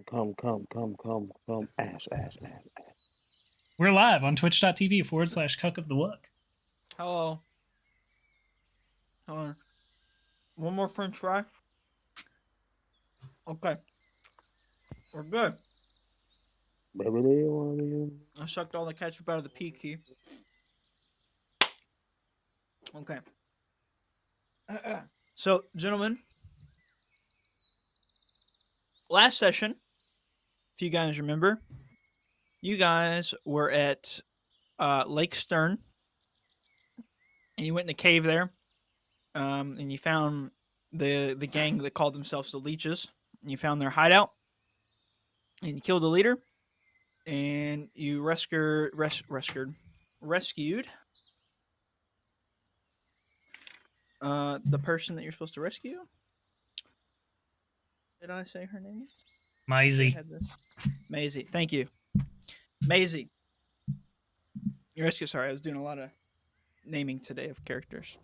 Come. Ass. We're live on twitch.tv/ColeOfTheWild. Hello. Hold on. One more french fry. Okay. We're good. I sucked all the ketchup out of the P key. Okay. So, gentlemen, last session, if you guys remember, you guys were at Lake Stern, and you went in a cave there, and you found the gang that called themselves the Leeches, and you found their hideout, and you killed the leader, and you rescued the person that you're supposed to rescue. Did I say her name? Maisie. Maisie. Thank you. Maisie. You rescued. Sorry, I was doing a lot of naming today of characters.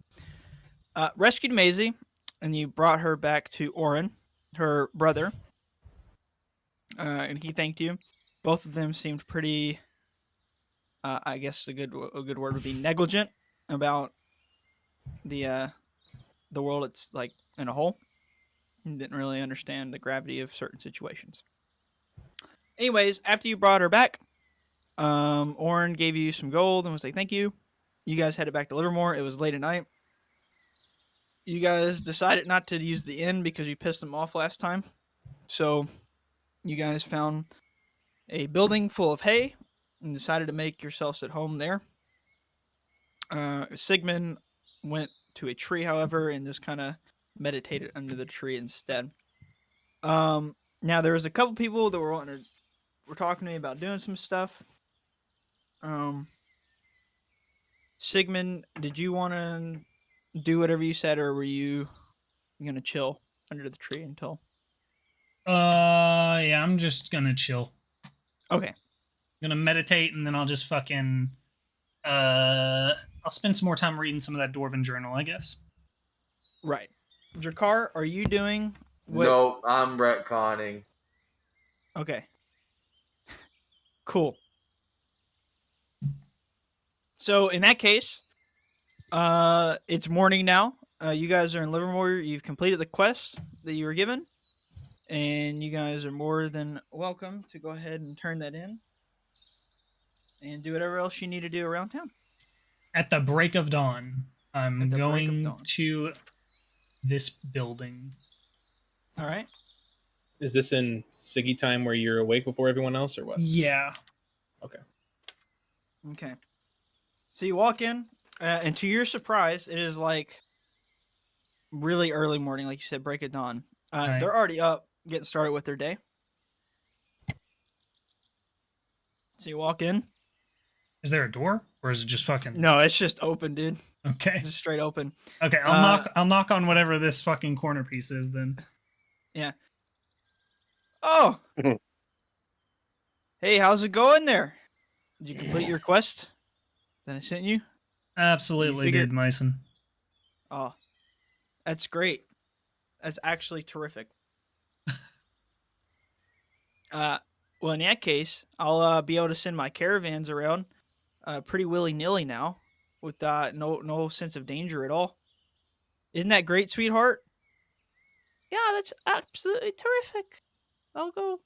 Rescued Maisie, and you brought her back to Oren, her brother. And he thanked you. Both of them seemed pretty. I guess a good word would be negligent about the world. It's like in a whole. You didn't really understand the gravity of certain situations. Anyways, after you brought her back, Oren gave you some gold and was like, thank you. You guys headed back to Livermoore. It was late at night. You guys decided not to use the inn because you pissed them off last time. So you guys found a building full of hay and decided to make yourselves at home there. Sigmund went to a tree, however, and just kind of meditated under the tree instead. Now there was a couple people that were talking to me about doing some stuff. Sigmund, did you want to do whatever you said, or were you gonna chill under the tree until? Yeah, I'm just gonna chill. Okay. Gonna meditate, and then I'll just fucking I'll spend some more time reading some of that Dwarven journal, I guess. Right. Jakar, are you doing what? No, I'm retconning. Okay. Cool. So in that case, it's morning now. You guys are in Livermoore. You've completed the quest that you were given, and you guys are more than welcome to go ahead and turn that in and do whatever else you need to do around town. At the break of dawn, I'm going to this building. All right. Is this in Siggy time where you're awake before everyone else, or what? Yeah. Okay. So you walk in, and to your surprise, it is like really early morning, like you said, break of dawn. Right. They're already up, getting started with their day. So you walk in. Is there a door, or is it just fucking? No, it's just open, dude. Okay. Just straight open. Okay, I'll knock on whatever this fucking corner piece is then. Yeah. Oh. Hey, how's it going there? Did you complete your quest that I sent you? Absolutely did, Mason. Oh, that's great. That's actually terrific. Well, in that case, I'll be able to send my caravans around pretty willy-nilly now with no sense of danger at all. Isn't that great, sweetheart? Yeah, that's absolutely terrific. I'll go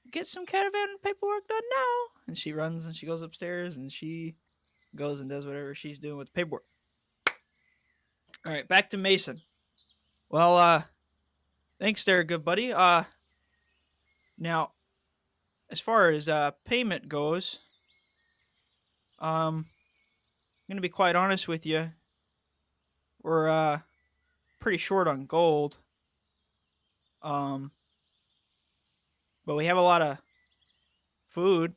get some caravan paperwork done now. And she runs and she goes upstairs and she goes and does whatever she's doing with the paperwork. All right, back to Mason. Well, thanks there, good buddy. Now, as far as payment goes, I'm gonna be quite honest with you. We're pretty short on gold. But we have a lot of food.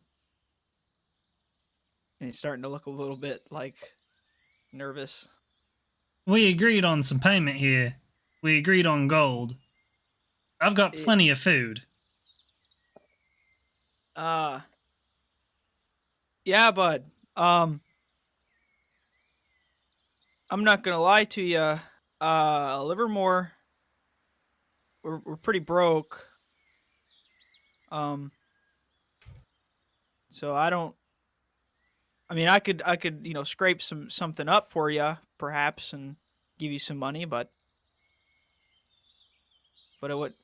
And he's starting to look a little bit like nervous. We agreed on some payment here. We agreed on gold. I've got plenty of food. Yeah, bud. I'm not gonna lie to you. Livermoore, we're pretty broke. So I don't. I mean, I could scrape something up for you perhaps and give you some money, but it would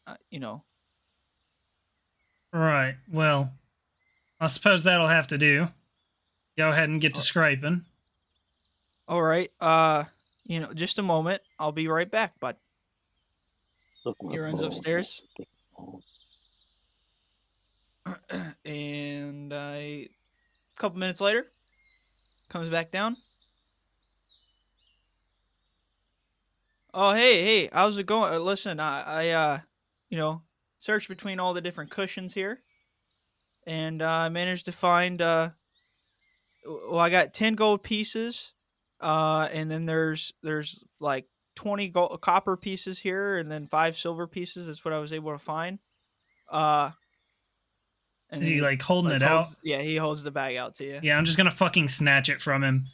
Right. Well, I suppose that'll have to do. Go ahead and get to scraping. All right. Just a moment. I'll be right back, bud. He runs upstairs. And a couple minutes later, comes back down. Oh, hey, how's it going? Listen, I searched between all the different cushions here, and I managed to find. Well, I got 10 gold pieces, and then there's like 20 gold, copper pieces here, and then 5 silver pieces. That's what I was able to find. And Is he like holding it out? Yeah, he holds the bag out to you. Yeah, I'm just gonna fucking snatch it from him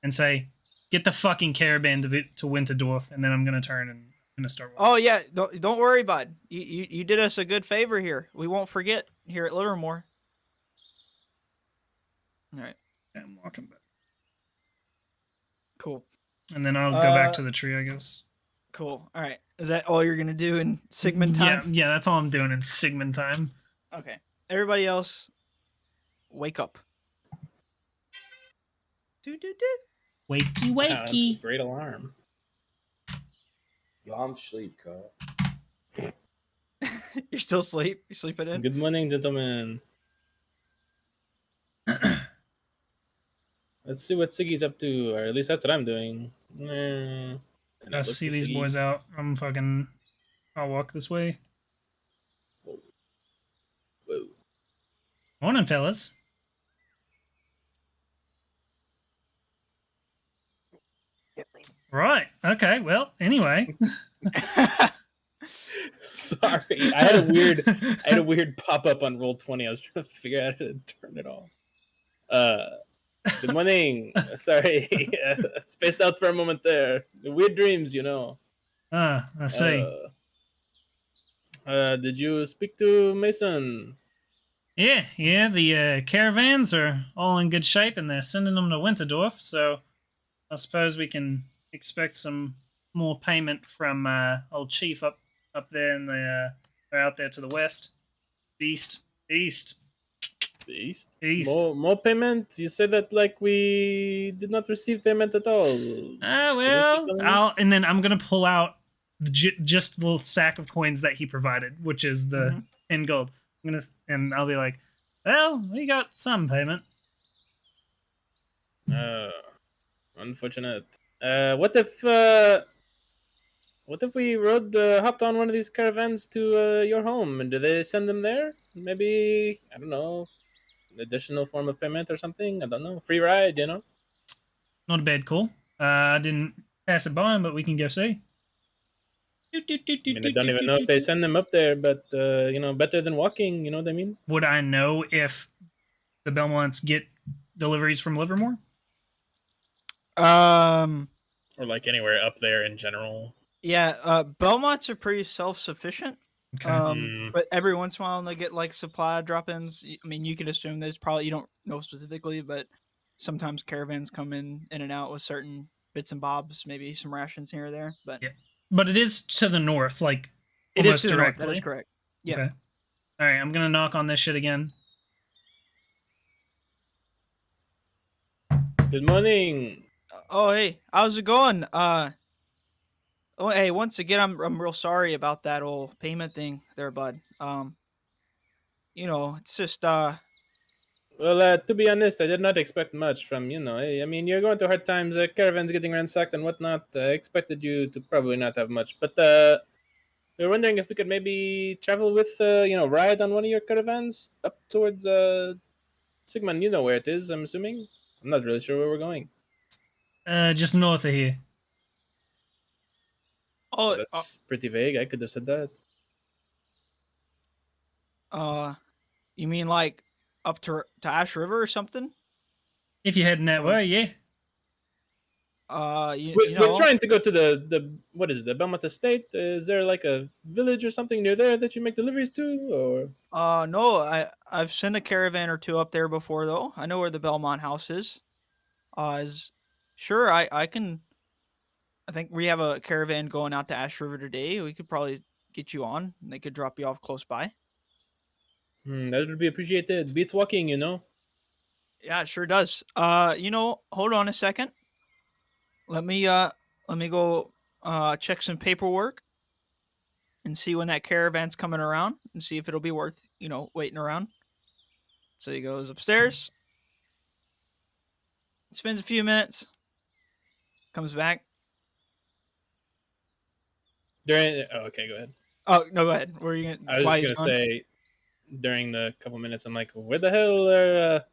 and say, "Get the fucking caravan to Winterdorf," and then I'm gonna turn and I'm gonna start walking. Oh yeah, don't worry, bud. You did us a good favor here. We won't forget here at Livermoore. All right. Yeah, I'm walking back. Cool. And then I'll go back to the tree, I guess. Cool. All right. Is that all you're gonna do in Sigmund time? Yeah, that's all I'm doing in Sigmund time. Okay. Everybody else, wake up. Do. Wakey, Wow, that's a wakey. great alarm. Yo, I'm asleep, Carl. You're still asleep? You sleeping in? Good morning, gentlemen. Let's see what Siggy's up to, or at least that's what I'm doing. I see these boys out. I'll walk this way. Whoa. Morning, fellas. Right. Okay. Well, anyway. Sorry, I had a weird pop up on Roll20. I was trying to figure out how to turn it off. Good morning. Sorry, spaced out for a moment there. The weird dreams, you know. I see. Did you speak to Mason? Yeah. The caravans are all in good shape, and they're sending them to Winterdorf. So I suppose we can expect some more payment from old Chief up there in the out there to the west, east. East. East. More payment? You said that like we did not receive payment at all. Well, and then I'm gonna pull out just the little sack of coins that he provided, which is the 10 gold. And I'll be like, well, we got some payment. Unfortunate. What if we hopped on one of these caravans to your home, and do they send them there? Maybe, I don't know, an additional form of payment or something? I don't know. Free ride, you know? Not a bad call. I didn't pass it by him, but we can go see. I mean, I don't even know if they send them up there, but, better than walking, you know what I mean? Would I know if the Belmonts get deliveries from Livermoore? Or like anywhere up there in general. Yeah, Belmonts are pretty self-sufficient. Okay. But every once in a while they get like supply drop-ins. I mean, you can assume there's probably, you don't know specifically, but sometimes caravans come in and out with certain bits and bobs, maybe some rations here or there. But yeah. But it is to the north, like it almost is to directly. The north. That is correct. Yeah. Okay. All right, I'm gonna knock on this shit again. Good morning. Oh, hey, how's it going? Hey, once again, I'm real sorry about that old payment thing there, bud. It's just Well, to be honest, I did not expect much from, I mean, you're going through hard times, caravans getting ransacked and whatnot. I expected you to probably not have much, but we were wondering if we could maybe travel with, ride on one of your caravans up towards Sigmund. You know where it is, I'm assuming. I'm not really sure where we're going. Just north of here. oh, That's pretty vague. I could have said that. you mean like up to Ash River or something? If you're heading that way, yeah. We're trying to go to the what is it? The Belmont Estate. Is there like a village or something near there that you make deliveries to, or? No, I've sent a caravan or two up there before though. I know where the Belmont house is. Is sure I can. I think we have a caravan going out to Ash River today. We could probably get you on. And they could drop you off close by. That would be appreciated. Beats walking, you know. Yeah, it sure does. Hold on a second. Let me go check some paperwork and see when that caravan's coming around and see if it'll be worth, waiting around. So he goes upstairs. Spends a few minutes. Comes back. Okay, go ahead. Oh, no, go ahead. Where are you I was just gonna say, during the couple minutes, I'm like, where the hell are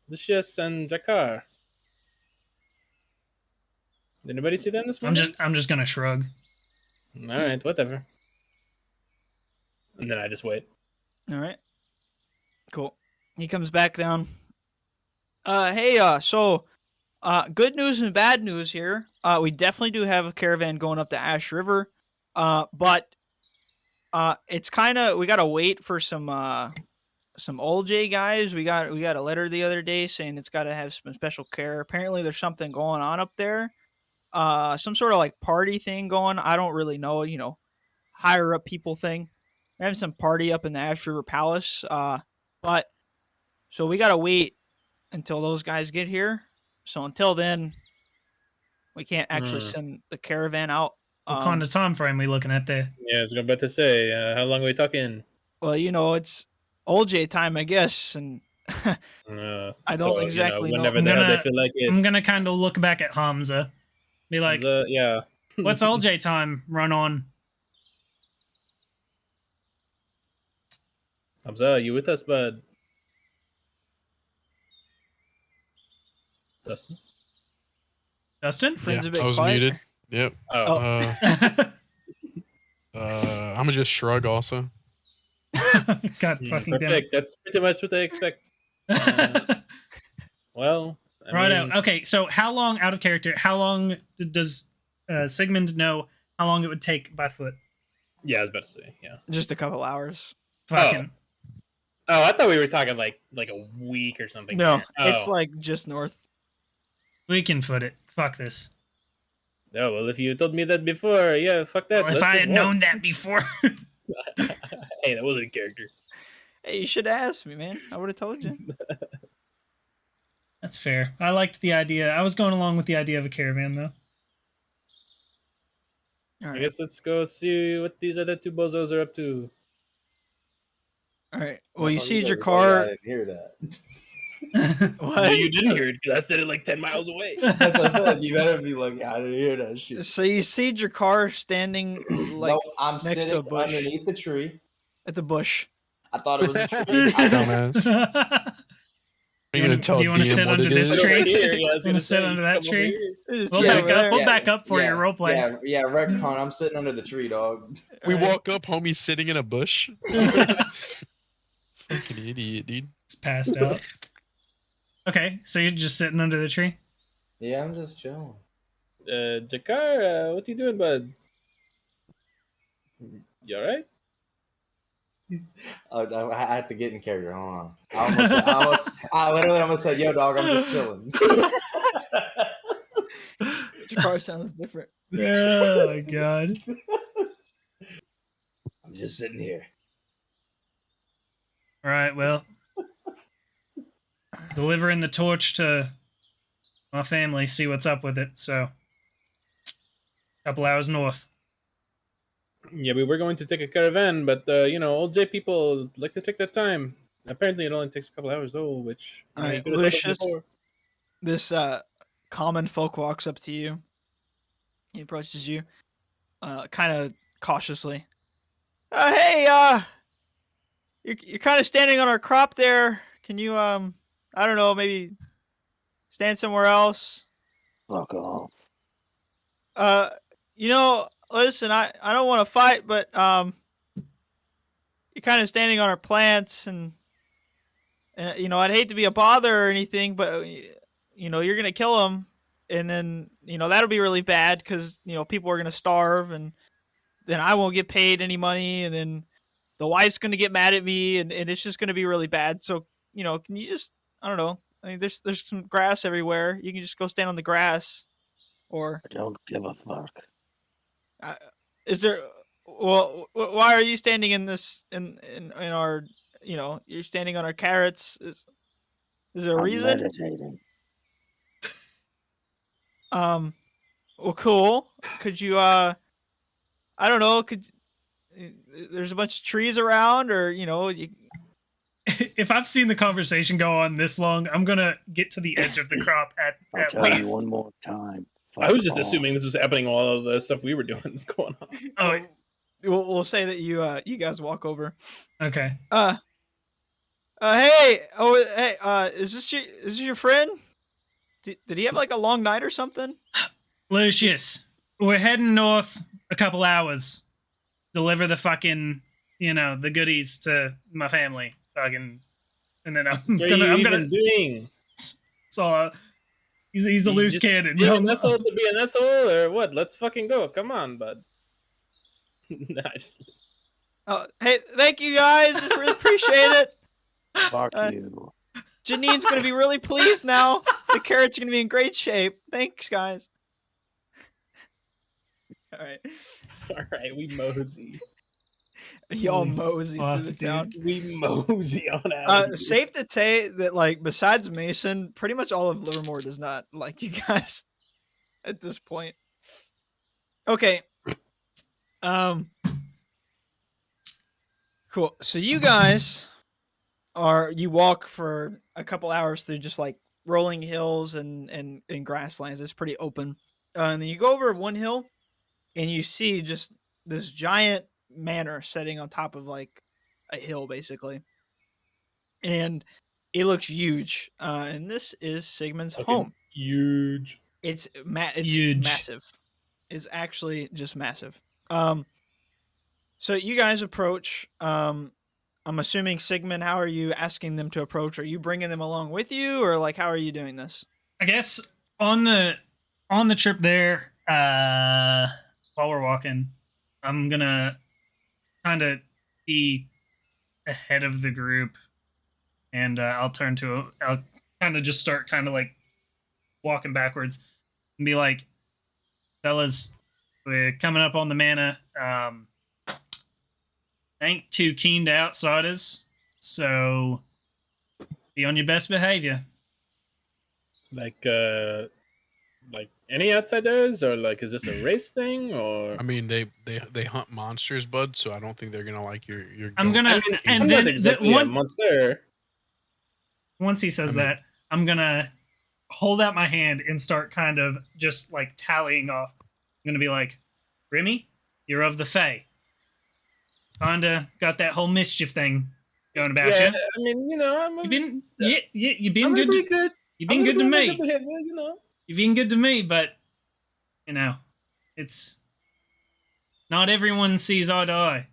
Lucius and Jakar? Did anybody see them this morning? I'm just gonna shrug. All right, whatever. And then I just wait. All right. Cool. He comes back down. So good news and bad news here. We definitely do have a caravan going up to Ash River. But it's kind of, we got to wait for some old J guys. We got a letter the other day saying it's got to have some special care. Apparently there's something going on up there. Some sort of like party thing going. I don't really know, higher up people thing. We're having some party up in the Ash River Palace. But so we got to wait until those guys get here. So until then, we can't actually send the caravan out. What kind of time frame are we looking at there? Yeah, I was about to say, how long are we talking? Well, it's old J time, I guess, and I don't exactly know. Whenever the hell they feel like it. I'm gonna kind of look back at Hamza, be like, Hamza, yeah. What's old J time run on? Hamza, you with us, bud? Dustin? Friends Yeah, a bit I was quiet. muted. Yep. Oh. I'm gonna just shrug also. God fucking damn Perfect. it. That's pretty much what I expect. Well, Right. Okay, so how long, out of character, how long does Sigmund know how long it would take by foot? Yeah, I was about to say, yeah. Just a couple hours. Fucking. Oh, I thought we were talking like a week or something. No, Oh. it's like just north. We can foot it. Fuck this. Oh, well, if you told me that before, yeah, fuck that. Well, if I had known that before. Hey, that wasn't a character. Hey, you should have asked me, man. I would have told you. That's fair. I liked the idea. I was going along with the idea of a caravan, though. All I right. guess let's go see what these other two bozos are up to. All right. Well, you Oh, see your I car. didn't hear that. What? No, you didn't hear it because I said it like 10 miles away. That's what I said. You better be like, I didn't hear that shit. So you see your car standing like Nope, I'm next to sitting a bush. underneath the tree. It's a bush. I thought it was a tree. Dumbass. Are you gonna tell do you want to DM sit what under it this is? tree? Here, yeah, I was Wanna gonna sit say, under that come over tree? here. There's We'll tree back over up. there. We'll back up for your roleplay. Yeah, retcon. I'm sitting under the tree, dog. We All right. walk up, homie sitting in a bush. Fucking idiot, dude. It's passed out. Okay, so you're just sitting under the tree? Yeah, I'm just chilling. Jakar, what you doing, bud? You alright? I had to get in character. Hold on. I literally almost said, "Yo, dog, I'm just chilling." Your car sounds different. Oh my god. I'm just sitting here. All right, well, delivering the torch to my family, see what's up with it. So, couple hours north. Yeah, we were going to take a caravan, but old J people like to take their time. Apparently, it only takes a couple hours though, which All you right, could have told us Lucius. before. This common folk walks up to you. He approaches you, kind of cautiously. Hey, you're kind of standing on our crop there. Can you, I don't know, maybe stand somewhere else? Fuck off. Listen, I don't want to fight, but you're kind of standing on our plants, and I'd hate to be a bother or anything, but you're gonna kill them. and then that'll be really bad because people are gonna starve, and then I won't get paid any money, and then the wife's gonna get mad at me, and it's just gonna be really bad. So can you just I don't know. I mean, there's some grass everywhere. You can just go stand on the grass, or I don't give a fuck. is there? Well, why are you standing in this in our? You're standing on our carrots. Is there a I'm reason? meditating. Well, cool. Could you I don't know, there's a bunch of trees around, or If I've seen the conversation go on this long, I'm gonna get to the edge of the crop I'll at tell you least. one more time. I was just Fuck assuming off. this was happening while all the stuff we were doing was going on. Oh, we'll say that you guys walk over. okay. Hey, is this your friend? Did he have like a long night or something? Lucius, we're heading north a couple hours. Deliver the fucking, the goodies to my family. Fucking, and then I'm What are gonna, you I'm even gonna. doing? So, he's a You loose just cannon. You're an asshole to be an asshole, or what? Let's fucking go. Come on, bud. Nice. Oh, hey, thank you guys. Really appreciate it. Fuck Uh, you. Janine's gonna be really pleased now. The carrots are gonna be in great shape. Thanks, guys. All right, All right, we mosey. y'all Holy mosey fuck, through the dude. town. We mosey on out. Safe to say that, like, besides Mason, pretty much all of Livermoore does not like you guys at this point. Okay. Cool. So you guys you walk for a couple hours through just like rolling hills and grasslands. It's pretty open. And then you go over one hill and you see just this giant manor sitting on top of like a hill, basically. And it looks huge. And this is Sigmund's Fucking home. Huge. It's Huge. massive. It's actually just massive. So you guys approach. I'm assuming Sigmund. How are you asking them to approach? Are you bringing them along with you, or like how are you doing this? I guess on the trip there, while we're walking, I'm gonna kind of be ahead of the group, and I'll kind of just start kind of like walking backwards and be like, fellas, we're coming up on the manor. Ain't too keen to outsiders, so be on your best behavior. Like any outsiders, or like is this a race thing, or? I mean, they hunt monsters, bud. So I don't think they're gonna like your. I'm goat. gonna, I mean, and I'm then not exactly a monster. once he says I mean- that, I'm gonna hold out my hand and start kind of just like tallying off. I'm gonna be like, Remy, you're of the Fae. Kinda got that whole mischief thing going about Yeah, you. I mean, You've been, you've been I'm good. gonna be good. You've I'm been gonna good to be on my me. good behavior, you know. You've been good to me, but it's not everyone sees eye to eye.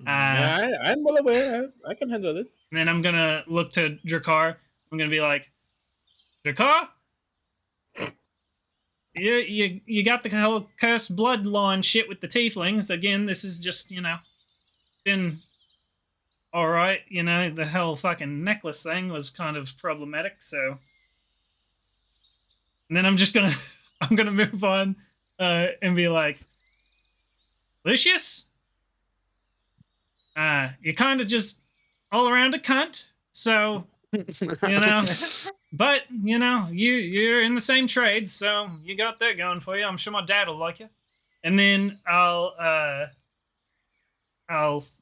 Yeah, I'm well aware. I can handle it. And then I'm gonna look to Drakkar. I'm gonna be like, Drakkar, you got the whole cursed bloodline shit with the tieflings. Again, this is just been all right. The whole fucking necklace thing was kind of problematic. So, and then I'm gonna move on and be like, Lucius, you're kind of just all around a cunt. So, but you're in the same trade, so you got that going for you. I'm sure my dad will like you. And then I'll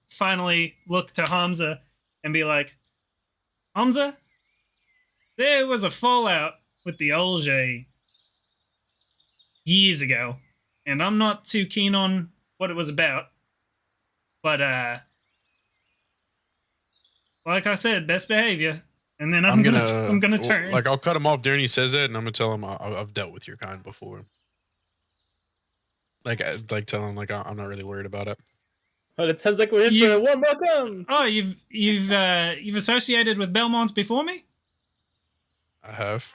finally look to Hamza and be like, Hamza, there was a fallout with the Olje years ago, and I'm not too keen on what it was about. But like I said, best behavior. And then I'm gonna turn. Like I'll cut him off during he says that, and I'm gonna tell him I've dealt with your kind before. Like tell him like I'm not really worried about it. Well, it sounds like we're in for a warm welcome. Oh, you've associated with Belmonts before me? I have.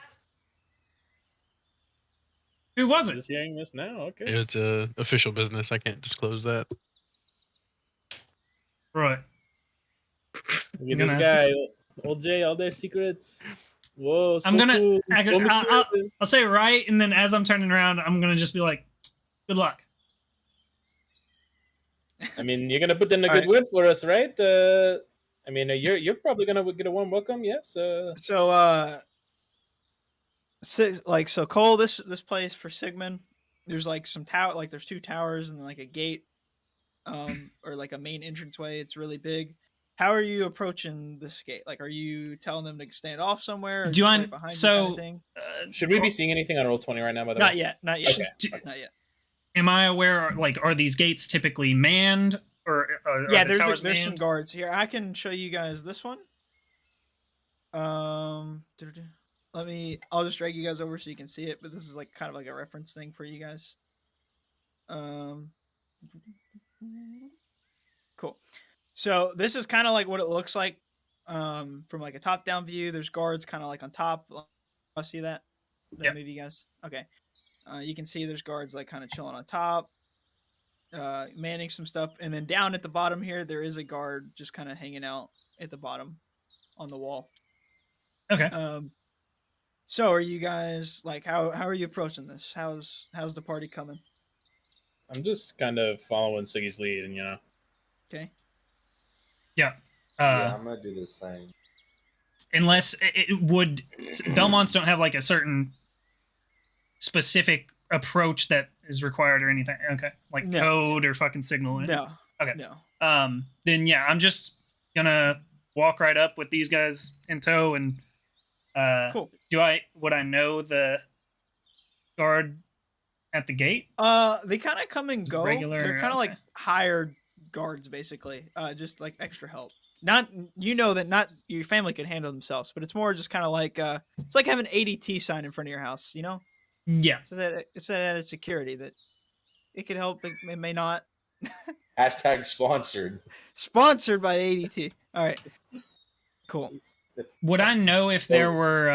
Who was I'm it? just hearing this now. Okay. It's a official business. I can't disclose that. Right. Look at gonna- this guy, old Jay, all their secrets. Whoa, so I'm gonna. cool, so I'll mysterious. say right, and then as I'm turning around, I'm gonna just be like, "Good luck." I mean, you're gonna put in a All good right. word for us, right? I mean, you're probably gonna get a warm welcome, yes. So so Cole, this place for Sigmund, there's like some tower, like there's 2 towers and like a gate, or like a main entranceway. It's really big. How are you approaching this gate? Like, are you telling them to stand off somewhere, or Do just I? right behind you, So, kind of thing? Should we be seeing anything on roll 20 right now? By the Not way, yet. Not yet. Okay. do- Not yet. am I aware? Like, are these gates typically manned, or Yeah, are the towers there's some manned? guards here. I can show you guys this one. I'll just drag you guys over so you can see it, but this is like kind of like a reference thing for you guys. Cool. So this is kind of like what it looks like from like a top-down view. There's guards kind of like on top. I see that. Yeah. Maybe you guys. Okay. You can see there's guards like kind of chilling on top, manning some stuff, and then down at the bottom here there is a guard just kind of hanging out at the bottom on the wall. Okay. So are you guys like how are you approaching this? How's the party coming? I'm just kind of following Siggy's lead, and Okay. Yeah. Yeah, I'm gonna do the same. Unless it would, Belmonts don't have like a certain specific approach that is required or anything. Okay, like No. code or fucking signal. No. Okay. No. Then yeah, I'm just gonna walk right up with these guys in tow, and Cool. would I know the guard at the gate? They kind of come and go. Regular, They're kind of like okay. hired guards, basically. Just like extra help. Not that not your family can handle themselves, but it's more just kind of like it's like having an ADT sign in front of your house. You know, Yeah. so that it's that added security that it could help. It may not. Hashtag sponsored. Sponsored by ADT. All right. Cool. Would I know if there were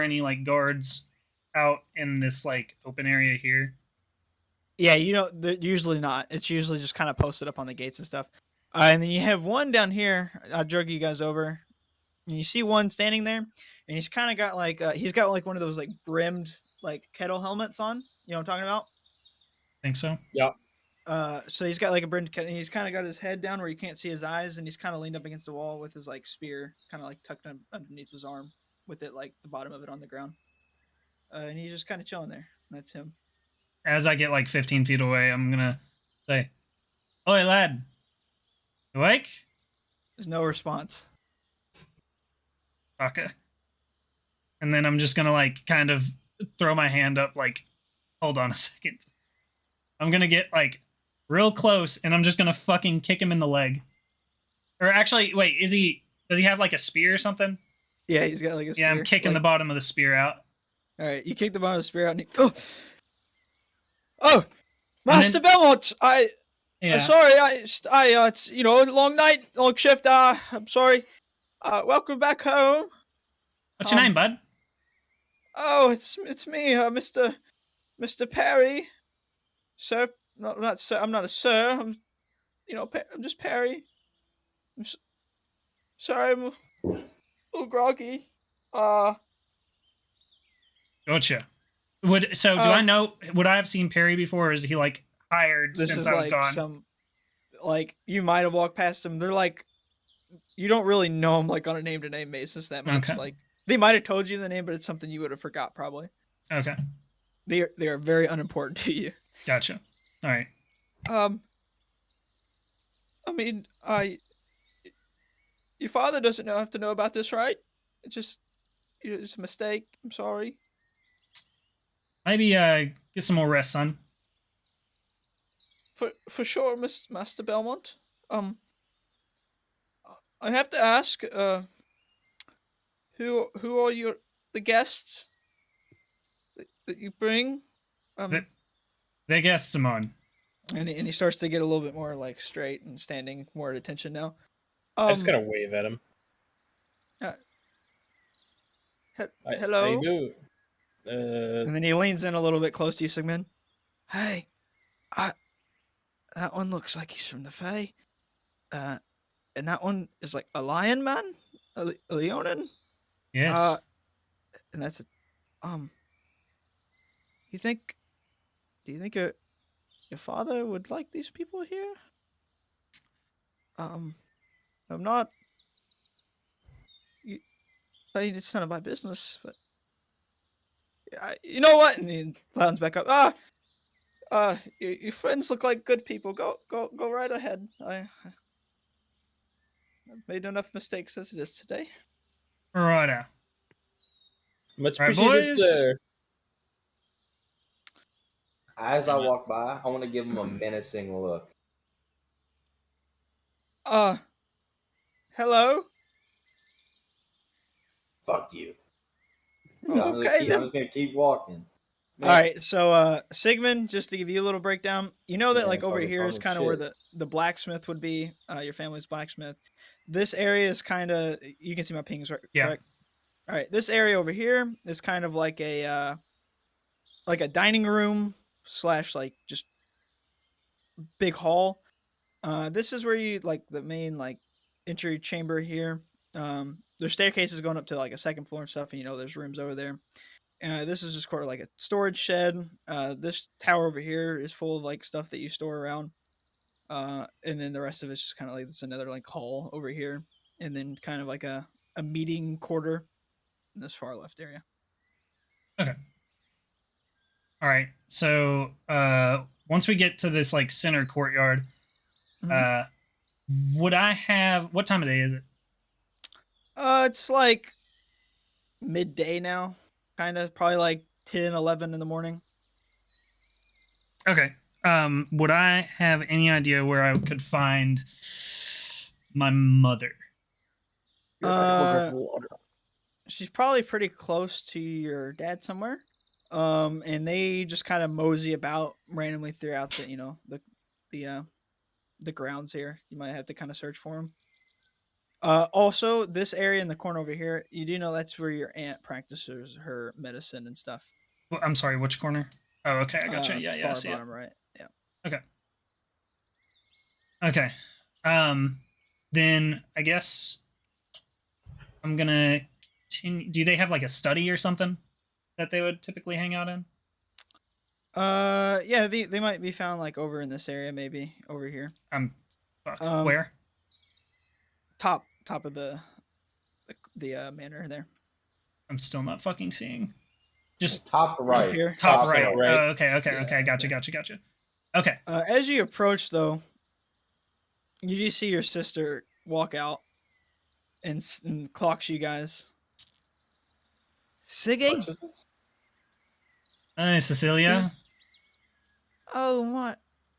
any like guards out in this like open area here? Yeah, they're usually not. It's usually just kind of posted up on the gates and stuff. And then you have one down here. I'll drag you guys over. And you see one standing there, and he's kind of got like one of those like brimmed like kettle helmets on. You know what I'm talking about? Think so? So he's got like a brimmed kettle, and he's kind of got his head down where you can't see his eyes, and he's kind of leaned up against the wall with his like spear kind of like tucked underneath his arm, with it like the bottom of it on the ground. And he's just kind of chilling there. That's him. As I get like 15 feet away, I'm gonna say, "Oi, lad, you awake?" There's no response. Okay. And then I'm just gonna like kind of throw my hand up, like, hold on a second. I'm gonna get like real close, and I'm just gonna fucking kick him in the leg. Or actually, wait, does he have like a spear or something? Yeah, he's got like a spear. Yeah, I'm kicking like, the bottom of the spear out. All right, you kick the bottom of the spear out, and oh, Master Belmont, I'm sorry, it's a long night, long shift. I'm sorry. Welcome back home. What's your name, bud? Oh, it's me, Mr. Perry. Sir, not sir. I'm not a sir. I'm just Perry. Sorry, I'm a little groggy. Gotcha. Do I know? Would I have seen Perry before? Or is he like hired This since is I was like gone? you might have walked past them. They're like, you don't really know them like on a name to name basis that much. Okay. Like they might have told you the name, but it's something you would have forgot probably. Okay, They are very unimportant to you. gotcha. All right. I mean, your father doesn't have to know about this, right? It's just it's a mistake. I'm sorry. Maybe get some more rest, son. For sure, Master Belmont. I have to ask, who are the guests that you bring? They guessed Simone. And he starts to get a little bit more like straight and standing more at attention now. I just kind of wave at him. Hello. How you doing? And then he leans in a little bit close to you, Sigmund. Hey, that one looks like he's from the Fae. And that one is like a lion man, a leonin. Yes. And that's you think? Do you think your father would like these people here? I'm not. I mean, it's none of my business, but you know what? And he clowns back up. Your friends look like good people. Go right ahead. I've made enough mistakes as it is today. Righto. Much Right, appreciated, boys? sir. As I walk by, I want to give him a menacing look. Hello. Fuck you. Oh, okay, I'm then. just gonna keep walking. All right, so Sigmund, just to give you a little breakdown, you know that Man, like over fucking here is talking kind of where shit. the blacksmith would be, your family's blacksmith. This area is kind of, you can see my pings, right? Yeah. Correct? All right, this area over here is kind of like a dining room / like just big hall. This is where you like the main like entry chamber here. There's staircases going up to like a second floor and stuff, and you know there's rooms over there. This is just sort of like a storage shed. This tower over here is full of like stuff that you store around. And then the rest of it's just kind of like this another like hall over here, and then kind of like a meeting quarter in this far left area. Okay. All right. So once we get to this like center courtyard, would I have what time of day is it? It's like midday now, kind of probably like 10, 11 in the morning. Okay. Would I have any idea where I could find my mother? She's probably pretty close to your dad somewhere. And they just kind of mosey about randomly throughout the grounds here. You might have to kind of search for them. Also, this area in the corner over here, you do know that's where your aunt practices her medicine and stuff. Well, I'm sorry, which corner? Oh, okay, I gotcha. Yeah, I far see bottom right. Yeah. Okay. Then I guess I'm gonna continue. Do they have like a study or something that they would typically hang out in? Yeah, they might be found like over in this area, maybe over here. Where? Top of the manor there. I'm still not fucking seeing. Just top right. Here. top right. right. Oh, okay. Yeah, Gotcha. Okay. As you approach, though, you do see your sister walk out and clocks you guys. Siggy? Hi, Cecilia. Oh, my.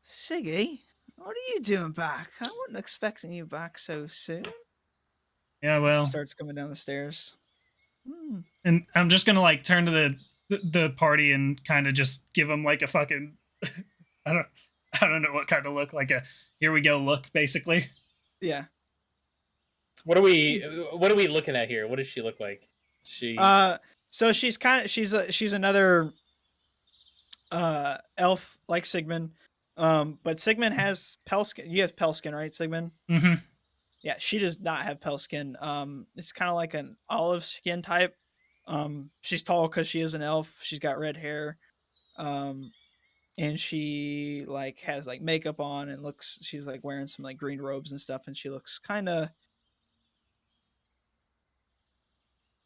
Siggy? What are you doing back? I wasn't expecting you back so soon. Yeah, well. She starts coming down the stairs. And I'm just gonna like turn to the party and kind of just give them like a fucking I don't know what kind of look, like a here we go look, basically. Yeah. What are we looking at here? What does she look like? So she's she's another elf like Sigmund. But Sigmund has pale skin. You have pale skin, right, Sigmund? Mm-hmm. Yeah, she does not have pale skin. It's kind of like an olive skin type. She's tall because she is an elf. She's got red hair. And she like has like makeup on and she's like wearing some like green robes and stuff, and she looks kind of,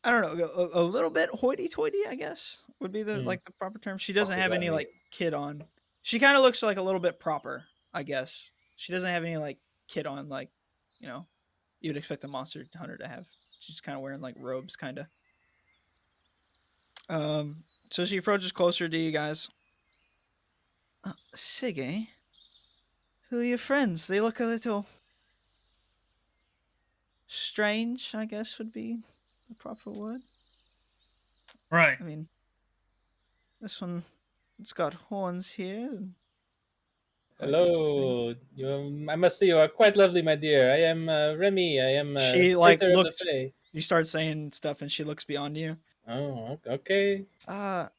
I don't know, a little bit hoity-toity, I guess would be the like the proper term. She doesn't have any like kit on. She kind of looks like a little bit proper, I guess. She doesn't have any like kit on, like, you know, you would expect a monster hunter to have. She's kind of wearing like robes, kind of. So she approaches closer to you guys. Siggy, who are your friends? They look a little strange, I guess would be the proper word. Right. I mean, this one, it's got horns here. Hello, I must say you are quite lovely, my dear. I am Remy. I am she Satyr like of the looked. Fae. You start saying stuff, and she looks beyond you. Oh, okay. And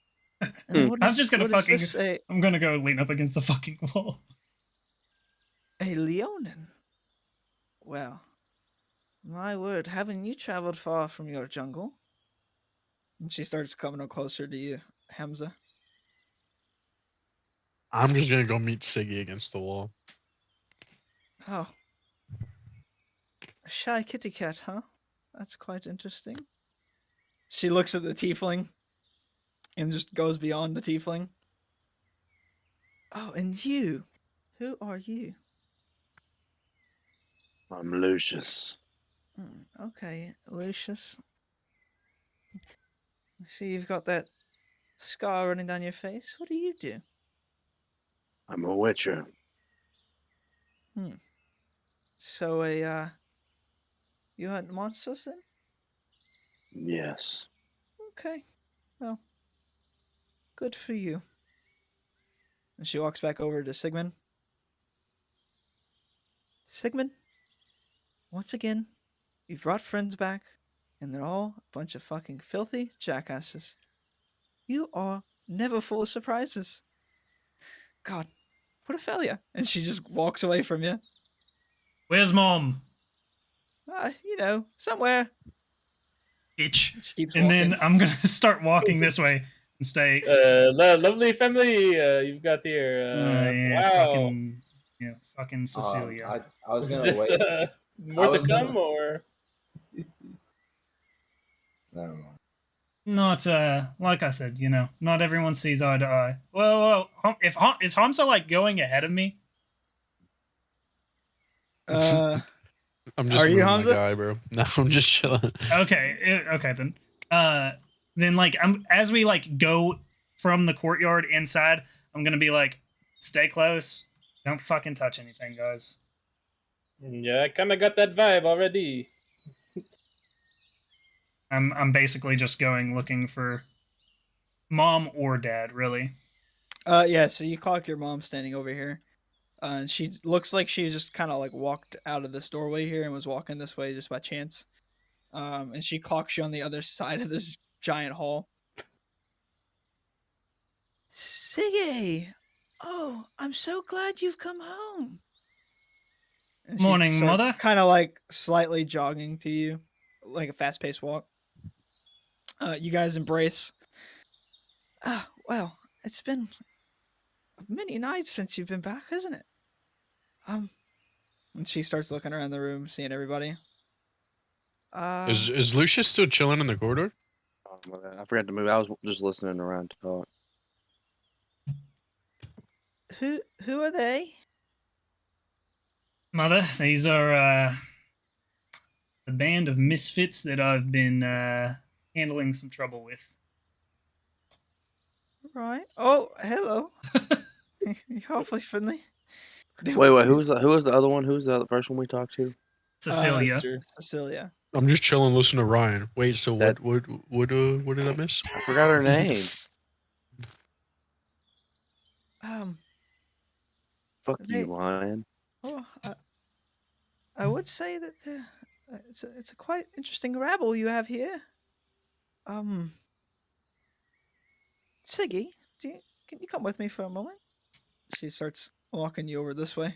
Hmm. what I'm is- just gonna what is fucking- this, I'm gonna go lean up against the fucking wall. a Leonin. Well, my word, haven't you traveled far from your jungle? And she starts coming up closer to you, Hamza. I'm just gonna go meet Siggy against the wall. Oh. A shy kitty cat, huh? That's quite interesting. She looks at the tiefling and just goes beyond the tiefling. Oh, and you? Who are you? I'm Lucius. Okay, Lucius. I see you've got that scar running down your face. What do you do? I'm a witcher. So, you hunt monsters then? Yes. Okay, well, good for you. And she walks back over to Sigmund. Sigmund, once again, you've brought friends back, and they're all a bunch of fucking filthy jackasses. You are never full of surprises. God, what a failure. And she just walks away from you. Where's mom? Somewhere. Bitch. She keeps And walking. then I'm gonna start walking this way and stay. Lovely family you've got here. Wow. Fucking Cecilia. I was Is gonna this wait. more was to come, gonna- or Never mind. Not like I said, not everyone sees eye to eye. Well, is Hamza like going ahead of me? Uh, I'm just Are you moving my Hamza? guy, bro. No, I'm just chilling. Okay then. Then like as we like go from the courtyard inside, I'm gonna be like, stay close, don't fucking touch anything, guys. yeah, I kind of got that vibe already. I'm basically just going looking for mom or dad, really. yeah, so you clock your mom standing over here. And she looks like she just kind of like walked out of this doorway here and was walking this way just by chance. And she clocks you on the other side of this giant hall. Siggy! Oh, I'm so glad you've come home. And Morning, mother. Kind of like slightly jogging to you, like a fast-paced walk. You guys embrace. Well, it's been many nights since you've been back, isn't it? And she starts looking around the room, seeing everybody. Is Lucius still chilling in the corridor? Oh, my bad. I forgot to move. I was just listening around to talk. Who are they? Mother, these are the band of misfits that I've been handling some trouble with. Right. Oh, hello. You're awfully friendly. Wait, who was the other one? Who was the other first one we talked to? Cecilia. Cecilia. I'm just chilling, listening to Ryan. Wait, so That- what did I miss? I forgot her name. Fuck They- you, Lion. Oh, I would say that it's a quite interesting rabble you have here. Siggy, can you come with me for a moment? She starts walking you over this way,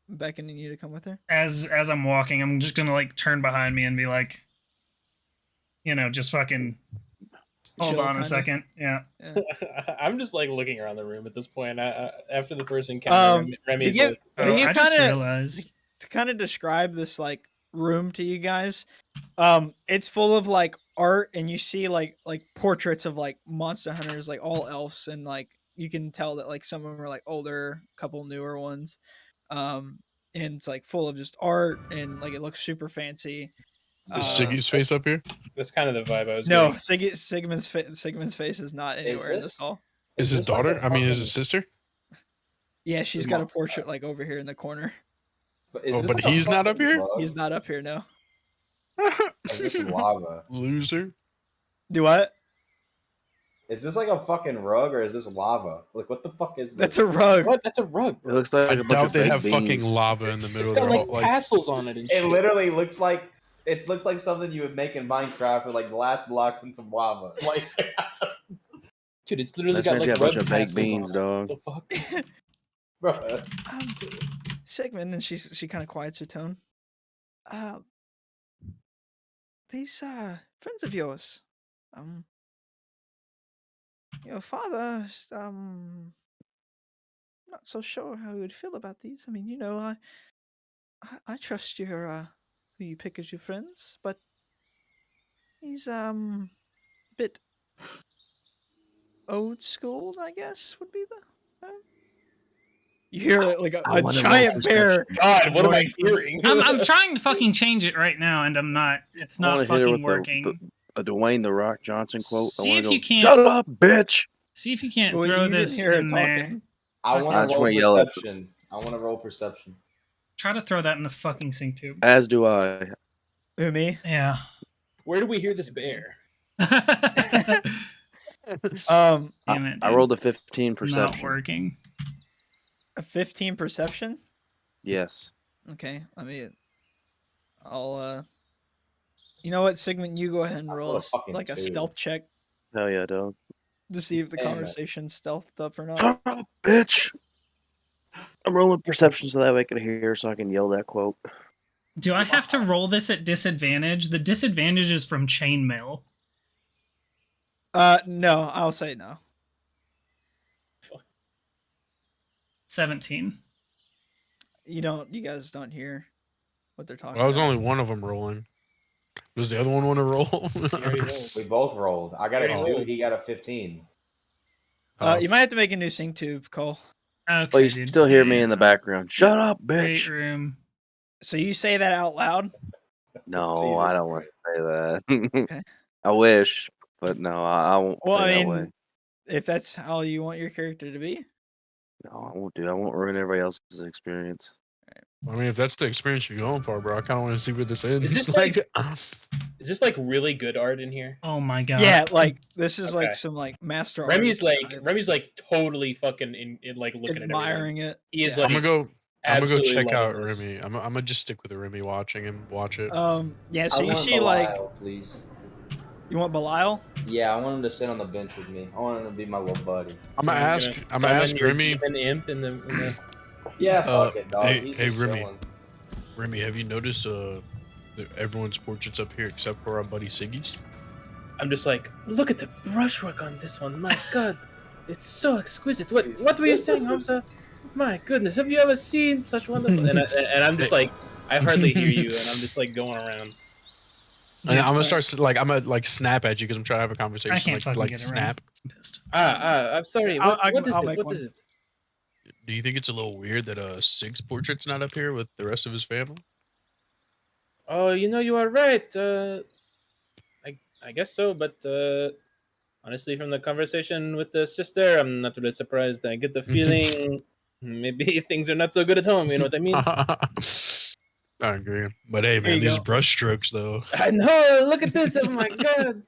beckoning you to come with her. As I'm walking, I'm just gonna like turn behind me and be like, just fucking hold Chill, on a kinda. second. Yeah. I'm just like looking around the room at this point. After the first encounter, Remy's you- like, Do you I just kinda- realized. To kind of describe this like room to you guys, it's full of like art, and you see like portraits of like monster hunters, like all elves, and like you can tell that like some of them are like older, a couple newer ones, and it's like full of just art, and like it looks super fancy. Is Siggy's face up here? that's kind of the vibe I was No, getting. Sigmund's face is not anywhere in this this- hall. Is his this like a daughter? I mean, is fucking- his sister? Yeah, she's His got a mom- portrait like over here in the corner. But, is Oh, this but like a he's not up fucking here? bug? He's not up here, no. Or is this some lava? Loser. Do what? Is this like a fucking rug or is this lava? Like, what the fuck is this? That's a rug. What? That's a rug. It looks like I a bunch doubt of they baked have fucking beans. lava in the middle It's of got their like hall. Like, tassels on it and It shit. literally looks like It looks like something you would make in Minecraft with like glass blocks and some lava. Like, Dude, it's literally This got man's like got a bunch red of baked tassels beans, on it. dog. What the fuck? bro. Sigmund, and she kind of quiets her tone. These friends of yours, your father, not so sure how he would feel about these. I mean, you know, I trust your who you pick as your friends, but he's bit old school, I guess would be the term. You hear like I a wanna roll giant bear. God, what am I running from- hearing? I'm trying to fucking change it right now, and I'm not. It's I not want to hit her fucking with working. a Dwayne the Rock Johnson quote. I See want if to go, you can't- shut up, bitch. See if you can't Well, throw you didn't this hear her in there. talking. I Okay. want I to just roll wanna yell at perception. I want to roll perception. Try to throw that in the fucking sink tube. As do I. Who, me? Yeah. Where do we hear this bear? Damn it, I dude. rolled a 15 Not perception. working. A 15 perception. Yes. Okay, I'll you know what, Sigmund, you go ahead and I roll rolled a fucking like a 2. stealth check Hell yeah, dog. to see if the Damn it. conversation's stealthed up or not. Shut up, bitch. I'm rolling perception so that way I can hear so I can yell that quote. Do I have to roll this at disadvantage? The disadvantage is from chainmail. No, I'll say no. 17. You guys don't hear what they're talking Well, I was about. only one of them rolling. Does the other one want to roll? He already rolled. We both rolled. I got a Oh. 2. He got a 15. You might have to make a new sync tube, Cole. Okay, But you dude. still hear me in the background. Shut up, Great bitch. room. So you say that out loud? No, Jesus I don't want to say that. Okay. I wish, but no, I won't Well, say I that mean, way. if that's how you want your character to be. No, I won't do. I won't ruin everybody else's experience. I mean, if that's the experience you're going for, bro, I kind of want to see where this ends. Is this like really good art in here? Oh my god. Yeah, like this is Okay. like some like master Remy's artist Remy's like totally fucking in like looking admiring at it. He is Yeah. I'm like gonna go. I'm gonna go absolutely check out loving this. Remy. I'm gonna just stick with Remy, watching him watch it. Yeah, I so you want see like Belial, please. you want Belial? Yeah, I want him to sit on the bench with me. I want him to be my little buddy. I'm gonna ask. I'm gonna ask your Remy. demon imp in the Yeah, fuck it, dog. hey- He's hey, just Remy. chilling. Remy, have you noticed that everyone's portraits up here except for our buddy Siggy's? I'm just like, look at the brushwork on this one. My God, it's so exquisite. What Jeez. what were you saying, Hamza? My goodness, have you ever seen such wonderful? And I'm just like, I hardly hear you, and I'm just like going around. And I'm gonna start I'm gonna snap at you because I'm trying to have a conversation. I can't fucking like get around. snap. I'm pissed. I'm sorry. I'll What is make it? What one. is it? Do you think it's a little weird that Sig's portrait's not up here with the rest of his family? Oh, you are right. I guess so, but honestly, from the conversation with the sister, I'm not really surprised. I get the feeling maybe things are not so good at home. You know what I mean? I agree. But hey, Here man, you these go. brush strokes though. I know. Look at this. Oh my God.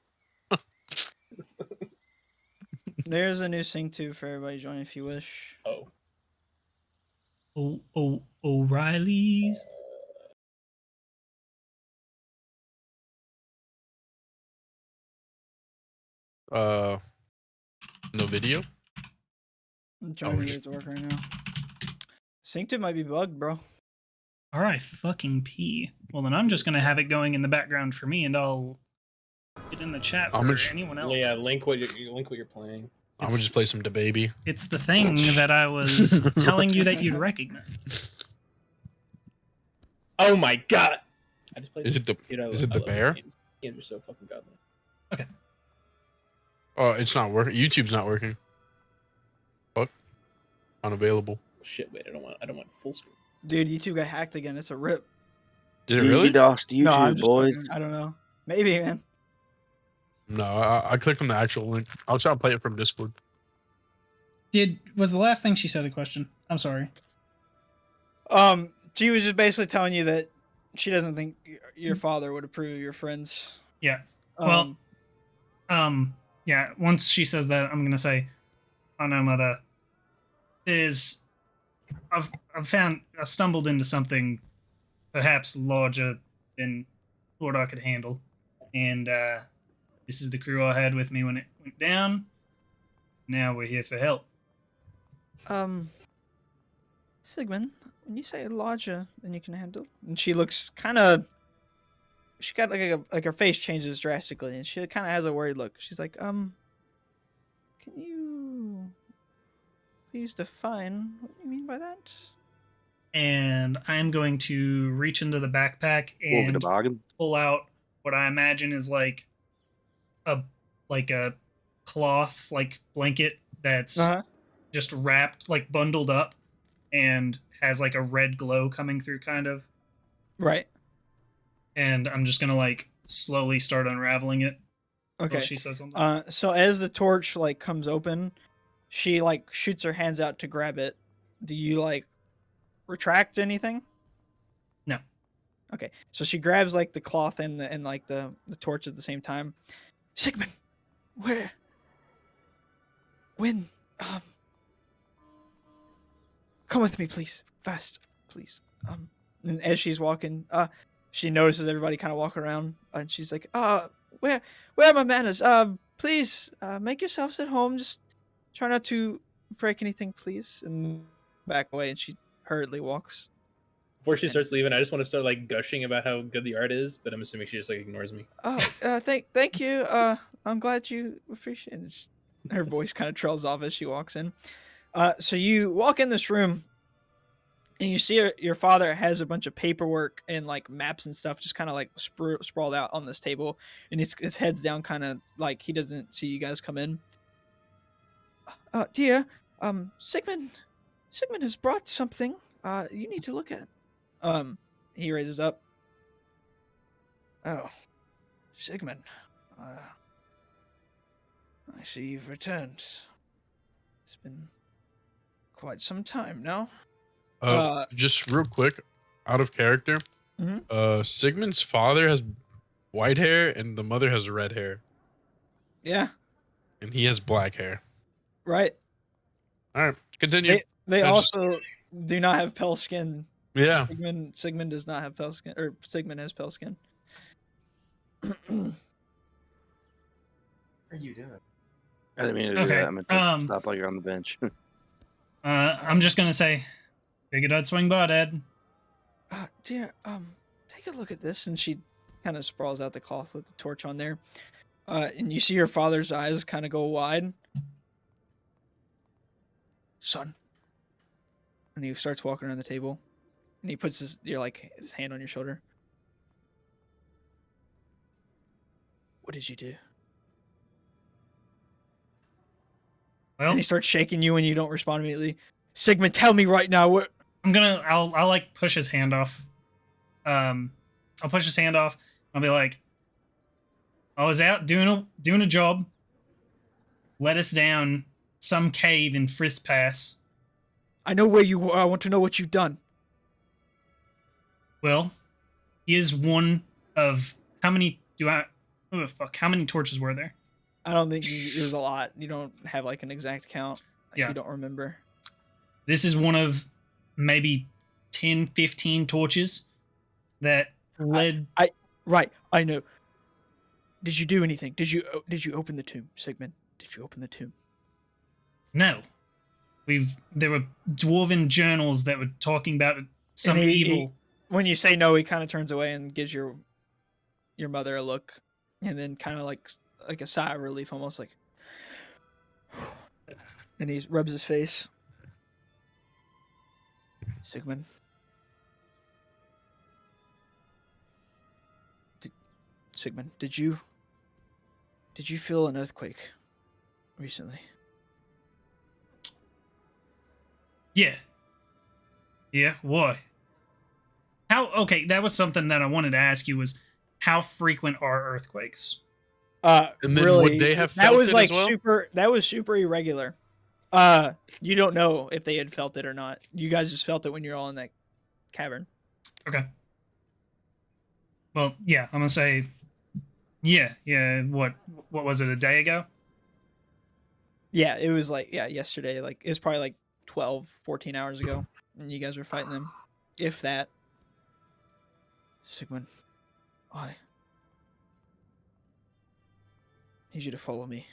There's a new sync tube for everybody to join if you wish. Oh. O'Reilly's. No video. I'm trying to just- get it to work right now. Sync tube might be bugged, bro. Alright, fucking pee. Well, then I'm just gonna have it going in the background for me, and I'll get in the chat I'm for gonna- anyone else. Yeah, link what you're playing. I'm gonna just play some DaBaby. It's the thing that I was telling you that you'd recognize. Oh my God. I just played. Is it the is it the bear? Games are so fucking godly. Oh, it's not working. YouTube's not working. Fuck. Unavailable. Shit, wait, I don't want full screen. Dude, YouTube got hacked again. It's a rip. Did it really? DDoSed YouTube, No, I'm just boys. joking. I don't know. Maybe, man. No, I clicked on the actual link. I'll try to play it from Discord. Was the last thing she said a question? I'm sorry. She was just basically telling you that she doesn't think your father would approve of your friends. Yeah. Well, yeah, once she says that, I'm gonna say, oh no, mother, I stumbled into something perhaps larger than thought I could handle. And this is the crew I had with me when it went down. Now we're here for help. Sigmund, when you say larger than you can handle, and she looks kind of, she got like her face changes drastically, and she kind of has a worried look. She's like, can you please define what you mean by that? And I'm going to reach into the backpack and Toboggan. pull out what I imagine is like a cloth like blanket that's just wrapped, like bundled up, and has like a red glow coming through, kind of. Right. And I'm just gonna like slowly start unraveling it. Okay. She says something. So as the torch like comes open, she like shoots her hands out to grab it. Do you like retract anything? No. Okay. So she grabs like the cloth and the torch at the same time. Sigmund, where? When? Come with me, please. Fast, please. And as she's walking, she notices everybody kind of walking around, and she's like, where are my manners? Please, make yourselves at home. Just try not to break anything, please. And back away, and she hurriedly walks. Before she starts leaving, I just want to start like gushing about how good the art is, but I'm assuming she just like ignores me. Thank you. I'm glad you appreciate it. Just, her voice kind of trails off as she walks in. So you walk in this room, and you see your father has a bunch of paperwork and like maps and stuff just kind of like sprawled out on this table, and his head's down, kind of like he doesn't see you guys come in. Dear, Sigmund has brought something you need to look at. He raises up. Oh, Sigmund, I see you've returned. It's been quite some time now. Just real quick, out of character. Sigmund's father has white hair and the mother has red hair. Yeah. And he has black hair. Right. All right, continue. They also do not have pale skin. Yeah. Sigmund does not have pale skin, or Sigmund has pale skin. What are you doing? I didn't mean to do Okay, that. I meant to stop while you're on the bench. I'm just gonna say, figured I'd swing by, Dad. Dear, take a look at this. And she kind of sprawls out the cloth with the torch on there. And you see your father's eyes kind of go wide. Son. And he starts walking around the table. And he puts his hand on your shoulder. What did you do? Well, and he starts shaking you, and you don't respond immediately. Sigmund, tell me right now what. I'll like push his hand off. I'll push his hand off. I'll be like, I was out doing a job. Let us down some cave in Frisk Pass. I know where you were. I want to know what you've done. Well, here's one of how many torches were there? I don't think there's a lot. You don't have like an exact count. Yeah. You don't remember. This is one of maybe 10, 15 torches that led. Right. I know. Did you do anything? Did you open the tomb, Sigmund? Did you open the tomb? No. There were dwarven journals that were talking about some evil. When you say no, he kind of turns away and gives your mother a look, and then kind of like a sigh of relief, almost like. And he rubs his face. Sigmund. Sigmund, did you feel an earthquake recently? Yeah. Yeah, why? Okay, that was something that I wanted to ask you, was how frequent are earthquakes? And then really, would they have that felt was it like as well? that was super irregular. You don't know if they had felt it or not. You guys just felt it when you're all in that cavern. Okay. Well, yeah, I'm gonna say, yeah. What was it, a day ago? Yeah, it was like, yesterday. Like, it was probably like 12, 14 hours ago. And you guys were fighting them. If that. Sigmund, need you to follow me.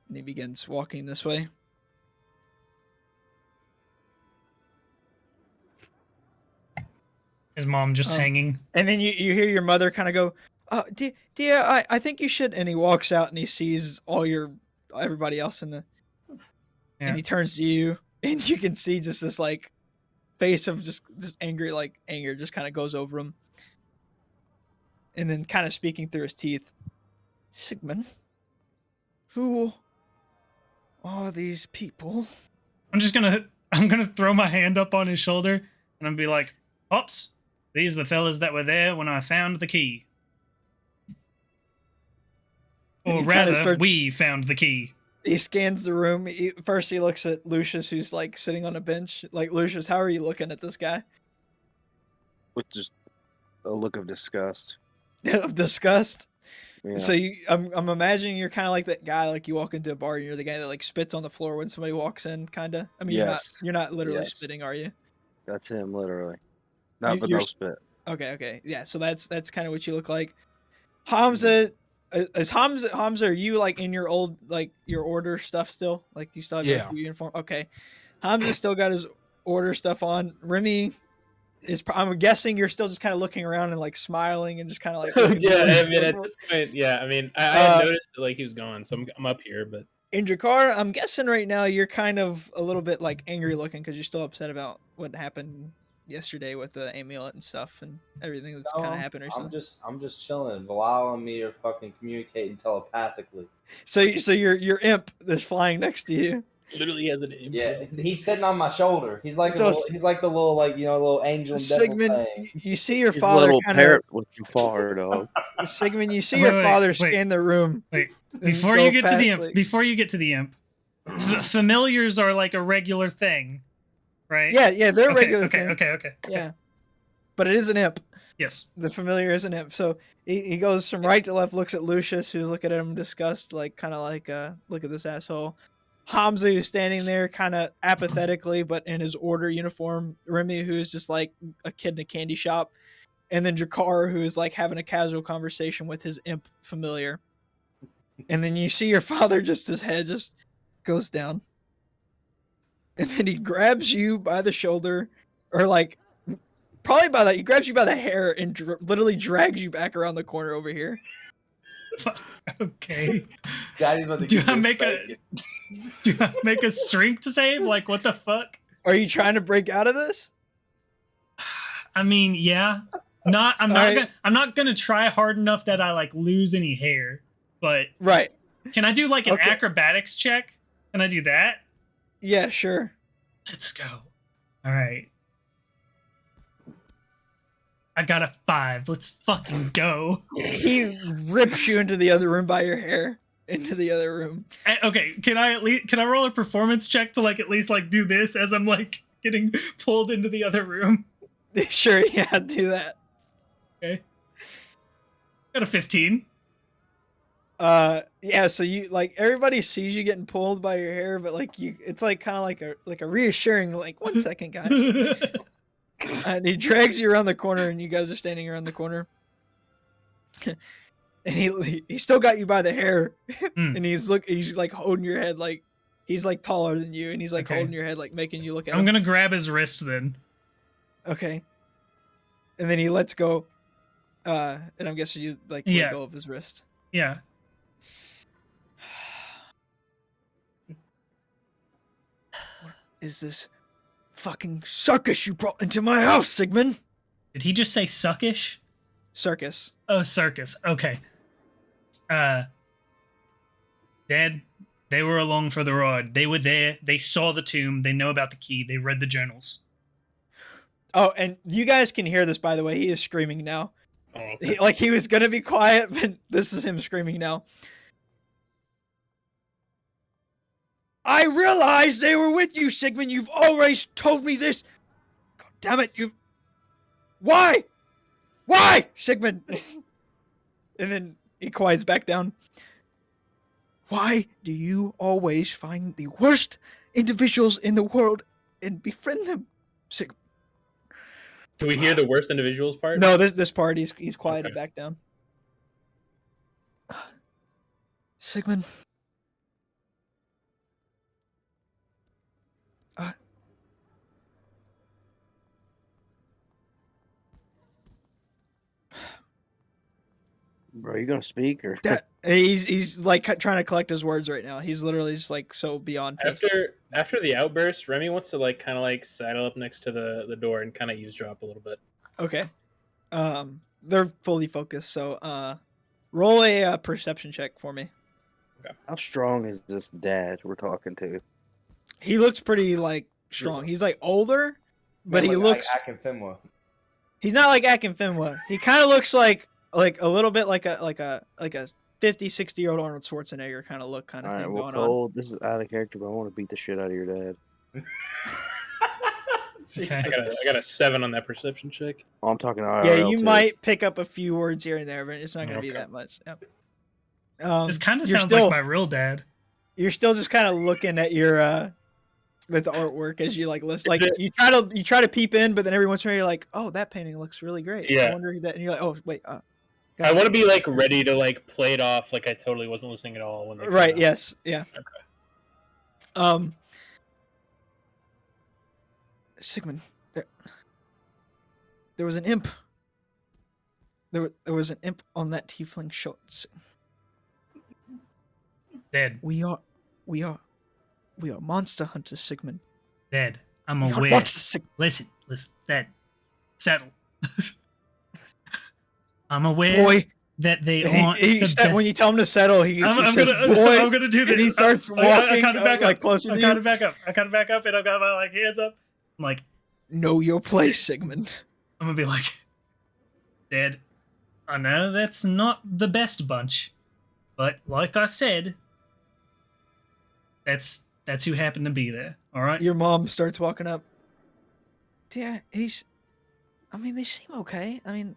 And he begins walking this way. His mom just hanging. And then you hear your mother kind of go, dear, I think you should. And he walks out and he sees everybody else in the. Yeah. And he turns to you, and you can see just this like face of just angry, like anger just kind of goes over him. And then kind of speaking through his teeth, Sigmund, who are these people? I'm gonna throw my hand up on his shoulder and I'm be like, Pops, these are the fellas that were there when I found the key. Or rather, we found the key. He scans the room. First, he looks at Lucius, who's like sitting on a bench. Like, Lucius, how are you looking at this guy? With just a look of disgust. Of disgust? Yeah. So I'm imagining you're kind of like that guy, like you walk into a bar and you're the guy that like spits on the floor when somebody walks in, kind of. I mean, yes. you're not literally spitting, are you? That's him, literally. Not with no spit. Okay. Yeah, so that's kind of what you look like. Hamza, is Hamza, are you like in your old, like your order stuff still? Like, do you still have your uniform? Okay. Hamza still got his order stuff on. Remy is, I'm guessing you're still just kind of looking around and like smiling and just kind of like. Yeah, I mean, at this point, I mean, I had noticed that, like, he was gone, so I'm up here, but. In Jakar, I'm guessing right now you're kind of a little bit like angry looking because you're still upset about what happened yesterday with the amulet and stuff and everything that's kind of happened recently. I'm just chilling, allowing me to fucking communicating telepathically. So your imp that's flying next to you. Literally has an imp. Yeah, he's sitting on my shoulder. He's like the little like little angel and Sigmund, devil thing. You see your he's father a little kind parrot with you far, dog. Sigmund, you see your father scan the room. Wait, before you get to the imp, familiars are like a regular thing, right? Yeah, they're regular thing. Okay. Yeah, but it is an imp. Yes, the familiar is an imp. So he goes from right to left, looks at Lucius, who's looking at him in disgust, like kind of like, look at this asshole. Hamza, who's standing there kind of apathetically, but in his order uniform. Remy, who's just like a kid in a candy shop. And then Jakar, who's like having a casual conversation with his imp familiar. And then you see your father, just his head just goes down. And then he grabs you by the shoulder, or like, probably by that, he grabs you by the hair and literally drags you back around the corner over here. Okay. Daddy's about to do I make a strength save? Like, what the fuck? Are you trying to break out of this? I mean, yeah. I'm not gonna try hard enough that I like lose any hair. But right. Can I do like an acrobatics check? Can I do that? Yeah, sure. Let's go. All right. I got a 5. Let's fucking go. He rips you into the other room by your hair. Into the other room. Okay, can I roll a performance check to like at least like do this as I'm like getting pulled into the other room? Sure, yeah, do that. Okay. Got a 15. Yeah, so you like everybody sees you getting pulled by your hair, but like it's like kind of like a reassuring, like 1 second, guys. And he drags you around the corner, and you guys are standing around the corner. And he still got you by the hair, and he's like holding your head, like he's like taller than you, and he's like holding your head, like making you look at him. I'm gonna grab his wrist then. Okay. And then he lets go, and I'm guessing you like let go of his wrist. Yeah. What is this fucking circus you brought into my house, Sigmund? Did he just say suckish? Circus. Oh, circus. Okay. Dad, they were along for the ride. They were there. They saw the tomb. They know about the key. They read the journals. Oh, and you guys can hear this, by the way. He is screaming now. Oh, okay. He was going to be quiet, but this is him screaming now. I realize they were with you, Sigmund. You've always told me this. God damn it, you... Why? Why, Sigmund? And then he quiets back down. Why do you always find the worst individuals in the world and befriend them, Sigmund? Do we hear the worst individuals part? No, this part he's quieted back down. Sigmund. Bro, you gonna speak or? He's like trying to collect his words right now. He's literally just like so beyond pissed. After the outburst, Remy wants to like kind of like sidle up next to the door and kind of eavesdrop a little bit. Okay. They're fully focused, so roll a perception check for me. Okay. How strong is this dad we're talking to? He looks pretty like strong. He's like older, but he looks. Akinfenwa. He's not like Akinfenwa. He kind of looks like a little bit like a 50, 60-year-old Arnold Schwarzenegger kind of look kind of All right, thing well, going Cole, this is out of character, but I want to beat the shit out of your dad. Okay. I got a 7 on that perception check. Oh, I'm talking on. IRL Yeah, you too. might pick up a few words here and there, but it's not going to be Okay. that much. Yep. This kind of you're sounds still- like my real dad. You're still just kind of looking at your with the artwork as you like list. Like it- you try to peep in, but then every once in a while you're like, oh, that painting looks really great. Yeah. I wonder who that. And you're like, oh wait. I want to be like ready to like play it off like I totally wasn't listening at all when they came Right. out. Yes. Yeah. Okay. Sigmund, there was an imp. There was an imp on that tiefling short. Dead. We are monster hunters, Sigmund. Dead. I'm We are aware. monster Sigmund. Listen. Dead. Settle. I'm aware Boy, that they and aren't he the said, when best- you tell him to settle, he I'm says, gonna, boy, I'm gonna do this. and he starts I walking kind of back like up. closer I to kind you. of back up. And I got my like hands up. I'm like, Know your place, Sigmund. I'm gonna be like, Dad, I know that's not the best bunch, but like I said, that's who happened to be there. All right. Your mom starts walking up. Yeah, they seem okay. I mean,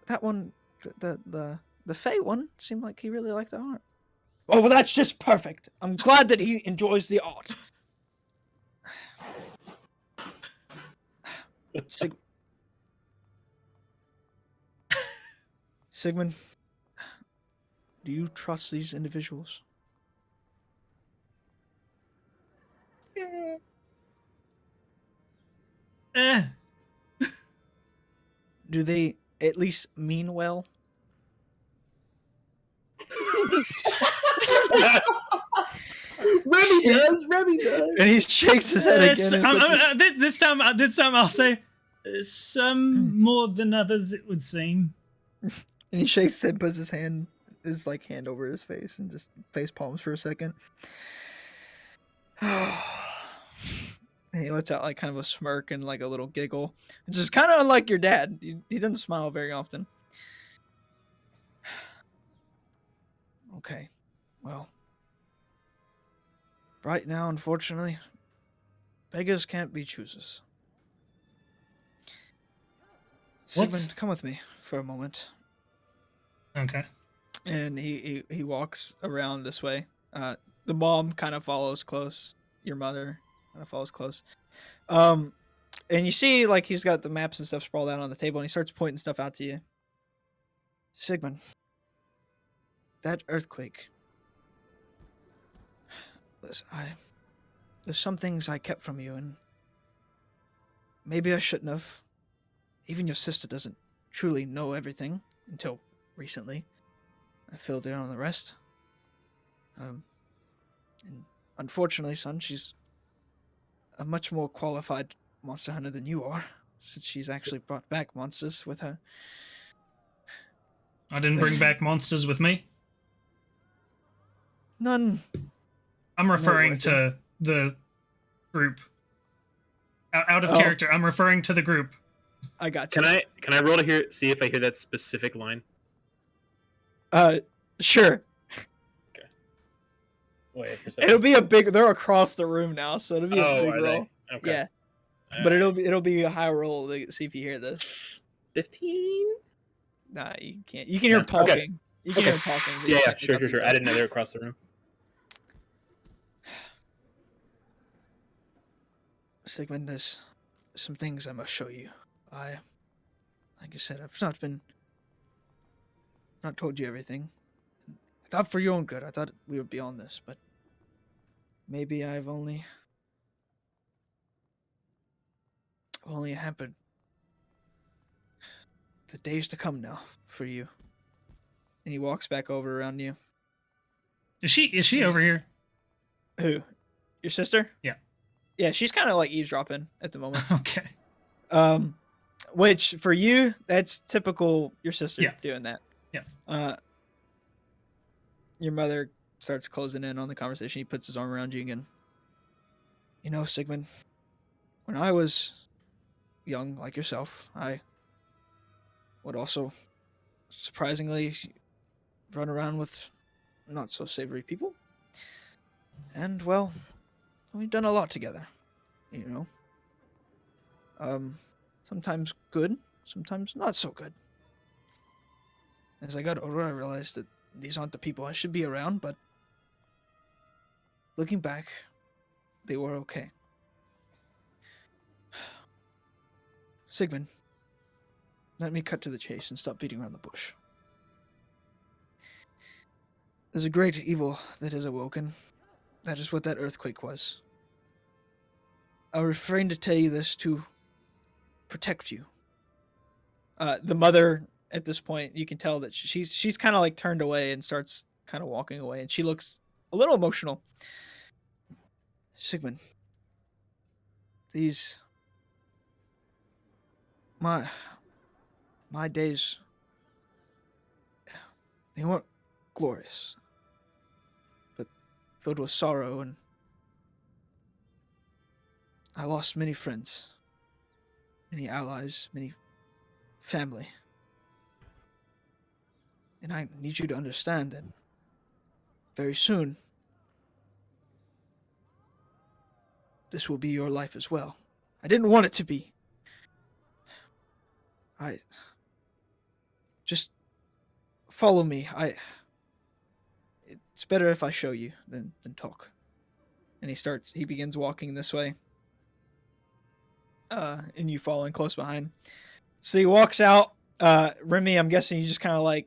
that one, the Fey one, seemed like he really liked the art. Oh, well, that's just perfect. I'm glad that he enjoys the art. Sigmund, do you trust these individuals? Eh. Do they at least mean well? Remy does. And he shakes his head again. And puts his- This time I'll say some more than others, it would seem. And he shakes his head, puts his hand over his face, and just face palms for a second. And he lets out like kind of a smirk and like a little giggle, which is kind of unlike your dad. He doesn't smile very often. Okay, well, right now, unfortunately, beggars can't be choosers. Sigmund, come with me for a moment. Okay. And he walks around this way. The mom kind of follows close. Your mother kind of follows close. And you see, like, he's got the maps and stuff sprawled out on the table, and he starts pointing stuff out to you. Sigmund, that earthquake. Listen, there's some things I kept from you, and maybe I shouldn't have. Even your sister doesn't truly know everything until recently. I filled in on the rest. And unfortunately, son, she's a much more qualified monster hunter than you are, since she's actually brought back monsters with her. I didn't bring back monsters with me. None. I'm referring worth to the group. Out of Oh. character, I'm referring to the group. I got you. Can I roll to see if I hear that specific line? Sure. Wait, It'll be a big. They're across the room now, so it'll be a big are roll. they? Okay. Yeah, but it'll be a high roll to see if you hear this. 15. Nah, you can't. You can hear No, talking. okay. You can Okay. hear talking. but you Yeah, can't pick up sure. the I didn't know they were across the room. Sigmund, there's some things I must show you. Like I said, I've not told you everything. thought for your own good. I thought we were beyond this, but maybe I've only hampered the days to come now for you. And he walks back over around you. Is she over here? Who? Your sister? Yeah. Yeah, she's kind of like eavesdropping at the moment. Okay. Which for you, that's typical your sister doing that. Yeah. Your mother starts closing in on the conversation. He puts his arm around you again. You know, Sigmund, when I was young like yourself, I would also surprisingly run around with not so savory people. And well, we've done a lot together, you know. Sometimes good, sometimes not so good. As I got older, I realized that these aren't the people I should be around, but looking back, they were okay. Sigmund, let me cut to the chase and stop beating around the bush. There's a great evil that is awoken. That is what that earthquake was. I refrain to tell you this to protect you. The mother, at this point, you can tell that she's kind of like turned away and starts kind of walking away, and she looks a little emotional. Sigmund, these my days, they weren't glorious, but filled with sorrow, and I lost many friends, many allies, many family. And I need you to understand that very soon, this will be your life as well. I didn't want it to be. Just follow me. It's better if I show you than talk. And he begins walking this way. And you following close behind. So he walks out. Remy, I'm guessing you just kind of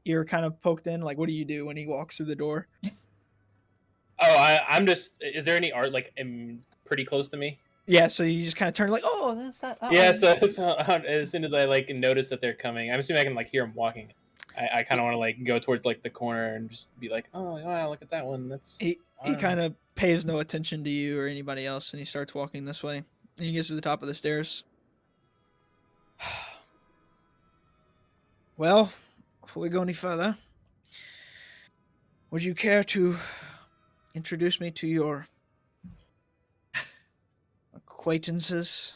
you're kind of poked in. Like, what do you do when he walks through the door? Oh, I'm just. Is there any art pretty close to me? Yeah, so you just kind of turn like, oh, that's that. Yeah, so as soon as I notice that they're coming, I'm assuming I can hear them walking. I kind of want to go towards the corner and just be like, oh wow, look at that one. That's he kind of pays no attention to you or anybody else, and he starts walking this way. And he gets to the top of the stairs. Well, before we go any further, would you care to introduce me to your acquaintances?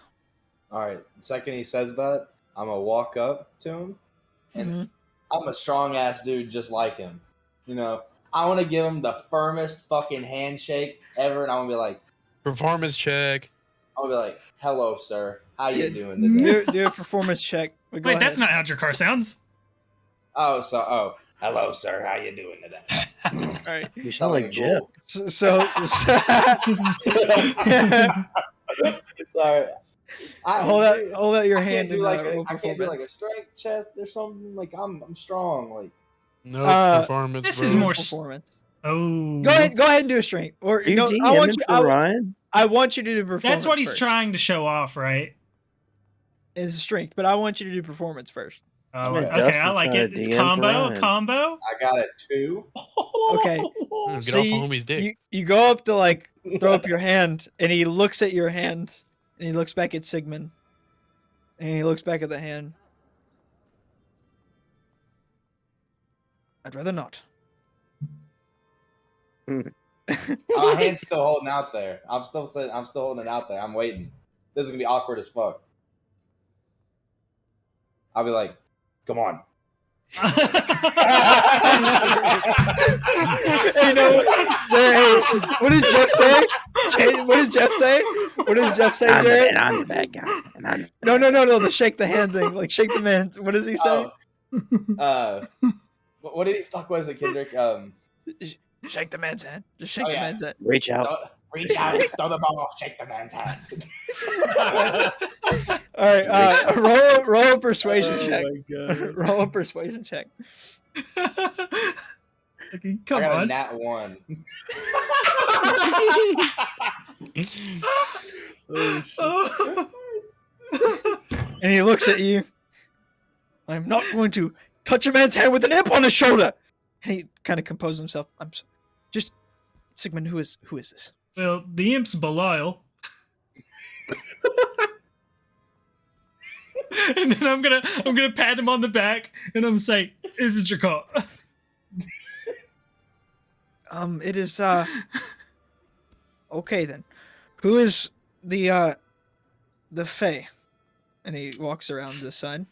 All right. The second he says that, I'm gonna walk up to him, and I'm a strong ass dude just like him. You know, I want to give him the firmest fucking handshake ever, and I'm gonna be like, performance check. I'm gonna be like, hello, sir. How you doing today? Do a performance check. Wait, that's not how your car sounds. Hello, sir. How you doing today? All right. You sound like Jeff. So sorry. Hold out your hand. I can't do a strength check or something. I'm strong. No performance. This bro. is more performance. Oh. Go ahead and do a strength. Or You no, Ryan? I want you to do performance. That's what he's first. trying to show off, right? Is strength, but I want you to do performance first. Oh, Yeah, okay, Dustin I like trying it. to It's DM combo, for a combo. I got a 2. Okay. Get off So of homie's dick. You go up to throw up your hand, and he looks at your hand, and he looks back at Sigmund, and he looks back at the hand. I'd rather not. My hand's still holding out there. I'm still holding it out there. I'm waiting. This is gonna be awkward as fuck. I'll be like, come on. Hey, what does Jeff say? What does Jeff say? Jared? And I'm the bad guy. No. The shake the hand thing. Shake the man. What does he say? What did he fuck was it, Kendrick? Shake the man's hand. Just shake the man's hand. Reach out. Reach out, throw the ball, shake the man's hand. All right, roll a persuasion check. My God. Roll a persuasion check. Like, I come got a on. nat 1. Oh, shit. And he looks at you. I'm not going to touch a man's hand with an imp on his shoulder. And he kind of composes himself. Just Sigmund. Who is this? Well, the imp's Belial. And then I'm gonna pat him on the back and I'm say, "This is your call." It is okay then. Who is the Fae? And he walks around this side.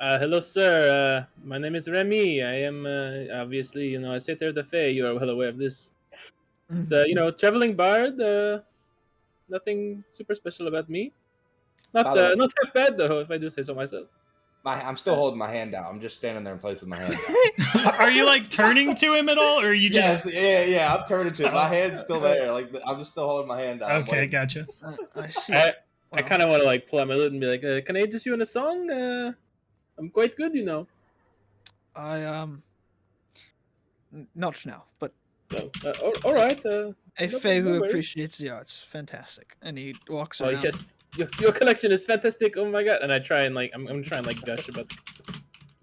Hello, sir. My name is Remy. I am obviously, a satyr of the Fae. You are well aware of this. Traveling bard. Nothing super special about me. Not half bad though, if I do say so myself. I'm still holding my hand out. I'm just standing there in place with my hand out. Are you like turning to him at all, or are you just? Yes, yeah. I'm turning to it. My hand's still there. Like I'm just still holding my hand out. Okay, gotcha. I see. I kind of want to like pull out my lid and be like, "Can I interest you in a song? I'm quite good, Not now, but all right. a Fae who appreciates the arts. Fantastic. And he walks Oh around. yes, your collection is fantastic. Oh my god! And I try and I'm gonna try and gush about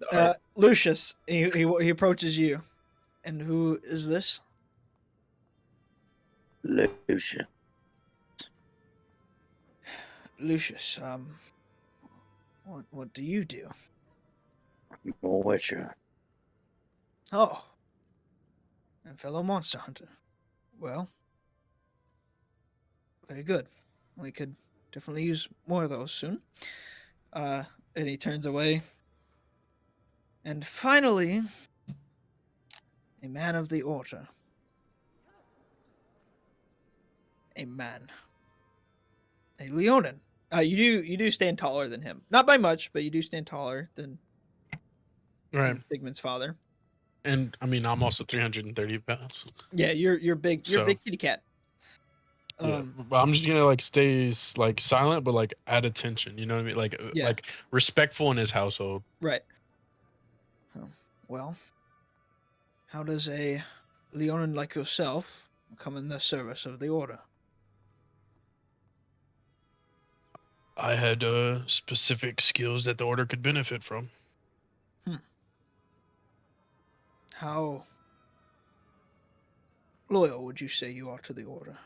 the art. Lucius, he approaches you. And who is this? Lucian. Lucius, what do you do? I'm a witcher. Oh. And fellow monster hunter. Well. Very good. We could definitely use more of those soon. And he turns away. And finally, a man of the order. A man. A Leonin. You do stand taller than him. Not by much, but you do stand taller than Right. Sigmund's father. And I mean, I'm also 330 pounds. Yeah, you're big. You're a big kitty cat. Yeah, but I'm just gonna stay silent, but add attention. You know what I mean? Like respectful in his household. Right. Oh, well, how does a Leonin like yourself come in the service of the order? I had specific skills that the order could benefit from. How loyal would you say you are to the order?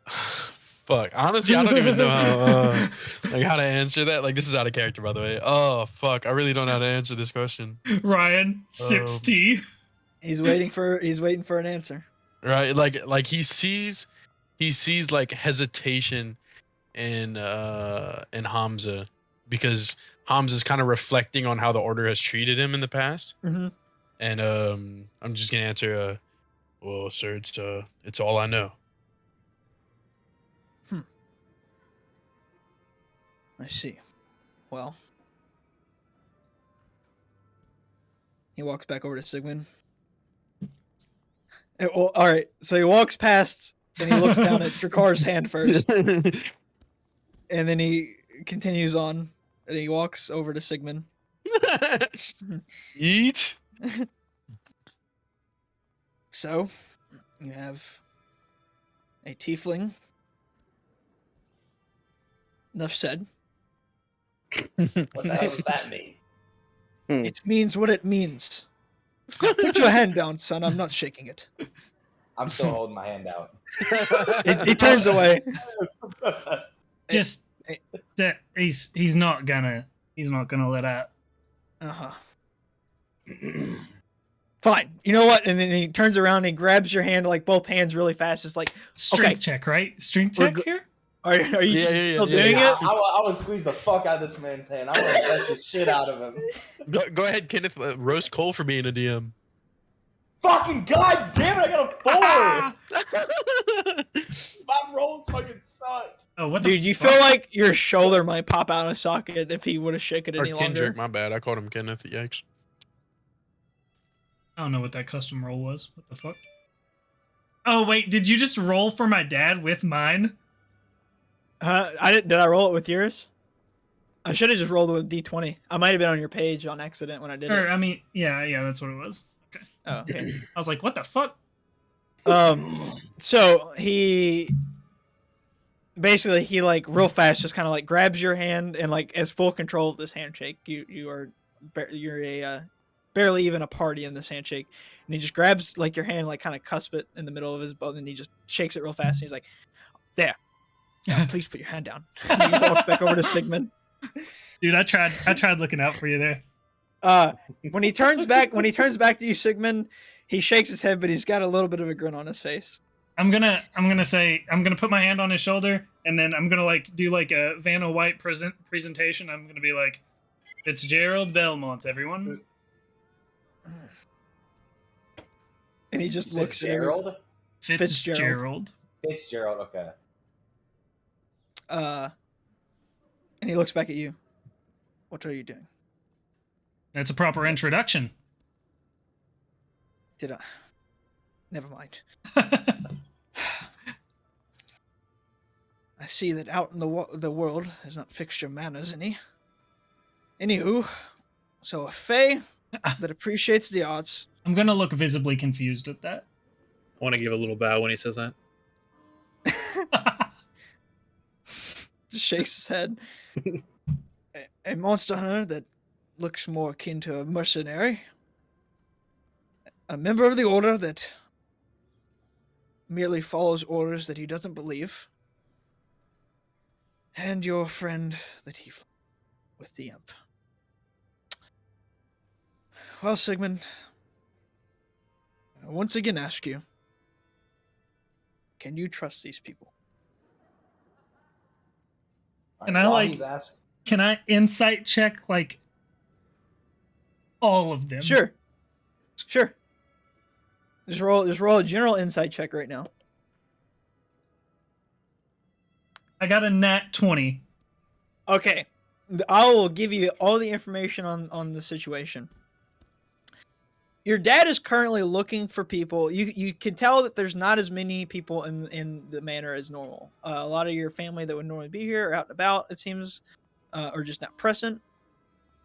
Fuck. Honestly, I don't even know how to answer that. This is out of character, by the way. Oh fuck, I really don't know how to answer this question. Ryan sips tea. He's waiting for an answer. Right, like he sees hesitation in Hamza, because Hamza's kind of reflecting on how the order has treated him in the past. Mm-hmm. And I'm just gonna answer, well, sir, it's all I know. I see. Well, he walks back over to Sigmund. Well, all right, so he walks past and he looks down at Drakar's hand first, and then he continues on and he walks over to Sigmund. Eat. So, you have a tiefling. Enough said. What the hell does that mean? It means what it means. Put your hand down, son. I'm not shaking it. I'm still holding my hand out. He turns away. Just he's not gonna let out. Uh-huh. Fine. You know what? And then he turns around and he grabs your hand, both hands really fast, just strength check, right? Strength check here? Are you still doing it? I would squeeze the fuck out of this man's hand. I want to touch the shit out of him. Go ahead, Kenneth. Roast Cole for being a DM. Fucking goddamn it! I got a 4. My rolls fucking suck. Oh, what the Dude, you fuck? feel like your shoulder might pop out of a socket if he would have shaken it Or any longer. Kendrick, my bad. I called him Kenneth. Yikes. I don't know what that custom roll was. What the fuck? Oh wait, did you just roll for my dad with mine? Did I roll it with yours? I should have just rolled with D20. I might have been on your page on accident when I did it. I mean, yeah, that's what it was. Okay. Oh, okay. I was like, what the fuck? So he basically like real fast just kind of like grabs your hand and like has full control of this handshake. You're barely even a party in this handshake, and he just grabs like your hand, like kind of cusp it in the middle of his bow, and he just shakes it real fast. And he's like, "There, now, please put your hand down." And he walks back over to Sigmund. Dude, I tried looking out for you there. When he turns back to you, Sigmund, he shakes his head, but he's got a little bit of a grin on his face. I'm gonna put my hand on his shoulder, and then I'm gonna like do like a Vanna White presentation. I'm gonna be like, Fitzgerald Belmonts, everyone. And he just looks at Gerald. Fitzgerald. Fitzgerald. Okay. And he looks back at you. What are you doing? That's a proper introduction. Did I? Never mind. I see that out in the world has not fixed your manners any. Anywho, so a fae that appreciates the arts. I'm gonna look visibly confused at that. I want to give a little bow when he says that. Just shakes his head. A monster hunter that looks more akin to a mercenary. A member of the order that merely follows orders that he doesn't believe. And your friend that he with the imp. Well, Sigmund, I once again ask you, can you trust these people? And can I insight check like all of them? Sure. Just roll a general insight check right now. I got a nat 20. Okay. I will give you all the information on the situation. Your dad is currently looking for people. You can tell that there's not as many people in the manor as normal. A lot of your family that would normally be here are out and about, it seems, or just not present.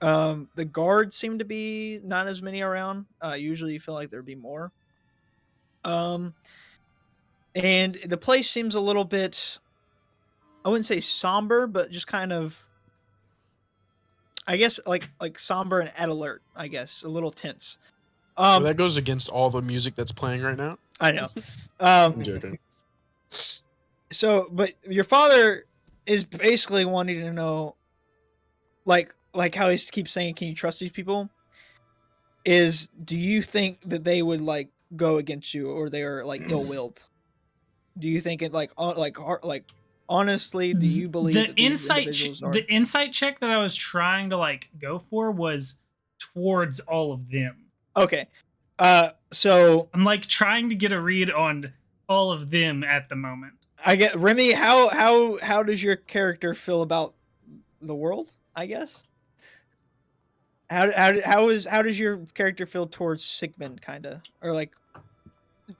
The guards seem to be not as many around. Usually you feel like there'd be more. And the place seems a little bit, I wouldn't say somber, but just kind of, I guess like somber and at alert, I guess, a little tense. Well, that goes against all the music that's playing right now. I know. I'm joking. So, but your father is basically wanting to know, like how he keeps saying, "Can you trust these people?" Do you think that they would like go against you, or they are like ill-willed? Do you think it like honestly? Do you believe the insight check that I was trying to like go for was towards all of them? Okay. So I'm like trying to get a read on all of them at the moment. I get Remy. How does your character feel about the world? I guess. How does your character feel towards Sigmund, kind of, or like?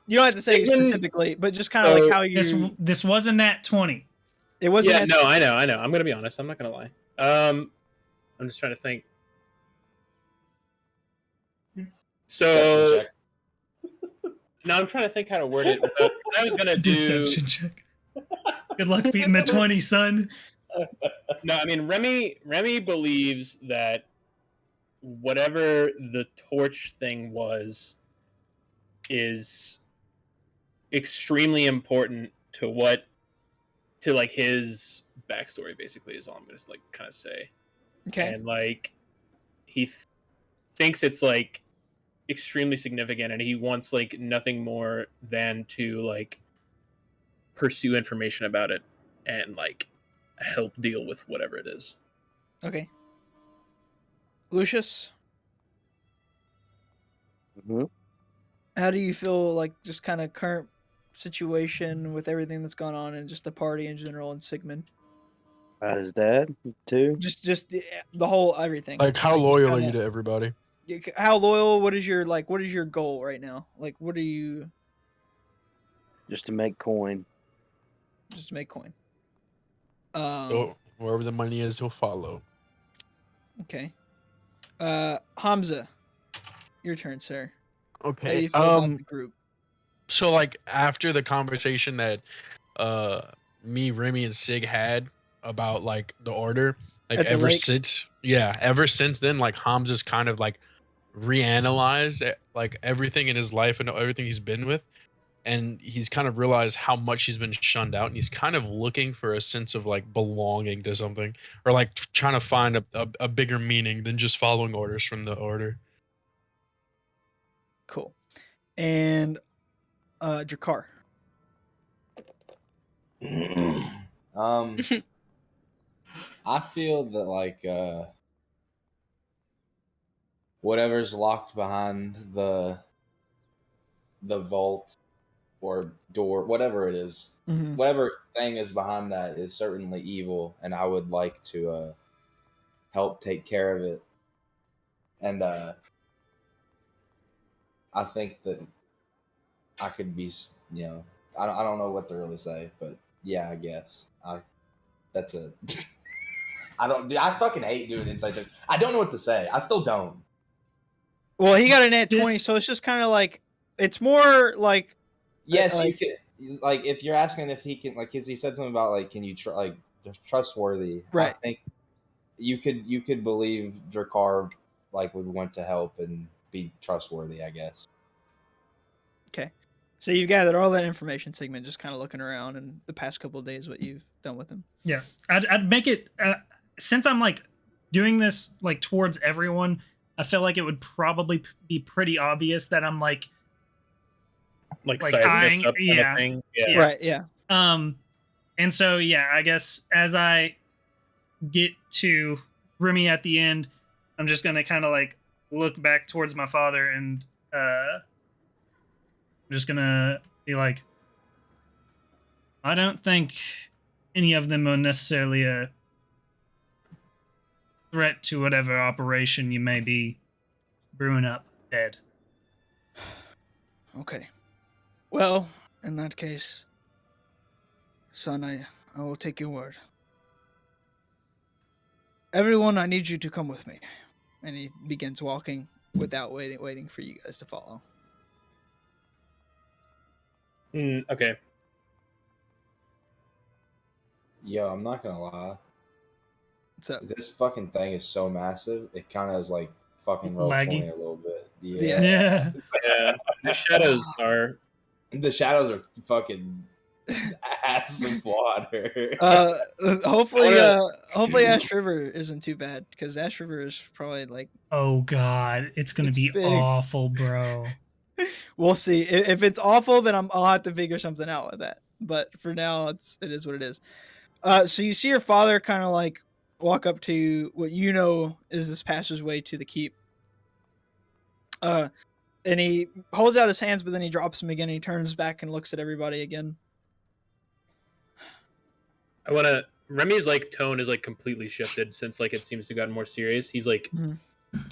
You don't have to say Sigmund, specifically, but just kind of like how you. This was a nat 20. It wasn't. Yeah, no, I know. I'm gonna be honest. I'm not gonna lie. I'm just trying to think. So now I'm trying to think how to word it. I was gonna do deception check. Good luck beating the 20, son. No, I mean Remy believes that whatever the torch thing was is extremely important to like his backstory. Basically, is all I'm gonna like kind of say. Okay. And like he thinks it's like extremely significant, and he wants like nothing more than to like pursue information about it and like help deal with whatever it is. Okay. Lucius, how do you feel like just kind of current situation with everything that's gone on and just the party in general and Sigmund? About his dad too. Just the whole everything. Like, how loyal are you to everybody? How loyal? What is your goal right now? Like, what are you? Just to make coin. Just to make coin. So wherever the money is, he'll follow. Okay. Hamza, your turn, sir. How do Okay. you feel about the group? So like after the conversation that me, Remy, and Sig had about like the order, like At the ever lake? since then, like Hamza's kind of like reanalyzed like everything in his life and everything he's been with, and he's kind of realized how much he's been shunned out, and he's kind of looking for a sense of like belonging to something, or like trying to find a bigger meaning than just following orders from the order. Cool. And Drakar. I feel that like whatever's locked behind the vault or door, whatever it is, whatever thing is behind that is certainly evil, and I would like to help take care of it. And I think that I could be, I don't know what to really say, but yeah, I guess that's a. I fucking hate doing insight checks. I don't know what to say. I still don't. Well, he got a nat 20, so it's just kind of like, it's more like. Yes, you could, like, if you're asking if he can, like, because he said something about, like, can you, trustworthy. Right. I think you could believe Drakar, like, would want to help and be trustworthy, I guess. Okay. So you've gathered all that information, Sigmund, just kind of looking around in the past couple of days, what you've done with him. Yeah. I'd make it, since I'm like doing this like towards everyone, I feel like it would probably be pretty obvious that I'm like sizing eyeing, us up kind of thing. Yeah. Right, yeah. And so yeah, I guess as I get to Remy at the end, I'm just gonna kind of like look back towards my father, and I'm just gonna be like, I don't think any of them are necessarily a threat to whatever operation you may be brewing up dead. Okay. Well, in that case, son, I will take your word. Everyone, I need you to come with me. And he begins walking without waiting for you guys to follow. Okay. Yo, I'm not gonna lie. What's up? This fucking thing is so massive. It kind of is like fucking roll Laggy. 20 a little bit. Yeah. Yeah. Yeah. The shadows are. The shadows are fucking ass of water. Hopefully Ash River isn't too bad, because Ash River is probably like. Oh God, it's gonna be big. awful, bro. We'll see. If it's awful, then I'll have to figure something out with that. But for now, it is what it is. So you see your father kind of like walk up to what you know is this passageway to the keep. And he holds out his hands, but then he drops them again. And he turns back and looks at everybody again. Remy's like tone is like completely shifted since like it seems to have gotten more serious. He's like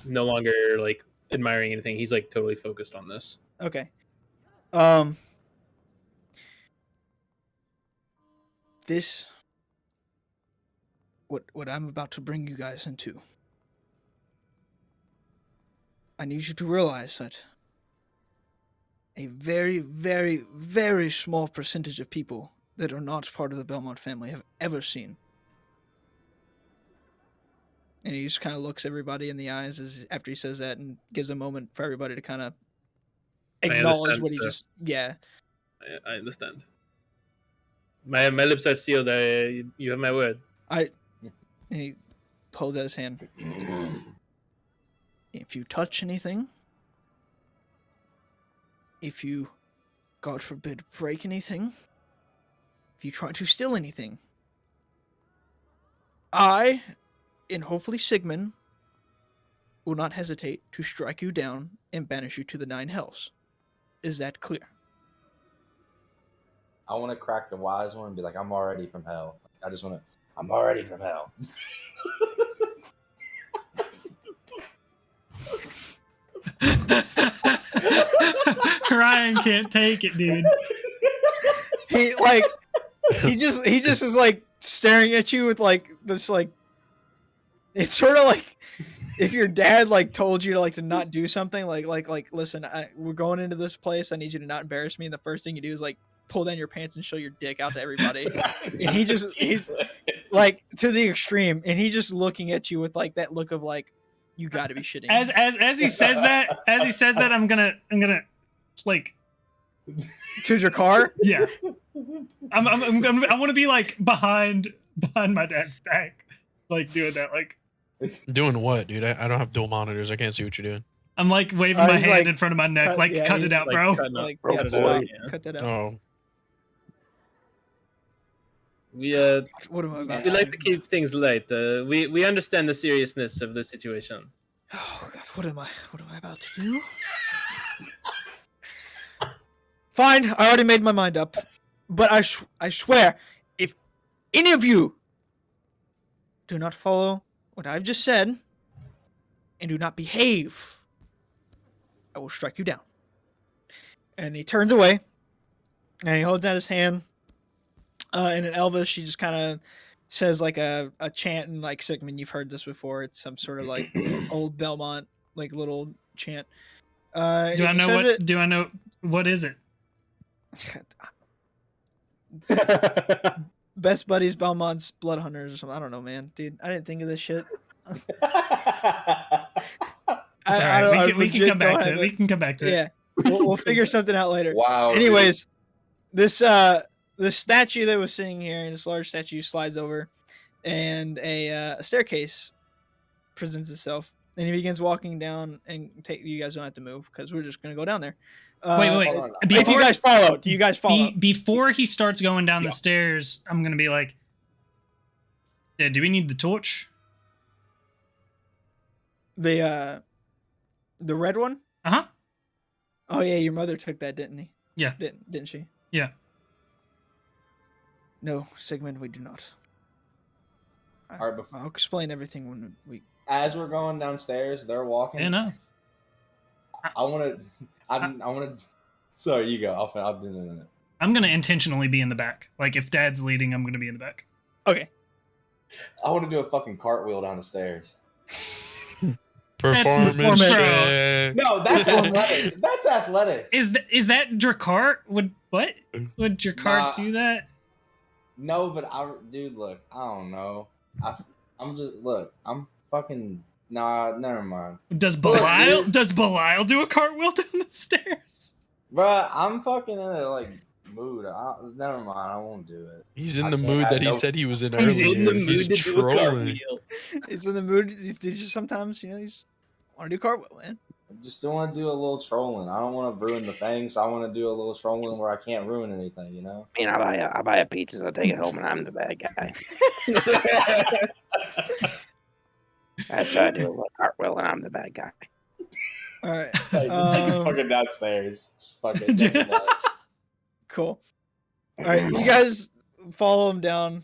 no longer like admiring anything. He's like totally focused on this. Okay. This what I'm about to bring you guys into. I need you to realize that a very, very, very small percentage of people that are not part of the Belmont family have ever seen. And he just kind of looks everybody in the eyes after he says that, and gives a moment for everybody to kind of acknowledge what he just. Yeah. I understand. My lips are sealed. You have my word. And he holds out his hand. If you touch anything, if you, God forbid, break anything, if you try to steal anything, I, and hopefully Sigmund, will not hesitate to strike you down and banish you to the 9 hells. Is that clear? I want to crack the wise one and be like, I'm already from hell. I'm already from hell. Ryan can't take it, dude. He just is like staring at you with like this like It's sort of like if your dad like told you to like to not do something, like listen, we're going into this place. I need you to not embarrass me. And the first thing you do is like pull down your pants and show your dick out to everybody. And he's like to the extreme, and he's just looking at you with like that look of like, you got to be shitting. As he says that, I'm gonna like to your car. Yeah, I want to be like behind my dad's back, like doing that. Like Doing what, dude? I don't have dual monitors. I can't see what you're doing. I'm like waving my he's hand like, in front of my neck, cut it out, like, bro. Like, Bro, yeah, boy. stop. Cut that out. Oh, We What am I about we to like do? to keep things light. We understand the seriousness of the situation. Oh God, what am I about to do? Fine, I already made my mind up. But I swear, if any of you do not follow what I've just said and do not behave, I will strike you down. And he turns away and he holds out his hand. In an Elvish, he just kind of says like a chant, and like Sigmund, you've heard this before. It's some sort of like old Belmont like little chant. Do I know what? Do I know what is it? Best buddies, Belmonts, blood hunters, or something. I don't know, man, dude. I didn't think of this shit. It's all right. We can come back to it. We can come back to it. Yeah, we'll figure something out later. Wow. Anyways, this statue that was sitting here, this large statue, slides over, and a staircase presents itself, and he begins walking down. And you guys don't have to move because we're just gonna go down there. Wait. If you guys follow, do you guys follow? Before he starts going down the stairs, I'm gonna be like, "Yeah, do we need the torch?" The red one? Uh-huh. Oh yeah, your mother took that, didn't he? Yeah. Didn't she? Yeah. No, Sigmund, we do not. All right, I'll explain everything when we. as we're going downstairs, they're walking. Yeah, no. I want to. Sorry, you go. I'll do it. I'm gonna intentionally be in the back. Like if Dad's leading, I'm gonna be in the back. Okay. I want to do a fucking cartwheel down the stairs. performance performance. check. No, that's athletics. That's athletics. Is that Drakkar? Would Drakkar do that? No, but dude, look, I don't know. I'm fucking. Nah, never mind. Does Belial do a cartwheel down the stairs? Bruh, I'm fucking in a like mood. Never mind, I won't do it. He's in I the can't mood have that he no- said he was in He's earlier. in the mood He's to do a trolling. cartwheel. He's in the mood. You just sometimes, you just want to do cartwheel, man. I just don't want to do a little trolling. I don't want to ruin the thing, so I want to do a little trolling where I can't ruin anything, you know? I mean, I buy a pizza, I take it home, and I'm the bad guy. That's how I do a little cartwheel, and I'm the bad guy. All right. Hey, just take us fucking downstairs. Just fucking think about it. Cool. All right, you guys follow him down.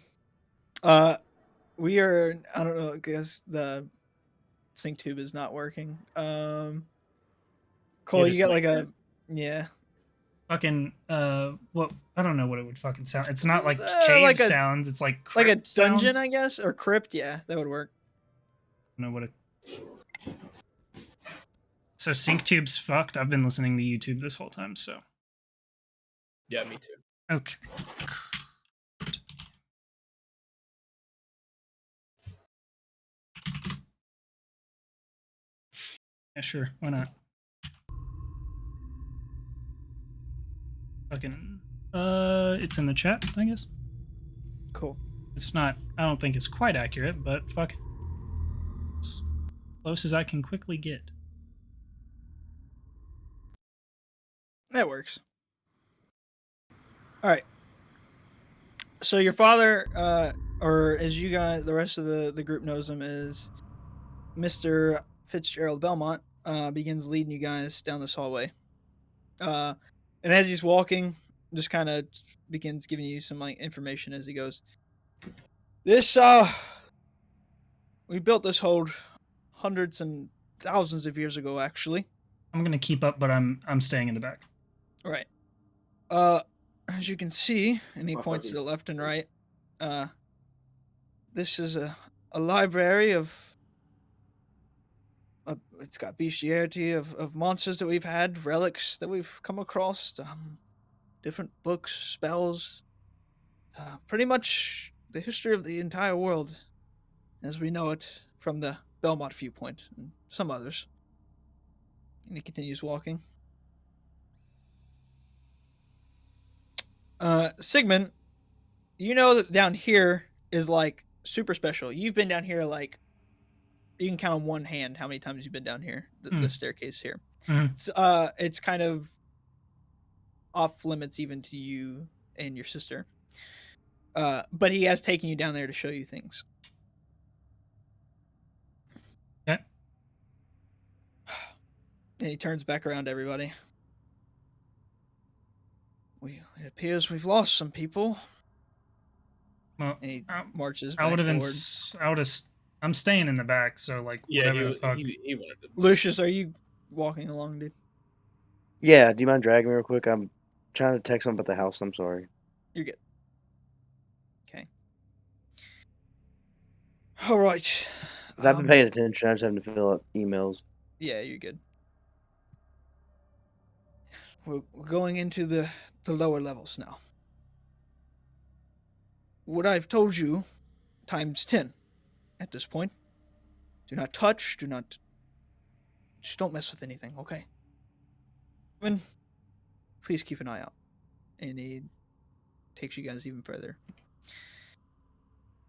We are. I don't know. I guess the sync tube is not working. Cole, you got like a Fucking what? I don't know what it would fucking sound. It's not like Uh, cave like a- sounds. It's like like a crypt dungeon, sounds. I guess, or crypt. Yeah, that would work. I don't know what it. So sync tube's fucked. I've been listening to YouTube this whole time. So Yeah, me too. okay. Yeah, sure. Why not? Fucking. It's in the chat, I guess. Cool. It's not. I don't think it's quite accurate, but fuck. As close as I can quickly get. That works. All right. So your father, or as you guys, the rest of the group knows him, is Mr. Fitzgerald Belmont. Begins leading you guys down this hallway. And as he's walking, just kind of begins giving you some like information as he goes. This we built this hold hundreds and thousands of years ago, actually. I'm gonna keep up, but I'm staying in the back. All right. As you can see, and he points to the left and right, this is a library of it's got bestiality of monsters that we've had, relics that we've come across, different books, spells, pretty much the history of the entire world as we know it from the Belmont viewpoint and some others. And he continues walking. Sigmund, you know that down here is like super special. You've been down here like you can count on one hand how many times you've been down here. The staircase here. It's kind of off limits even to you and your sister. But he has taken you down there to show you things. Okay. And he turns back around to everybody. It appears we've lost some people. Well, And he marches I back would have been. forward. I'm staying in the back, so like whatever the fuck. He wanted to. Lucius, are you walking along, dude? Yeah, do you mind dragging me real quick? I'm trying to text something about the house. I'm sorry. You're good. Okay. All right. 'Cause I've been paying attention. I just having to fill out emails. Yeah, you're good. We're going into the lower levels now. What I've told you, times 10 at this point. Do not touch, just don't mess with anything, okay? Please keep an eye out. And he takes you guys even further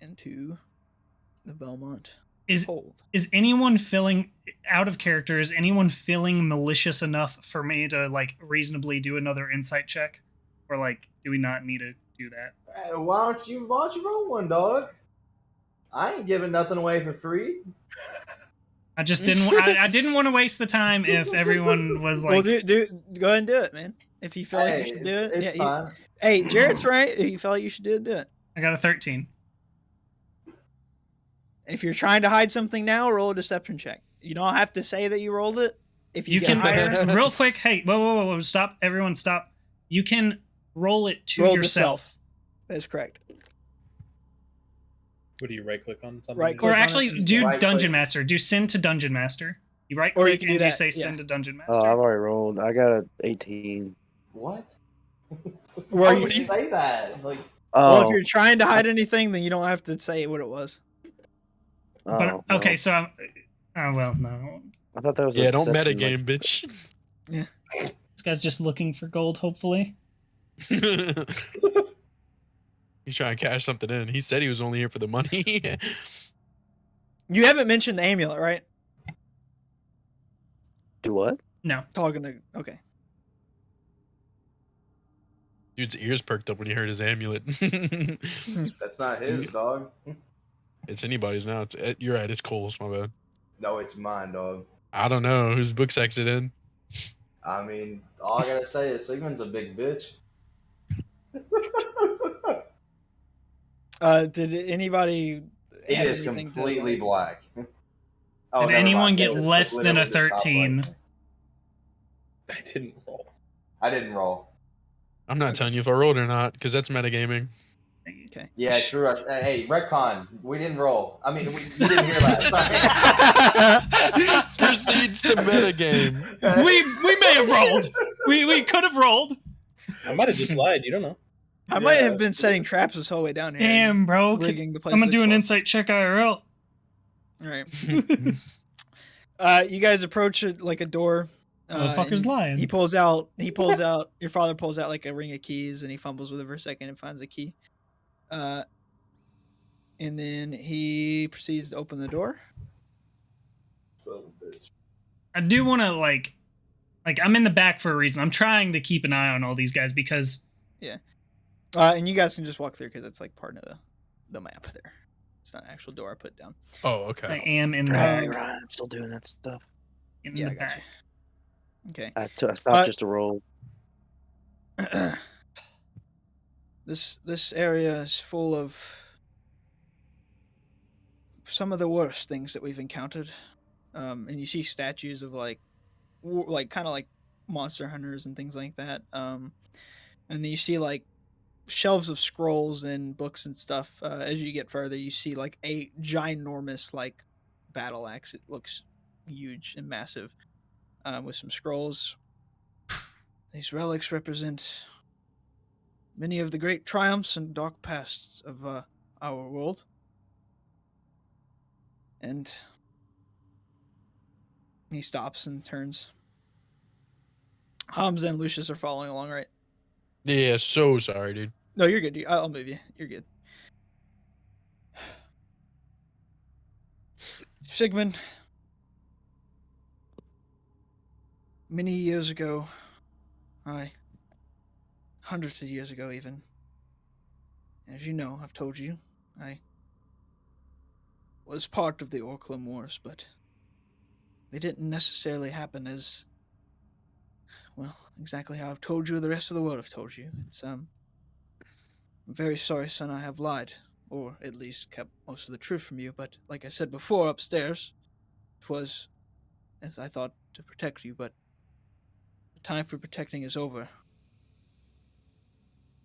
into the Belmont hold. Is anyone feeling out of character? Is anyone feeling malicious enough for me to like reasonably do another insight check, or like do we not need to do that? Why don't you roll one, dog? I ain't giving nothing away for free. I just didn't. I didn't want to waste the time if everyone was like. Well, go ahead and do it, man. If you feel like you should do it, It's fine. Hey, Jarrett's right. If you feel like you should do it. I got a 13. If you're trying to hide something now, roll a deception check. You don't have to say that you rolled it. If You get can higher, real quick. Hey, whoa! Stop! Everyone, stop! You can roll it to Roll yourself. That's correct. What do you right click on something? Right Or click on actually, it. do Right Dungeon click. Master. Do send to Dungeon Master. You right Or you click can and do you that, say yeah. send to Dungeon Oh, Master. I've already rolled. I got an 18. What? Why would you say that? Like, Well, Oh, if you're trying to hide anything, then you don't have to say what it was. But well, okay, so well, no. I thought that was Yeah, a don't deception, metagame, bitch. This guy's just looking for gold, hopefully. He's trying to cash something in. He said he was only here for the money. You haven't mentioned the amulet, right? Do what? No. Talking to okay. Dude's ears perked up when he heard his amulet. that's not his, dog. It's anybody's now. You're right. It's Cole's. My bad. No, it's mine, dog. I don't know whose book's exited. I mean, all I gotta say is Sigmund's a big bitch. Did anybody? It have is anything to, completely like- black. Oh, Did never anyone mind. get It was less than a literally just top 13? right. I didn't roll. I didn't roll. I'm not telling you if I rolled or not, because that's metagaming. Okay. Yeah, true. Hey, retcon. We didn't roll. I mean, you didn't hear that. Sorry. Proceeds to metagame. We may have rolled. We could have rolled. I might have just lied. You don't know. I might have been setting traps this whole way down here. Damn, bro. rigging the place I'm gonna to do an 12. insight check IRL. All right. You guys approach it like a door. Motherfucker's and lying. He pulls out. Your father pulls out like a ring of keys, and he fumbles with it for a second and finds a key. And then he proceeds to open the door. Son of a bitch. I do want to like I'm in the back for a reason. I'm trying to keep an eye on all these guys because And you guys can just walk through because it's like part of the map there. It's not an actual door I put down. Oh, I okay. am in the Right, back. right. I'm still doing that stuff. In Yeah, the I got back. Okay. I stopped just to roll. This area is full of some of the worst things that we've encountered. And you see statues of like kind of like monster hunters and things like that. And then you see like shelves of scrolls and books and stuff. As you get further, you see like a ginormous like battle axe. It looks huge and massive, with some scrolls. These relics represent many of the great triumphs and dark pasts of our world. And he stops and turns. Hamza and Lucius are following along, right? Yeah, so sorry, dude. No, you're good. I'll move you. You're good. Sigmund, many years ago, hundreds of years ago even, as you know, I've told you, I was part of the Orklam Wars, but they didn't necessarily happen as, well, exactly how I've told you, the rest of the world have told you. I'm very sorry, son, I have lied, or at least kept most of the truth from you, but like I said before, upstairs, it was, as I thought, to protect you, but the time for protecting is over.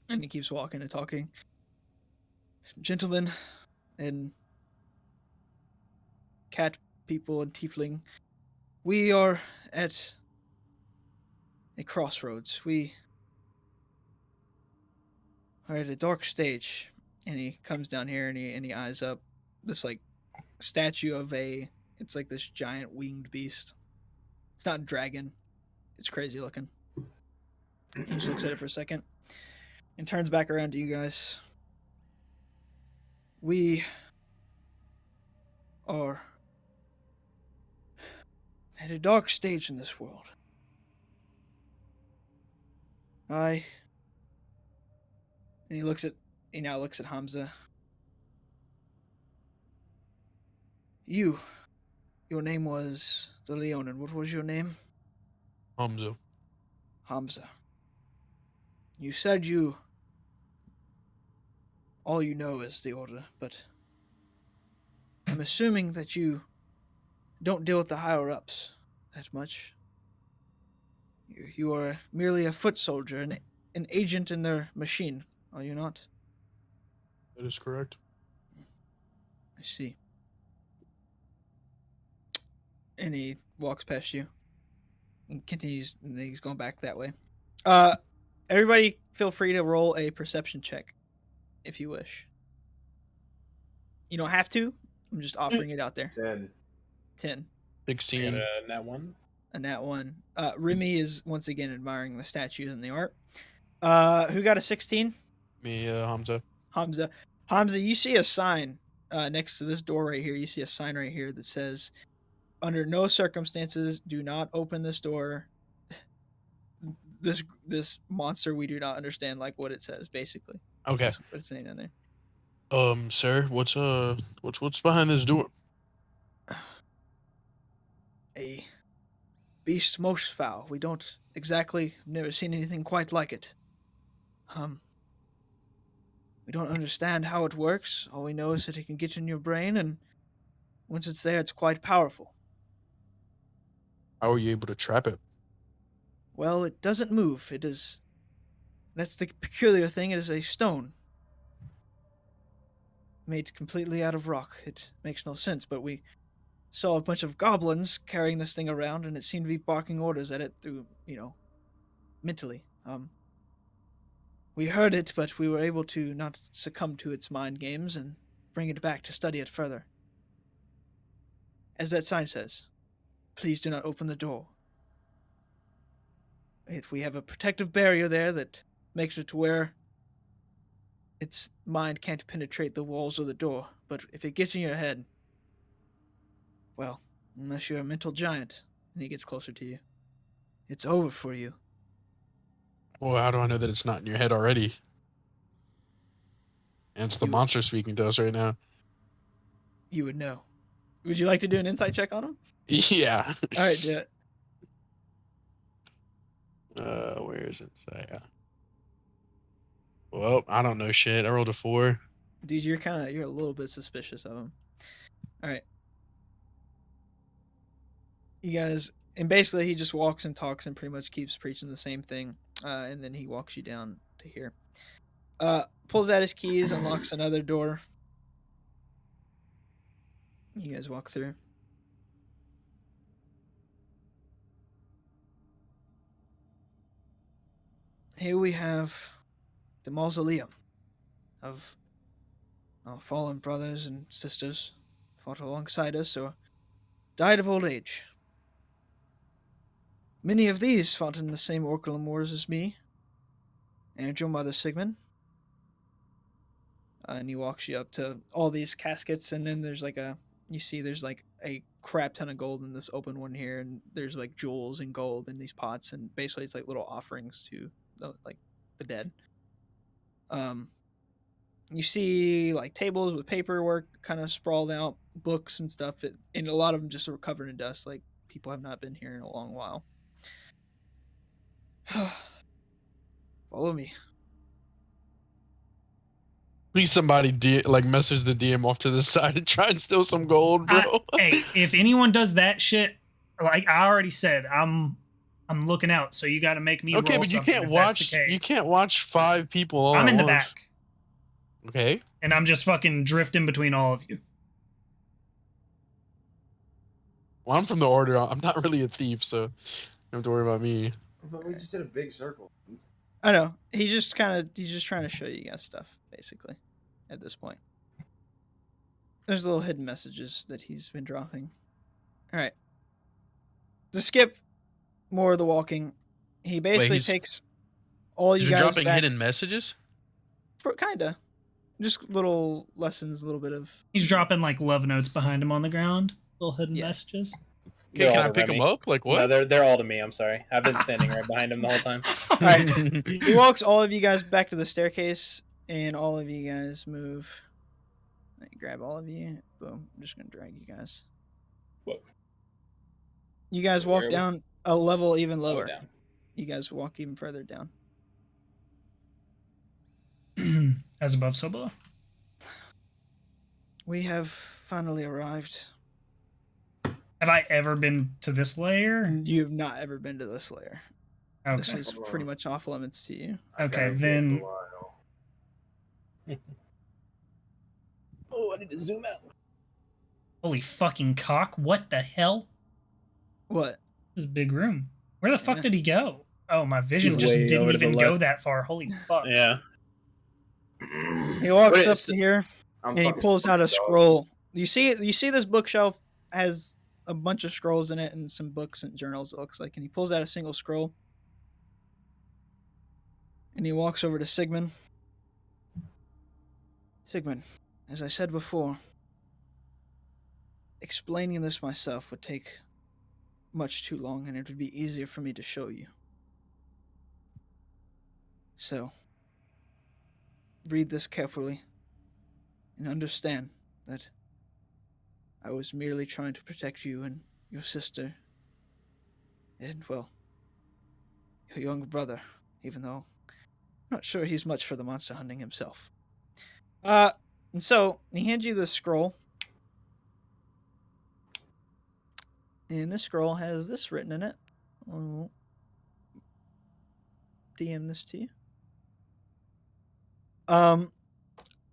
And he keeps walking and talking. Gentlemen and cat people and tiefling, we are at a crossroads. We are at a dark stage. And he comes down here and he eyes up this like statue of it's like this giant winged beast. It's not a dragon. It's crazy looking. He just looks at it for a second and turns back around to you guys. We are at a dark stage in this world. And he now looks at Hamza. Your name was the Leonin. What was your name? Hamza. You said all you know is the Order, but I'm assuming that you don't deal with the higher-ups that much. You are merely a foot soldier, an agent in their machine, are you not? That is correct. I see. And he walks past you and continues, and he's going back that way. Everybody feel free to roll a perception check if you wish. You don't have to. I'm just offering it out there. 10. 16. I got a nat 1. A nat 1. Remy is once again admiring the statues and the art. Who got a 16? Me, Hamza. Hamza, you see a sign next to this door right here. You see a sign right here that says, under no circumstances, do not open this door. This monster, we do not understand like what it says, basically. Okay. That's what it's saying in there. Sir, what's behind this door? A beast most foul. We don't exactly, never seen anything quite like it. We don't understand how it works. All we know is that it can get in your brain, and once it's there, it's quite powerful. How are you able to trap it? Well, it doesn't move. That's the peculiar thing. It is a stone. Made completely out of rock. It makes no sense, but we saw a bunch of goblins carrying this thing around, and it seemed to be barking orders at it through, mentally. We heard it, but we were able to not succumb to its mind games and bring it back to study it further. As that sign says, please do not open the door. We have a protective barrier there that makes it to where its mind can't penetrate the walls or the door, but if it gets in your head, well, unless you're a mental giant and he gets closer to you, it's over for you. Well, how do I know that it's not in your head already? And it's the monster speaking to us right now. You would know. Would you like to do an insight check on him? Yeah. All right, do it. Where is insight? Well, I don't know shit. I rolled a 4. Dude, you're a little bit suspicious of him. All right. You guys, and basically he just walks and talks and pretty much keeps preaching the same thing. And then he walks you down to here. Pulls out his keys, unlocks another door. You guys walk through. here we have the mausoleum of our fallen brothers and sisters fought alongside us or died of old age. Many of these fought in the same Orculum Wars as me and your mother, Sigmund. And he walks you up to all these caskets, and then there's like there's like a crap ton of gold in this open one here, and there's like jewels and gold in these pots, and basically it's like little offerings to the dead. You see like tables with paperwork kind of sprawled out, books and stuff, and a lot of them just are covered in dust, like people have not been here in a long while. Follow me. Please, somebody message the DM off to the side and try and steal some gold, bro. Hey, if anyone does that shit, like I already said, I'm looking out. So you got to make me Okay, roll but you something can't if that's the watch. case. You can't watch 5 people all I'm at in the once. back, Okay. and I'm just fucking drifting between all of you. Well, I'm from the order. I'm not really a thief, so you don't have to worry about me. I thought we just did a big circle. I know. He's just trying to show you guys stuff, basically, at this point. There's little hidden messages that he's been dropping. Alright. To skip more of the walking, he basically takes all you You're guys dropping back. hidden messages? Kinda. Just little lessons, a little bit of... He's dropping like love notes behind him on the ground. Little hidden messages. Okay, can I pick them up? Like what? No, they're all to me. I'm sorry. I've been standing right behind him the whole time. Alright. He walks all of you guys back to the staircase, and all of you guys move. Let me grab all of you. Boom. I'm just going to drag you guys. What? You guys walk down a level even lower. Down. You guys walk even further down. As above, so below. We have finally arrived. Have I ever been to this layer? You have not ever been to this layer. Okay. This is pretty much off limits to you. Okay, then. Oh, I need to zoom out. Holy fucking cock! What the hell? What? This is a big room. Where the fuck did he go? Oh, my vision He's just way didn't over to the even go left. that far. Holy fuck! Yeah. He walks Wait, up so- to here and he pulls out a scroll. You see this bookshelf has a bunch of scrolls in it and some books and journals, it looks like. And he pulls out a single scroll. And he walks over to Sigmund. Sigmund, as I said before, explaining this myself would take much too long, and it would be easier for me to show you. So, read this carefully and understand that I was merely trying to protect you and your sister and, well, your younger brother, even though I'm not sure he's much for the monster hunting himself. And so, he hands you this scroll. And this scroll has this written in it. I'll DM this to you.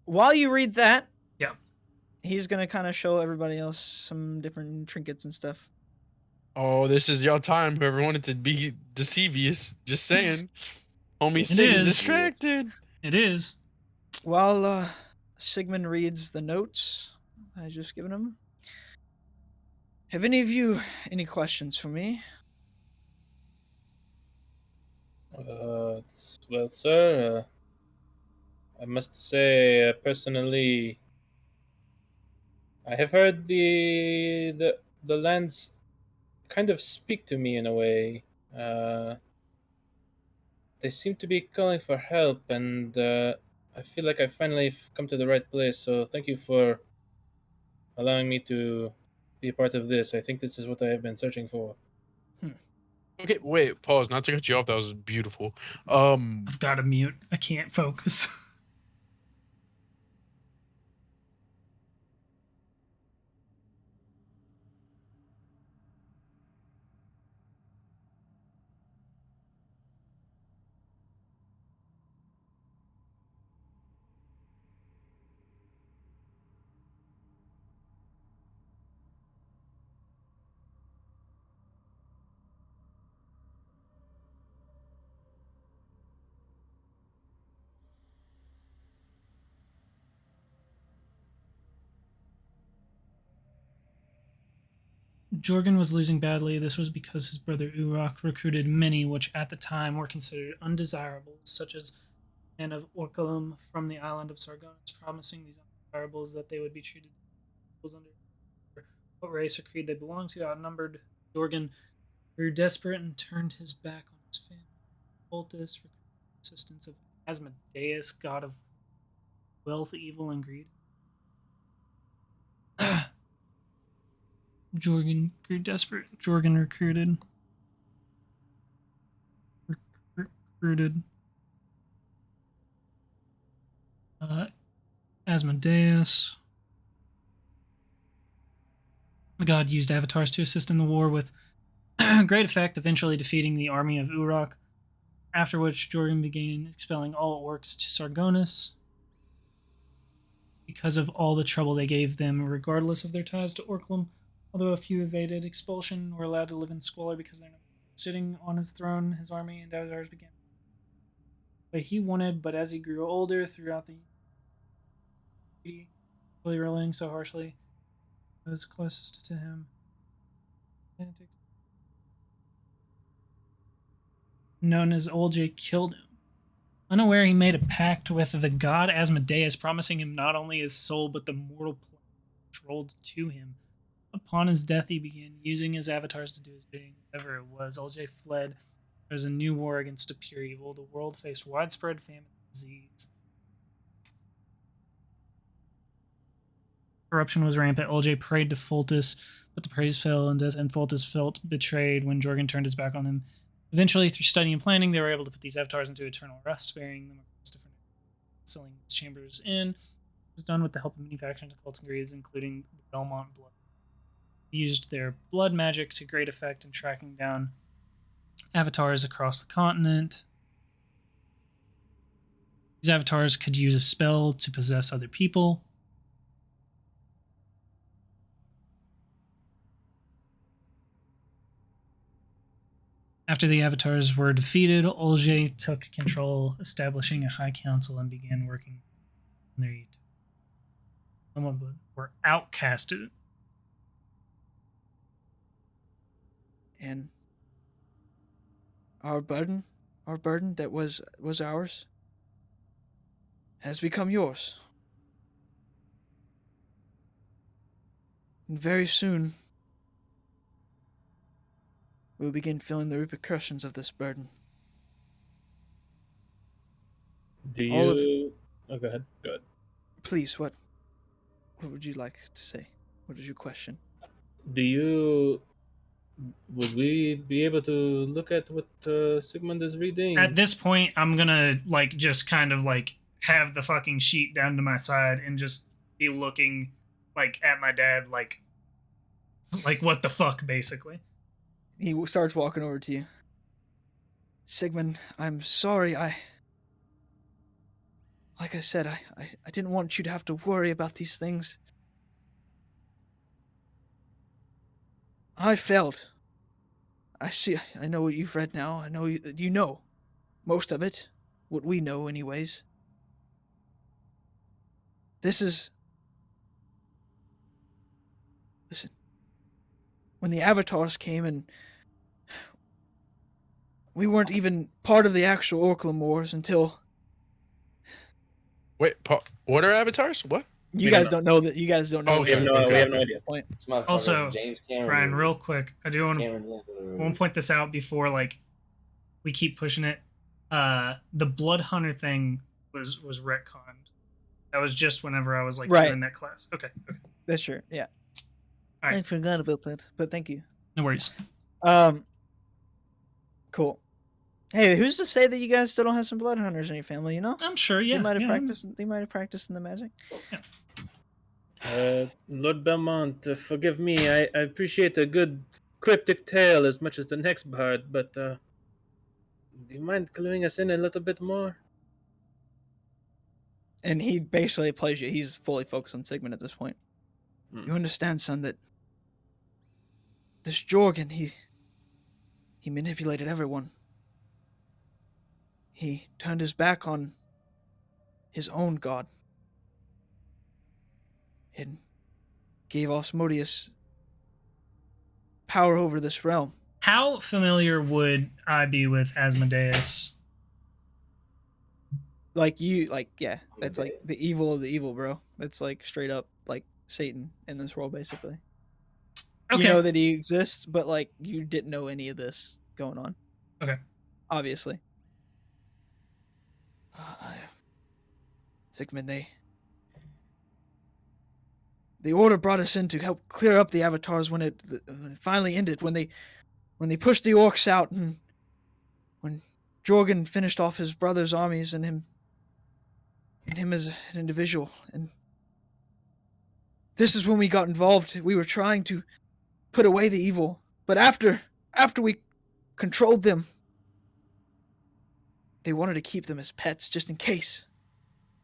While you read that, yeah, he's gonna kind of show everybody else some different trinkets and stuff. Oh, this is your time. Whoever wanted to be deceivious, just saying. Homie It Sig's is. distracted. It is. While Sigmund reads the notes I just given him, have any of you any questions for me? Well, sir, I must say, personally, I have heard the lands kind of speak to me in a way. They seem to be calling for help, and I feel like I finally come to the right place. So thank you for allowing me to be a part of this. I think this is what I have been searching for. Okay, wait, pause. Not to cut you off. That was beautiful. I've got to mute. I can't focus. Jorgen was losing badly. This was because his brother Urok recruited many which at the time were considered undesirables, such as men of Orculum from the island of Sargonus, promising these undesirables that they would be treated as under what race or creed they belonged to. Outnumbered, Jorgen grew desperate and turned his back on his family. Voltus recruited the assistance of Asmodeus, god of wealth, evil, and greed. Jorgen grew desperate. Jorgen recruited Asmodeus. The god used avatars to assist in the war with great effect, eventually defeating the army of Urok, after which Jorgen began expelling all orcs to Sargonus because of all the trouble they gave them, regardless of their ties to Orculum. Although a few evaded expulsion, were allowed to live in squalor because they're not sitting on his throne, his army and avatars began what he wanted, but as he grew older throughout the really ruling so harshly, those closest to him known as Olje killed him. Unaware, he made a pact with the god Asmodeus, promising him not only his soul but the mortal plane controlled to him. Upon his death, he began using his avatars to do his bidding. Whatever it was, Olje fled. There was a new war against a pure evil. The world faced widespread famine and disease. Corruption was rampant. Olje prayed to Foltus, but the praise fell, and Foltus felt betrayed when Jorgen turned his back on him. Eventually, through study and planning, they were able to put these avatars into eternal rest, burying them across different sealing chambers in. It was done with the help of many factions and cults and greeds, including the Belmont blood. They used their blood magic to great effect in tracking down avatars across the continent. These avatars could use a spell to possess other people. After the avatars were defeated, Olje took control, establishing a high council and began working on their utopia. Some were outcasted. And our burden that was ours, has become yours. And very soon, we will begin feeling the repercussions of this burden. Do you... Oh, go ahead. Go ahead. Please, what would you like to say? What is your question? Do you... Would we be able to look at what Sigmund is reading? At this point, I'm gonna just kind of have the fucking sheet down to my side and just be looking at my dad like what the fuck, basically. He starts walking over to you. Sigmund, I'm sorry. Like I said, I didn't want you to have to worry about these things. I failed. I know what you've read now. I know you know most of it. What we know, anyways. Listen. When the avatars came and we weren't even part of the actual Orculum Wars until... Wait, what are avatars? What? You guys don't know that. You guys don't know. Oh, We have no idea. Point. This motherfucker Also, is James Cameron. Brian, real quick, I do want Cameron, to point this out before we keep pushing it. The Blood Hunter thing was retconned. That was just whenever I was Right. doing that class. Okay. That's true. Yeah. All right. I forgot about that, but thank you. No worries. Cool. Hey, who's to say that you guys still don't have some blood hunters in your family? You know, I'm sure. Yeah. they might have yeah, practiced. They might have practiced in the magic. Lord Belmont, forgive me. I appreciate a good cryptic tale as much as the next bard, but do you mind cluing us in a little bit more? And he basically plays you. He's fully focused on Sigmund at this point. You understand, son, that this Jorgen, he manipulated everyone. He turned his back on his own god and gave Osmodeus power over this realm. How familiar would I be with Asmodeus? Like yeah, that's like the evil of the evil, bro. That's like straight up like Satan in this world, basically. Okay. You know that he exists, but like you didn't know any of this going on. Okay. Obviously. Sigmund, the order brought us in to help clear up the avatars when it finally ended. When they pushed the orcs out, and when Jorgen finished off his brother's armies and him as an individual, and this is when we got involved. We were trying to put away the evil, but after we controlled them, they wanted to keep them as pets just in case.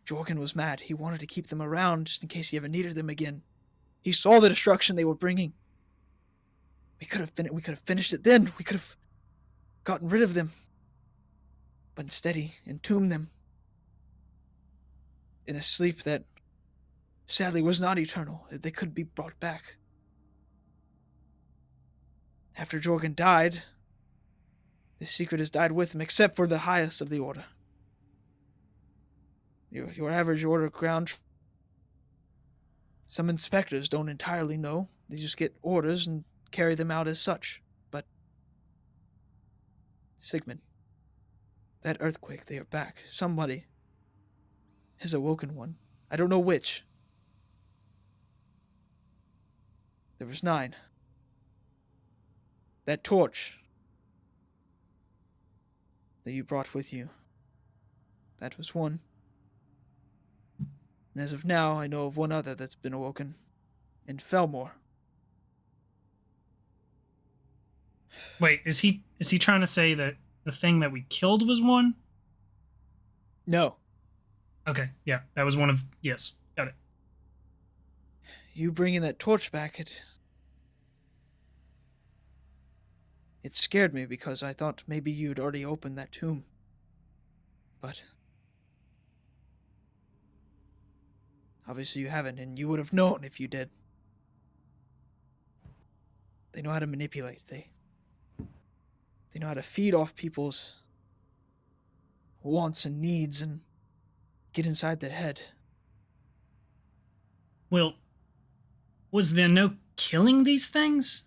Jorgen was mad. He wanted to keep them around just in case he ever needed them again. He saw the destruction they were bringing. We could have finished it then. We could have gotten rid of them. But instead he entombed them in a sleep that sadly was not eternal. They could be brought back. After Jorgen died, the secret has died with him, except for the highest of the order. Your average order ground. Some inspectors don't entirely know. They just get orders and carry them out as such. But Sigmund, that earthquake, they are back. Somebody has awoken one. I don't know which. There was 9. That torch that you brought with you, that was one. And as of now, I know of one other that's been awoken. In Felmore. Wait, is he trying to say that the thing that we killed was one? No. Okay, yeah, that was one of... Yes, got it. You bringing that torch back, it scared me because I thought maybe you'd already opened that tomb. But obviously you haven't, and you would have known if you did. They know how to manipulate. They know how to feed off people's wants and needs and get inside their head. Well, was there no killing these things?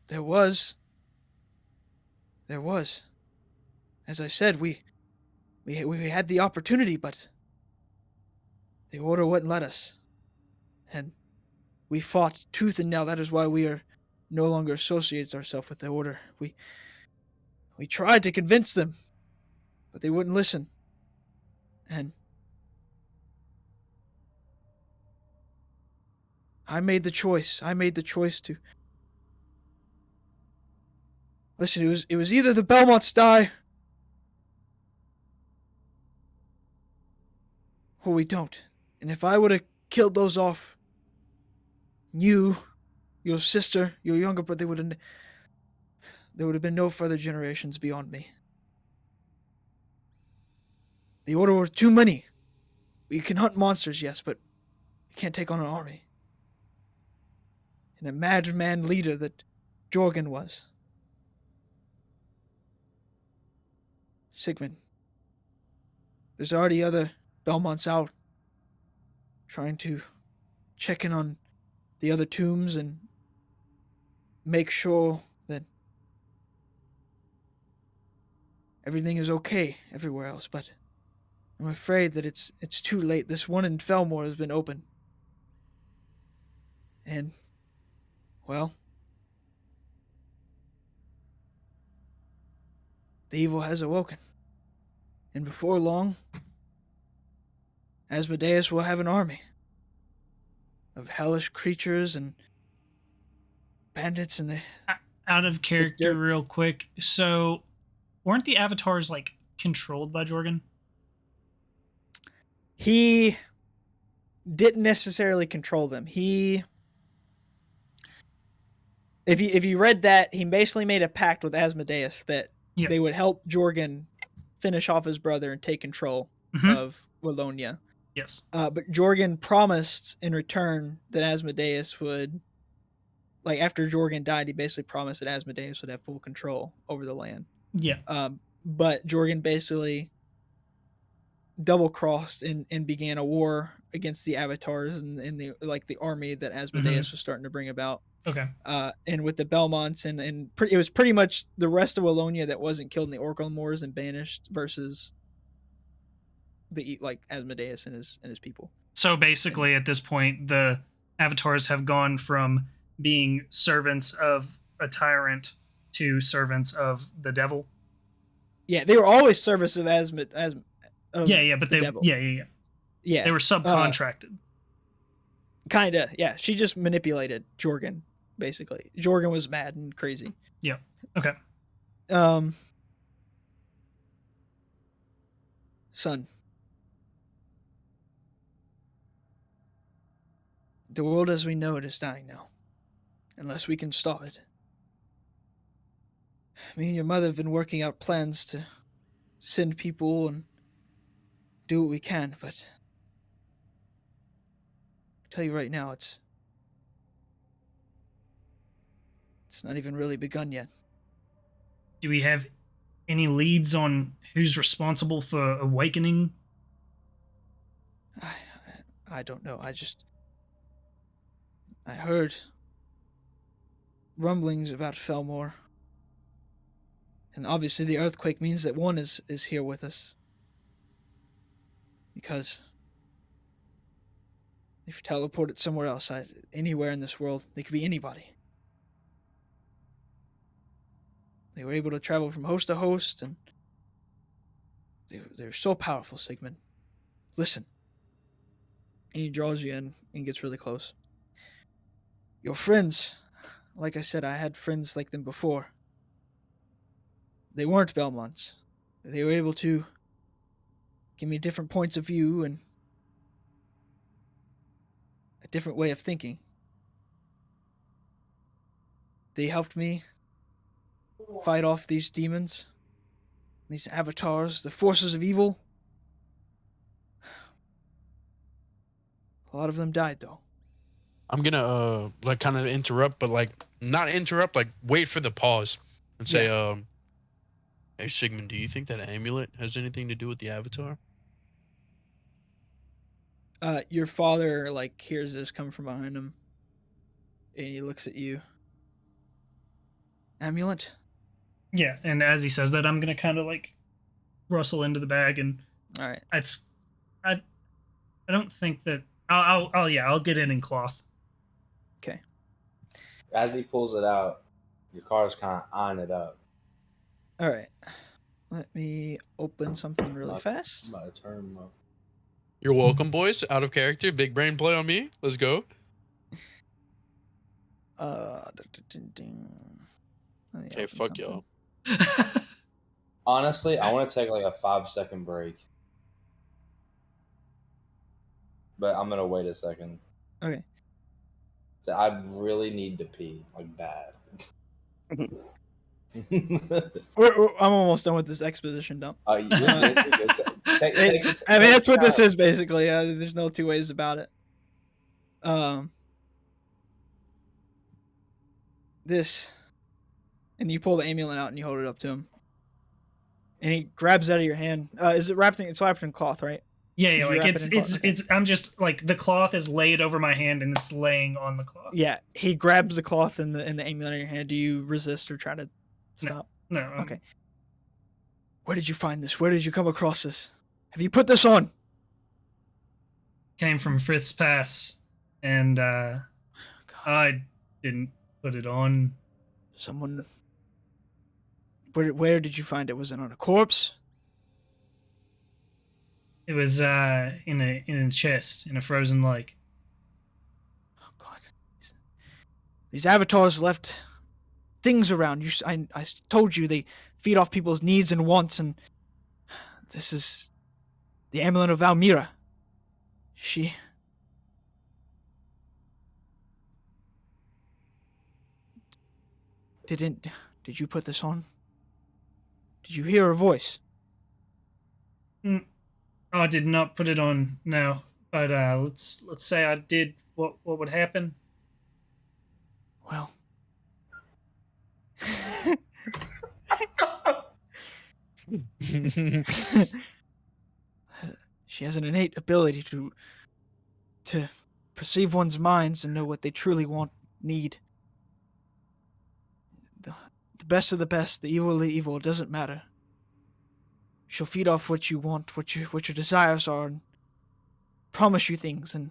There was. As I said, we had the opportunity, but the order wouldn't let us. And we fought tooth and nail. That is why we are no longer associates ourselves with the order. We tried to convince them, but they wouldn't listen. And I made the choice. To listen. It was either the Belmonts die, or we don't. And if I would have killed those off, you, your sister, your younger brother, there would have been no further generations beyond me. The order was too many. We can hunt monsters, yes, but we can't take on an army. And a madman leader that Jorgen was. Sigmund. There's already other Belmonts out trying to check in on the other tombs and make sure that everything is okay everywhere else, but I'm afraid that it's too late. This one in Felmore has been open. And, well, the evil has awoken. And before long, Asmodeus will have an army of hellish creatures and bandits and the... Out of character real quick. So, weren't the avatars, like, controlled by Jorgen? He didn't necessarily control them. If you read that, he basically made a pact with Asmodeus that they would help Jorgen finish off his brother and take control of Wallonia. Yes. But Jorgen promised in return that Asmodeus would like after Jorgen died, he basically promised that Asmodeus would have full control over the land. Yeah. But Jorgen basically double-crossed and began a war against the avatars and the the army that Asmodeus was starting to bring about. Okay. And with the Belmonts and it was pretty much the rest of Wallonia that wasn't killed in the Orcal Moors and banished versus the Asmodeus and his people. So basically, at this point, the avatars have gone from being servants of a tyrant to servants of the devil. Yeah, they were always servants of but they devil. Yeah. They were subcontracted. Kinda, yeah. She just manipulated Jorgen, basically. Jorgen was mad and crazy. Yeah. Okay. Son. The world as we know it is dying now. Unless we can stop it. Me and your mother have been working out plans to send people and do what we can, but I'll tell you right now, it's not even really begun yet. Do we have any leads on who's responsible for awakening? I don't know. I heard rumblings about Felmore. And obviously the earthquake means that one is here with us. Because if you teleport it somewhere else, anywhere in this world, they could be anybody. They were able to travel from host to host, and they were so powerful, Sigmund. Listen. And he draws you in and gets really close. Your friends, like I said, I had friends like them before. They weren't Belmonts. They were able to give me different points of view and a different way of thinking. They helped me fight off these demons, these avatars, the forces of evil. A lot of them died, though. I'm gonna kind of interrupt, but not interrupt, wait for the pause and say, hey Sigmund, do you think that amulet has anything to do with the avatar? Your father hears this come from behind him, and he looks at you. Amulet? Yeah, and as he says that, I'm gonna kind of rustle into the bag, and all right, I don't think that I'll get it in cloth. Okay. As he pulls it out, your car's kind of eyeing it up. All right. Let me open something really fast. I'm about to turn him off. You're welcome, boys. Out of character. Big brain play on me. Let's go. Hey, fuck y'all. Honestly, I want to take a 5-second break. But I'm going to wait a second. Okay. I really need to pee. Bad. I'm almost done with this exposition dump. You're good. That's what this is basically. There's no two ways about it. This, and you pull the amulet out and you hold it up to him, and he grabs it out of your hand. Is it wrapped in? It's wrapped in cloth, right? Yeah. It's. I'm just the cloth is laid over my hand and it's laying on the cloth. Yeah. He grabs the cloth and the amulet in your hand. Do you resist or try to stop? No. Okay. Where did you find this? Where did you come across this? Have you put this on? Came from Frith's Pass, and I didn't put it on. Someone. Where did you find it? Was it on a corpse? It was in a chest in a frozen lake. Oh God! These avatars left things around. I told you they feed off people's needs and wants, and this is the amulet of Valmira. She. Did you put this on? Did you hear her voice? I did not put it on, no. But let's say I did. What would happen? Well, She has an innate ability to perceive one's minds and know what they truly need. The best of the best, the evil of the evil, it doesn't matter. She'll feed off what you want, what your desires are, and promise you things, and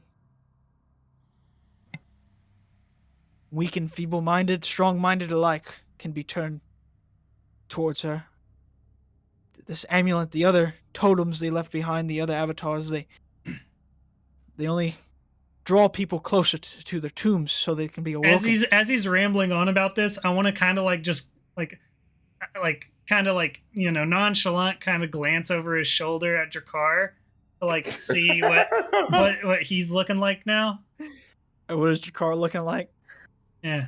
weak and feeble-minded, strong-minded alike can be turned towards her. This amulet, the other totems they left behind, the other avatars, they only draw people closer to their tombs so they can be awoken. As he's rambling on about this, I want to kind of like just like kind of like, you know, nonchalant kind of glance over his shoulder at Jakar to like see what he's looking like now. What is Jakar looking like? Yeah.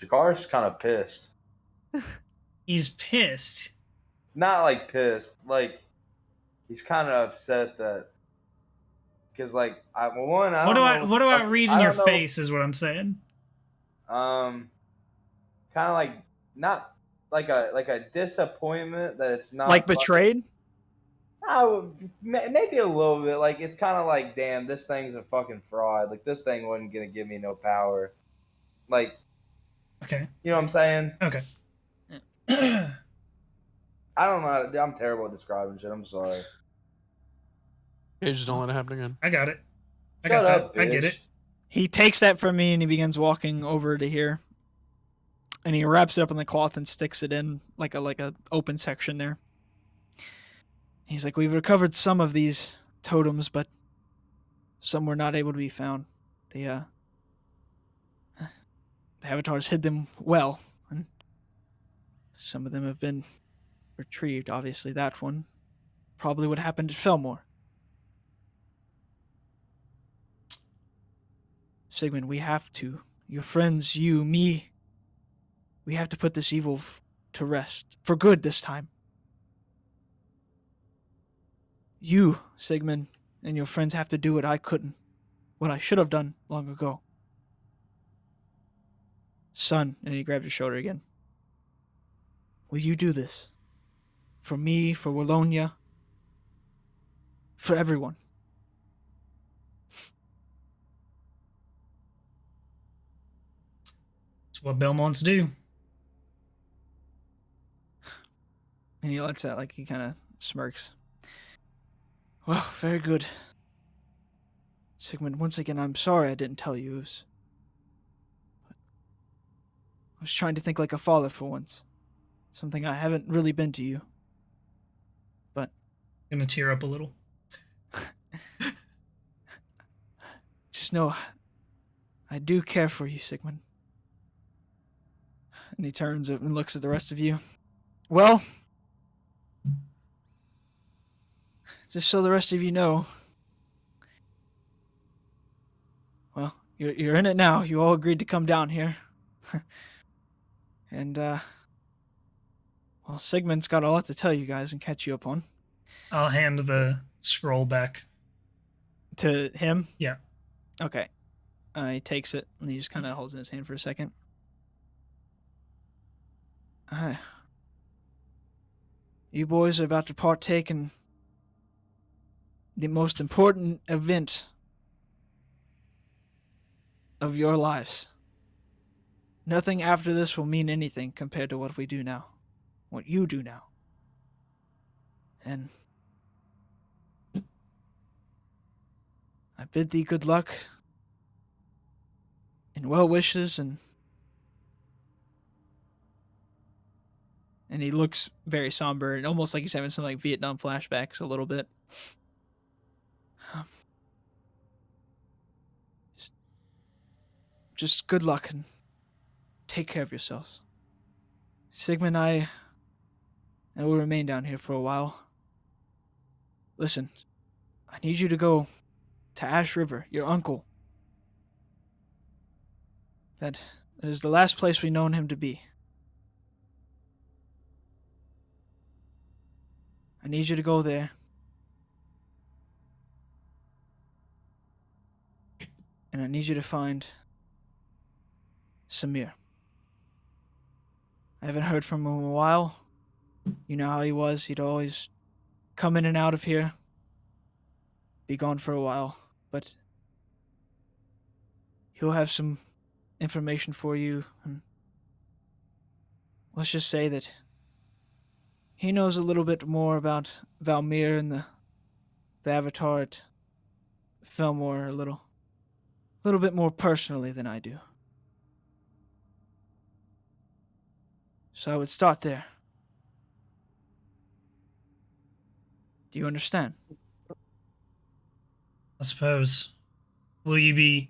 Jakar's kind of pissed. He's pissed. Not like pissed, like he's kind of upset that because like what do I read in your face is what I'm saying. Kind of like not like a disappointment that it's not like betrayed. Maybe a little bit. Like it's kind of like, damn, this thing's a fucking fraud. Like this thing wasn't gonna give me no power. Like, okay, you know what I'm saying? Okay. I don't know. I'm terrible at describing shit. I'm sorry. Okay, just don't let it happen again. I got it. Shut up, bitch. I get it. He takes that from me and he begins walking over to here. And he wraps it up in the cloth and sticks it in like a open section there. He's like, we've recovered some of these totems, but some were not able to be found. The avatars hid them well, and some of them have been retrieved. Obviously, that one probably what happened at Felmore. Sigmund, we have to. Your friends, you, me. We have to put this evil to rest. For good this time. You, Sigmund, and your friends have to do what I couldn't. What I should have done long ago. Son, and he grabs your shoulder again. Will you do this? For me, for Wallonia, for everyone. It's what Belmonts do. And he lets out, like, he kind of smirks. Well, very good. Sigmund, once again, I'm sorry I didn't tell you. I was trying to think like a father for once. Something I haven't really been to you. But I'm gonna tear up a little. Just know, I do care for you, Sigmund. And he turns and looks at the rest of you. Well, just so the rest of you know, well, you're in it now. You all agreed to come down here. And, well, Sigmund's got a lot to tell you guys and catch you up on. I'll hand the scroll back. To him? Yeah. Okay. He takes it, and he just kind of holds it in his hand for a second. You boys are about to partake in the most important event of your lives. Nothing after this will mean anything compared to what we do now. What you do now. And I bid thee good luck and well wishes, and he looks very somber and almost like he's having some like Vietnam flashbacks a little bit. Just good luck and take care of yourselves. Sigmund, I will remain down here for a while. Listen, I need you to go to Ash River, your uncle. That is the last place we've known him to be. I need you to go there. And I need you to find Samir. I haven't heard from him in a while. You know how he was. He'd always come in and out of here, be gone for a while, but he'll have some information for you. And let's just say that he knows a little bit more about Valmir and the Avatar at Fillmore a little bit more personally than I do. So I would start there. Do you understand? I suppose. Will you be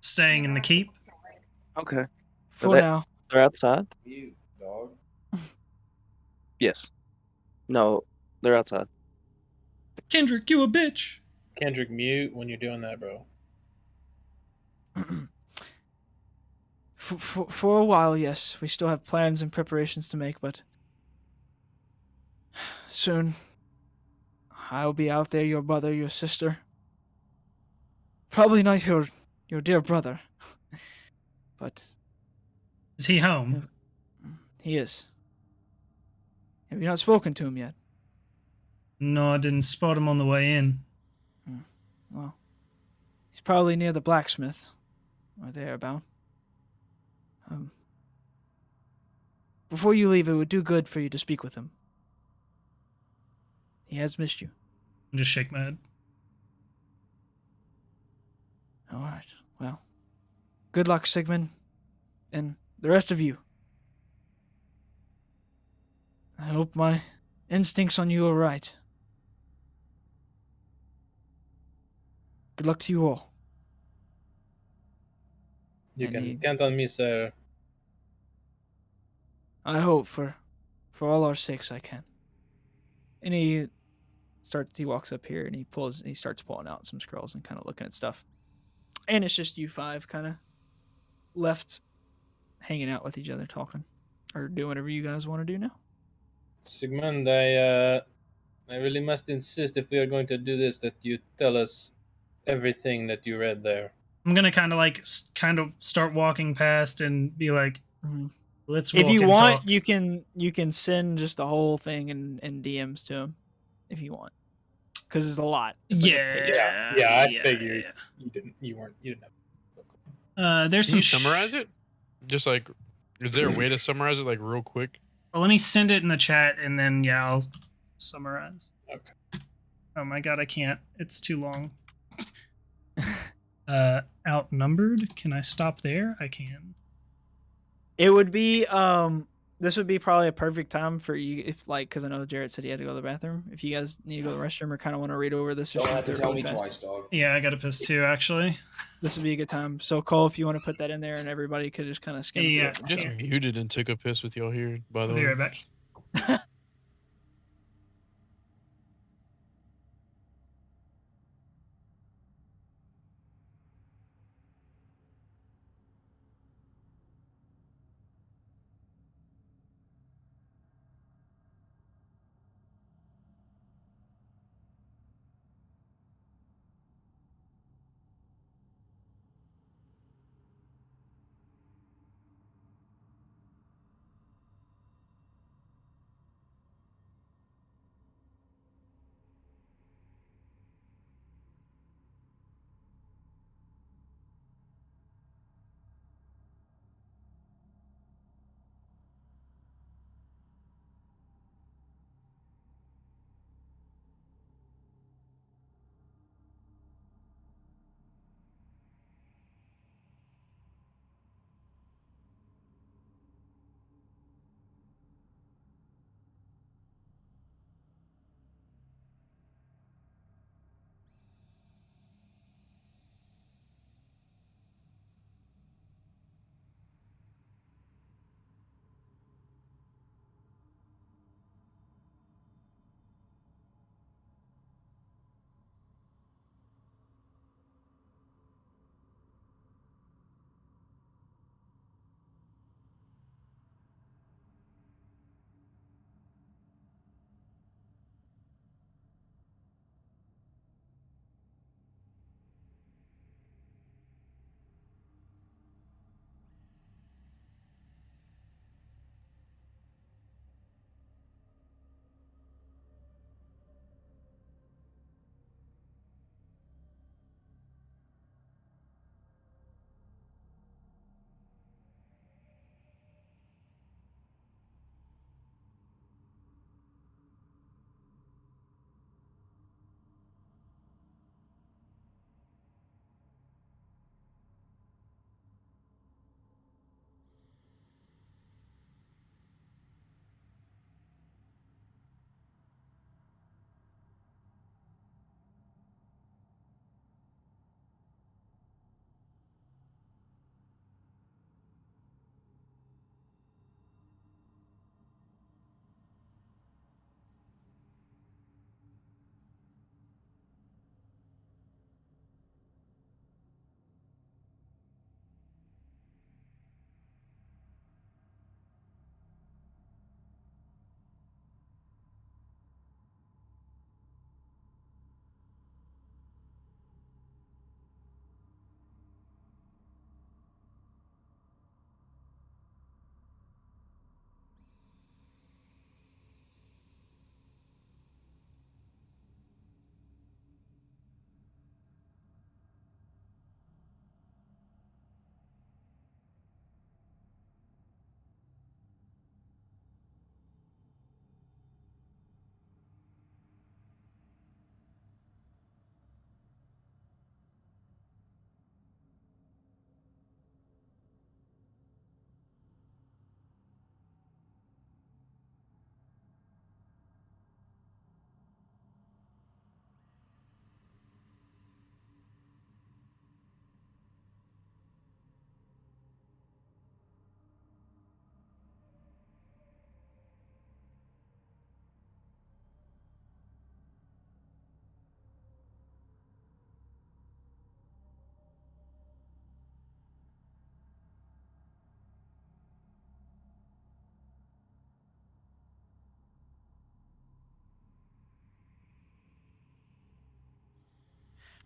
staying in the keep? Okay. For they- now. They're outside? You dog. Yes. No, they're outside. Kendrick, you a bitch. Kendrick, mute when you're doing that, bro. For a while, yes. We still have plans and preparations to make, but soon I'll be out there, your brother, your sister. Probably not your dear brother. But Is he home? he is. Have you not spoken to him yet? No, I didn't spot him on the way in. Well, he's probably near the blacksmith. Or thereabout. Before you leave, it would do good for you to speak with him. He has missed you. I just shake my head. All right. Well, good luck, Sigmund, and the rest of you. I hope my instincts on you are right. Good luck to you all. You And can count on me, sir. I hope for all our sakes I can. And he walks up here and he starts pulling out some scrolls and kind of looking at stuff. And it's just you five kind of left hanging out with each other, talking or doing whatever you guys want to do now. Sigmund, I really must insist, if we are going to do this, that you tell us everything that you read there. I'm gonna kind of start walking past and be like, let's walk If you and want, talk. you can send just the whole thing in DMs to him if you want, because it's a lot. It's like a page. Yeah, I figured you didn't have. There's Can some you summarize it? Just like, is there a way to summarize it like real quick? Well, let me send it in the chat and then I'll summarize. Okay. Oh my god, I can't. It's too long. Outnumbered. Can I stop there? I can. It would be this would be probably a perfect time for you if because I know Jarrett said he had to go to the bathroom. If you guys need to go to the restroom or kind of want to read over this or Don't have to something tell really me fast, twice, dog. Yeah, I got to piss too, actually. this would be a good time. So Cole, if you want to put that in there and everybody could just kind of skim Yeah. through it. Just muted and took a piss with y'all here, by the I'll way. be right back.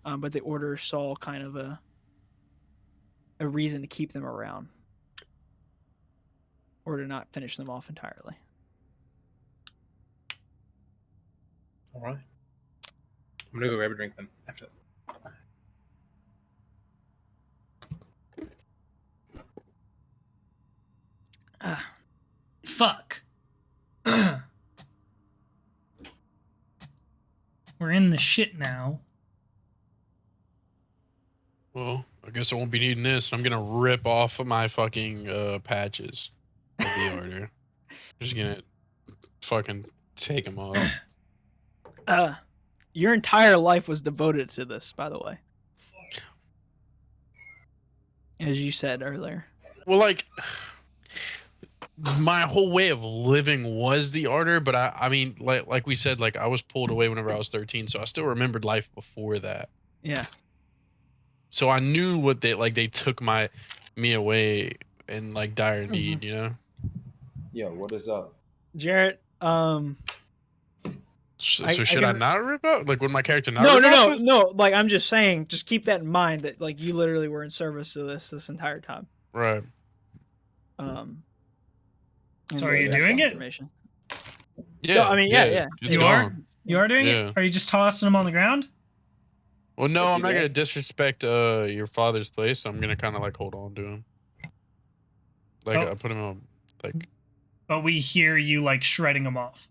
but the order saw kind of a reason to keep them around, or to not finish them off entirely. All right. I'm gonna go grab a drink then after that. Fuck. We're in the shit now. Well, I guess I won't be needing this. I'm gonna rip off of my fucking patches of the order. Just gonna fucking take them off. Your entire life was devoted to this, by the way. As you said earlier. Well, like, my whole way of living was the order, but I mean, like we said, like I was pulled away whenever I was 13, so I still remembered life before that. Yeah. So I knew what they took me away in like dire need, you know. Yo, what is up? Jarrett, So should I can- not rip out? Like, would my character not? No. Like, I'm just saying, just keep that in mind that like you literally were in service to this entire time. Right. So are you doing it? Yeah. No, I mean, yeah. It's You gone. You are doing Yeah. it? Are you just tossing them on the ground? Well, no, I'm not you gonna did? disrespect your father's place. I'm gonna kind of like hold on to him. Like Oh. I put him on like. But we hear you like shredding them off.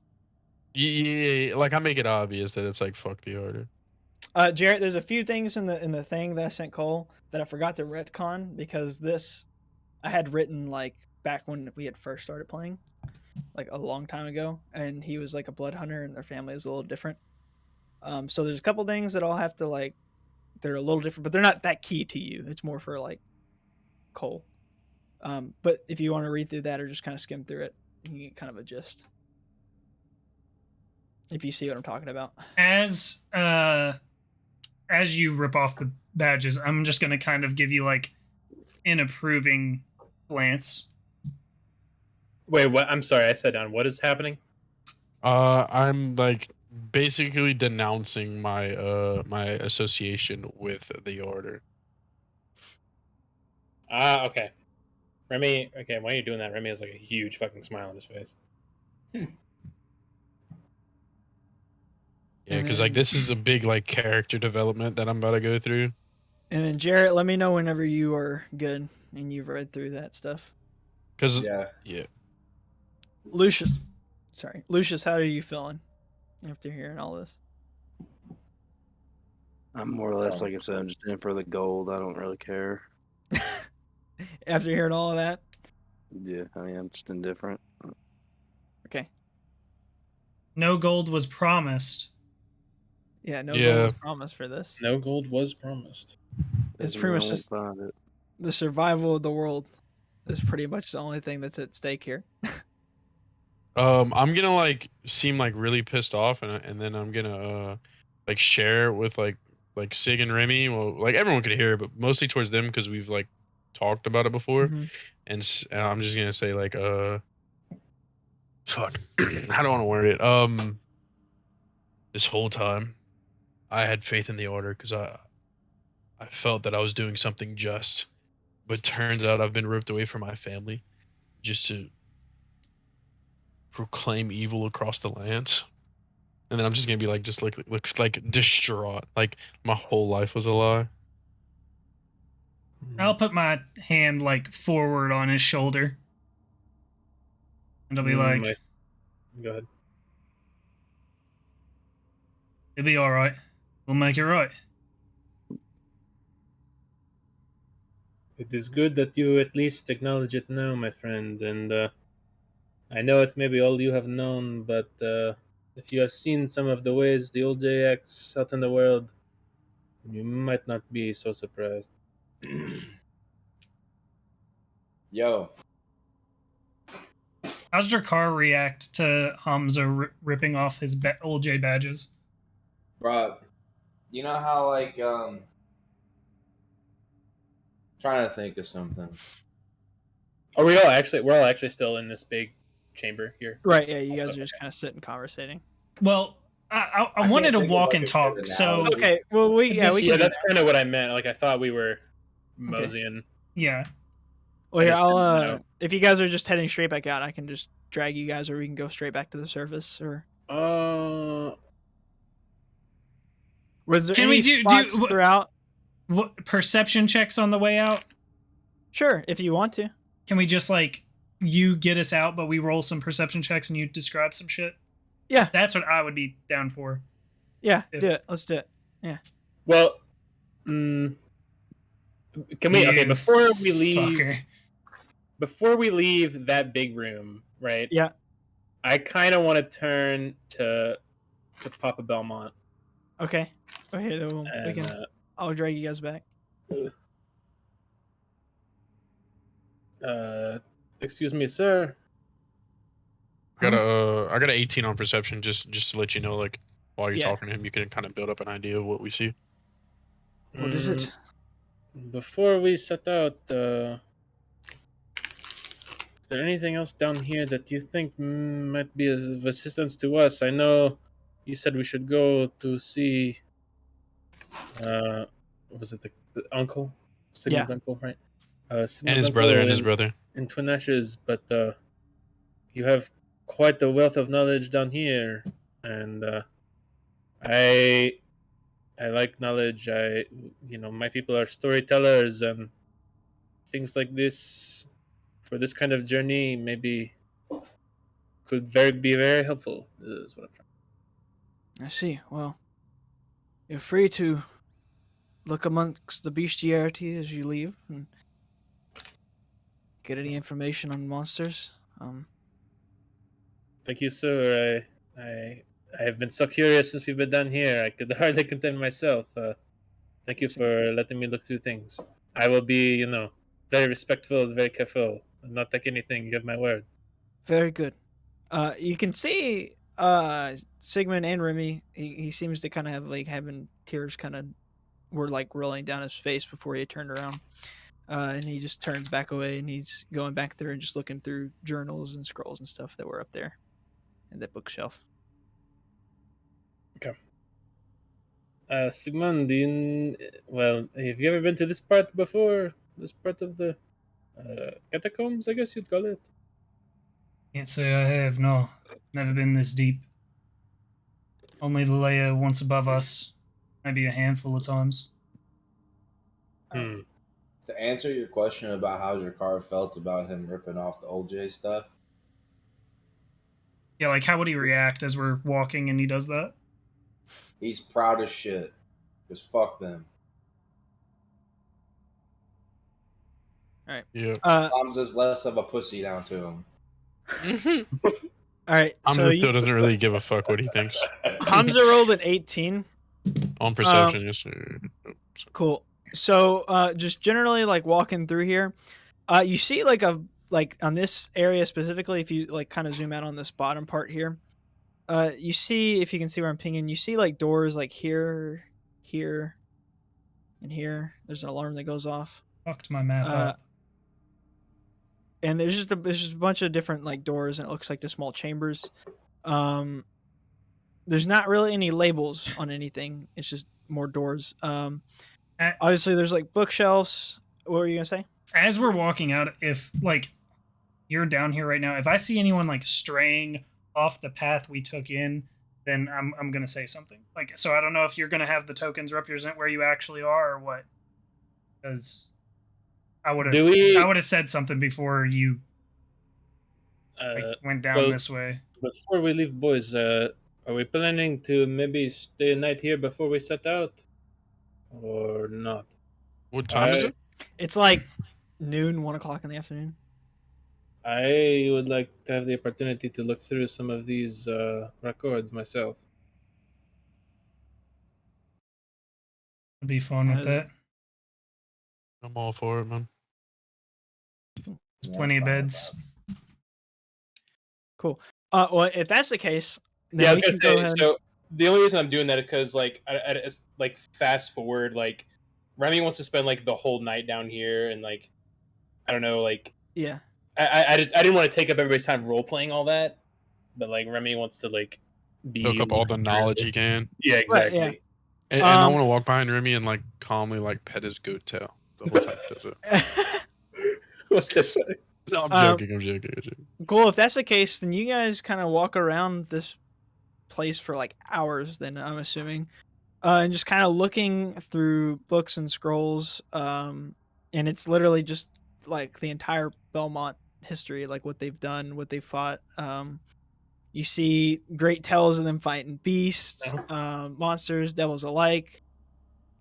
Yeah, like I make it obvious that it's like fuck the order. Jarrett, there's a few things in the thing that I sent Cole that I forgot to retcon because this I had written like back when we had first started playing, like a long time ago, and he was like a blood hunter and their family is a little different. So there's a couple things that I'll have to like, they're a little different, but they're not that key to you. It's more for like Cole. But if you want to read through that or just kind of skim through it, you can get kind of a gist. If you see what I'm talking about. As you rip off the badges, I'm just gonna kind of give you like an approving glance. Wait, what? I'm sorry, I sat down. What is happening? I'm like basically denouncing my my association with the order. Okay. Remy, okay, why are you doing that? Remy has like a huge fucking smile on his face. Yeah, because like this is a big like character development that I'm about to go through. And then Jarrett, let me know whenever you are good and you've read through that stuff. Because Yeah. Lucius, how are you feeling after hearing all this? I'm more or less, like I said, I'm just in for the gold. I don't really care. After hearing all of that? Yeah, I mean, I'm just indifferent. Okay. No gold was promised. Yeah, no Yeah. gold was promised for this. No gold was promised. It's Doesn't pretty much mean I just won't find it. the survival of the world is pretty much the only thing that's at stake here. I'm gonna like seem like really pissed off, and then I'm gonna like share with like Sig and Remy. Well, like everyone could hear it, but mostly towards them because we've like talked about it before. Mhm. And I'm just gonna say like fuck, I don't want to word it. This whole time, I had faith in the order because I felt that I was doing something just, but turns out I've been ripped away from my family, just to proclaim evil across the lands. And then I'm just gonna be like, just looks like distraught, like my whole life was a lie. I'll put my hand like forward on his shoulder. And I'll be like, Go ahead. it'll be alright. We'll make it right. It is good that you at least acknowledge it now, my friend, and I know it may be all you have known, but if you have seen some of the ways the old J acts out in the world, you might not be so surprised. Yo, How's your car react to Hamza ripping off his old J badges? bro, you know how like trying to think of something. Are we all actually? We're all actually still in this big chamber here. Right, yeah, you guys are just kind of sitting conversating. Well, I wanted to can't think of, walk like, and a good talk. So analogy. Okay, well we Yeah, can Yeah, do that's that. kind of what I meant. Like I thought we were moseying. yeah, Well, I here, just I'll didn't know. if you guys are just heading straight back out, I can just drag you guys, or we can go straight back to the surface. Or was there Can any we do spots throughout? what perception checks on the way out? Sure, if you want to. Can we just like you get us out, but we roll some perception checks and you describe some shit? Yeah, That's what I would be down for. yeah, If- do it. Let's do it. well, can we? Okay, You before we leave, fucker. before we leave that big room, right? Yeah. I kind of want to turn to Papa Belmont. Okay. Okay, then we And, can. I'll drag you guys back. Excuse me, sir. I got an 18 on perception, just to let you know, like while you're Yeah. talking to him, you can kind of build up an idea of what we see. What is it? Before we set out, is there anything else down here that you think might be of assistance to us? I know you said we should go to see. What was it the uncle? Sigmund's uncle, right? And Sigmund's his uncle brother and his brother. in Twin Ashes, but you have quite a wealth of knowledge down here, and I like knowledge. My people are storytellers, and things like this for this kind of journey maybe could be very helpful. Is what I'm trying. I see. Well, you're free to look amongst the bestiarity as you leave and get any information on monsters. Thank you, sir. I have been so curious since we've been down here. I could hardly contain myself. Thank you for letting me look through things. I will be, very respectful, very careful, and not take anything. You have my word. Very good. You can see Sigmund and Remy. He seems to kind of have like having tears kind of were like rolling down his face before he turned around. And he just turns back away and he's going back there and just looking through journals and scrolls and stuff that were up there in that bookshelf. Okay. Sigmund, have you ever been to this part before? This part of the catacombs, I guess you'd call it. Can't say I have. No, never been this deep. Only the layer once above us, maybe a handful of times. To answer your question about how your car felt about him ripping off the old J stuff. Yeah, like how would he react as we're walking and he does that? He's proud as shit. Just fuck them. All right. Yeah. Tom's just less of a pussy down to him. All right. Hamza still doesn't really give a fuck what he thinks. Hamza rolled an 18. On perception, yes, sir. Cool. So, just generally, like walking through here, you see like on this area specifically, if you like kind of zoom out on this bottom part here, you see, if you can see where I'm pinging, you see like doors like here, here, and here. There's an alarm that goes off. Fucked my map up. And there's just a bunch of different like doors, and it looks like the small chambers. There's not really any labels on anything. It's just more doors. Obviously, there's like bookshelves. What were you gonna say? As we're walking out, if like you're down here right now, if I see anyone like straying off the path we took in, then I'm gonna say something. Like, so I don't know if you're gonna have the tokens represent where you actually are or what. Because I would have said something before you went down this way. Before we leave, boys, are we planning to maybe stay a night here before we set out, or not? What time is it? It's like noon, 1 o'clock in the afternoon. I would like to have the opportunity to look through some of these records myself. I'd be fun with that. I'm all for it, man. Plenty of beds. Cool. Well, if that's the case, then Yeah, I we was can gonna go say. ahead. So the only reason I'm doing that is because, like, it's like fast forward, like Remy wants to spend like the whole night down here, and like, I don't know, like, Yeah. I didn't want to take up everybody's time role playing all that, but like Remy wants to like Soak up all the knowledge he can. Yeah, Right, exactly. yeah. And I want to walk behind Remy and like calmly like pet his goat tail the whole time he does it. What the fuck? No, I'm joking. I'm joking. Cool. If that's the case, then you guys kind of walk around this place for like hours. Then I'm assuming, and just kind of looking through books and scrolls. And it's literally just like the entire Belmont history, like what they've done, what they fought. You see great tales of them fighting beasts, monsters, devils alike.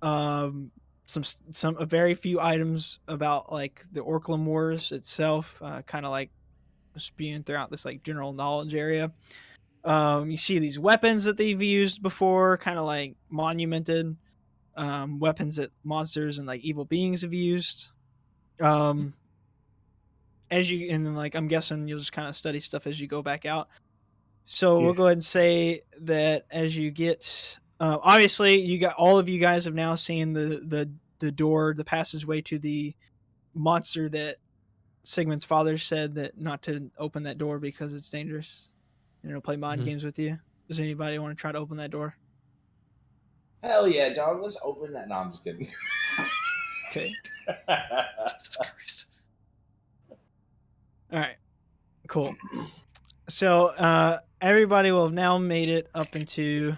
Some a very few items about like the Orklum Wars itself, kind of like spewing throughout this like general knowledge area. You see these weapons that they've used before, kind of like monumented weapons that monsters and like evil beings have used. As you and then like I'm guessing you'll just kind of study stuff as you go back out. So we'll go ahead and say that as you get, obviously you got all of you guys have now seen the door, the passageway to the monster that Sigmund's father said that not to open that door because it's dangerous and it'll play mind games with you. Does anybody want to try to open that door? Hell yeah, dog. Let's open that. No, I'm just kidding. Okay. Jesus Christ. All right. Cool. So everybody will have now made it up into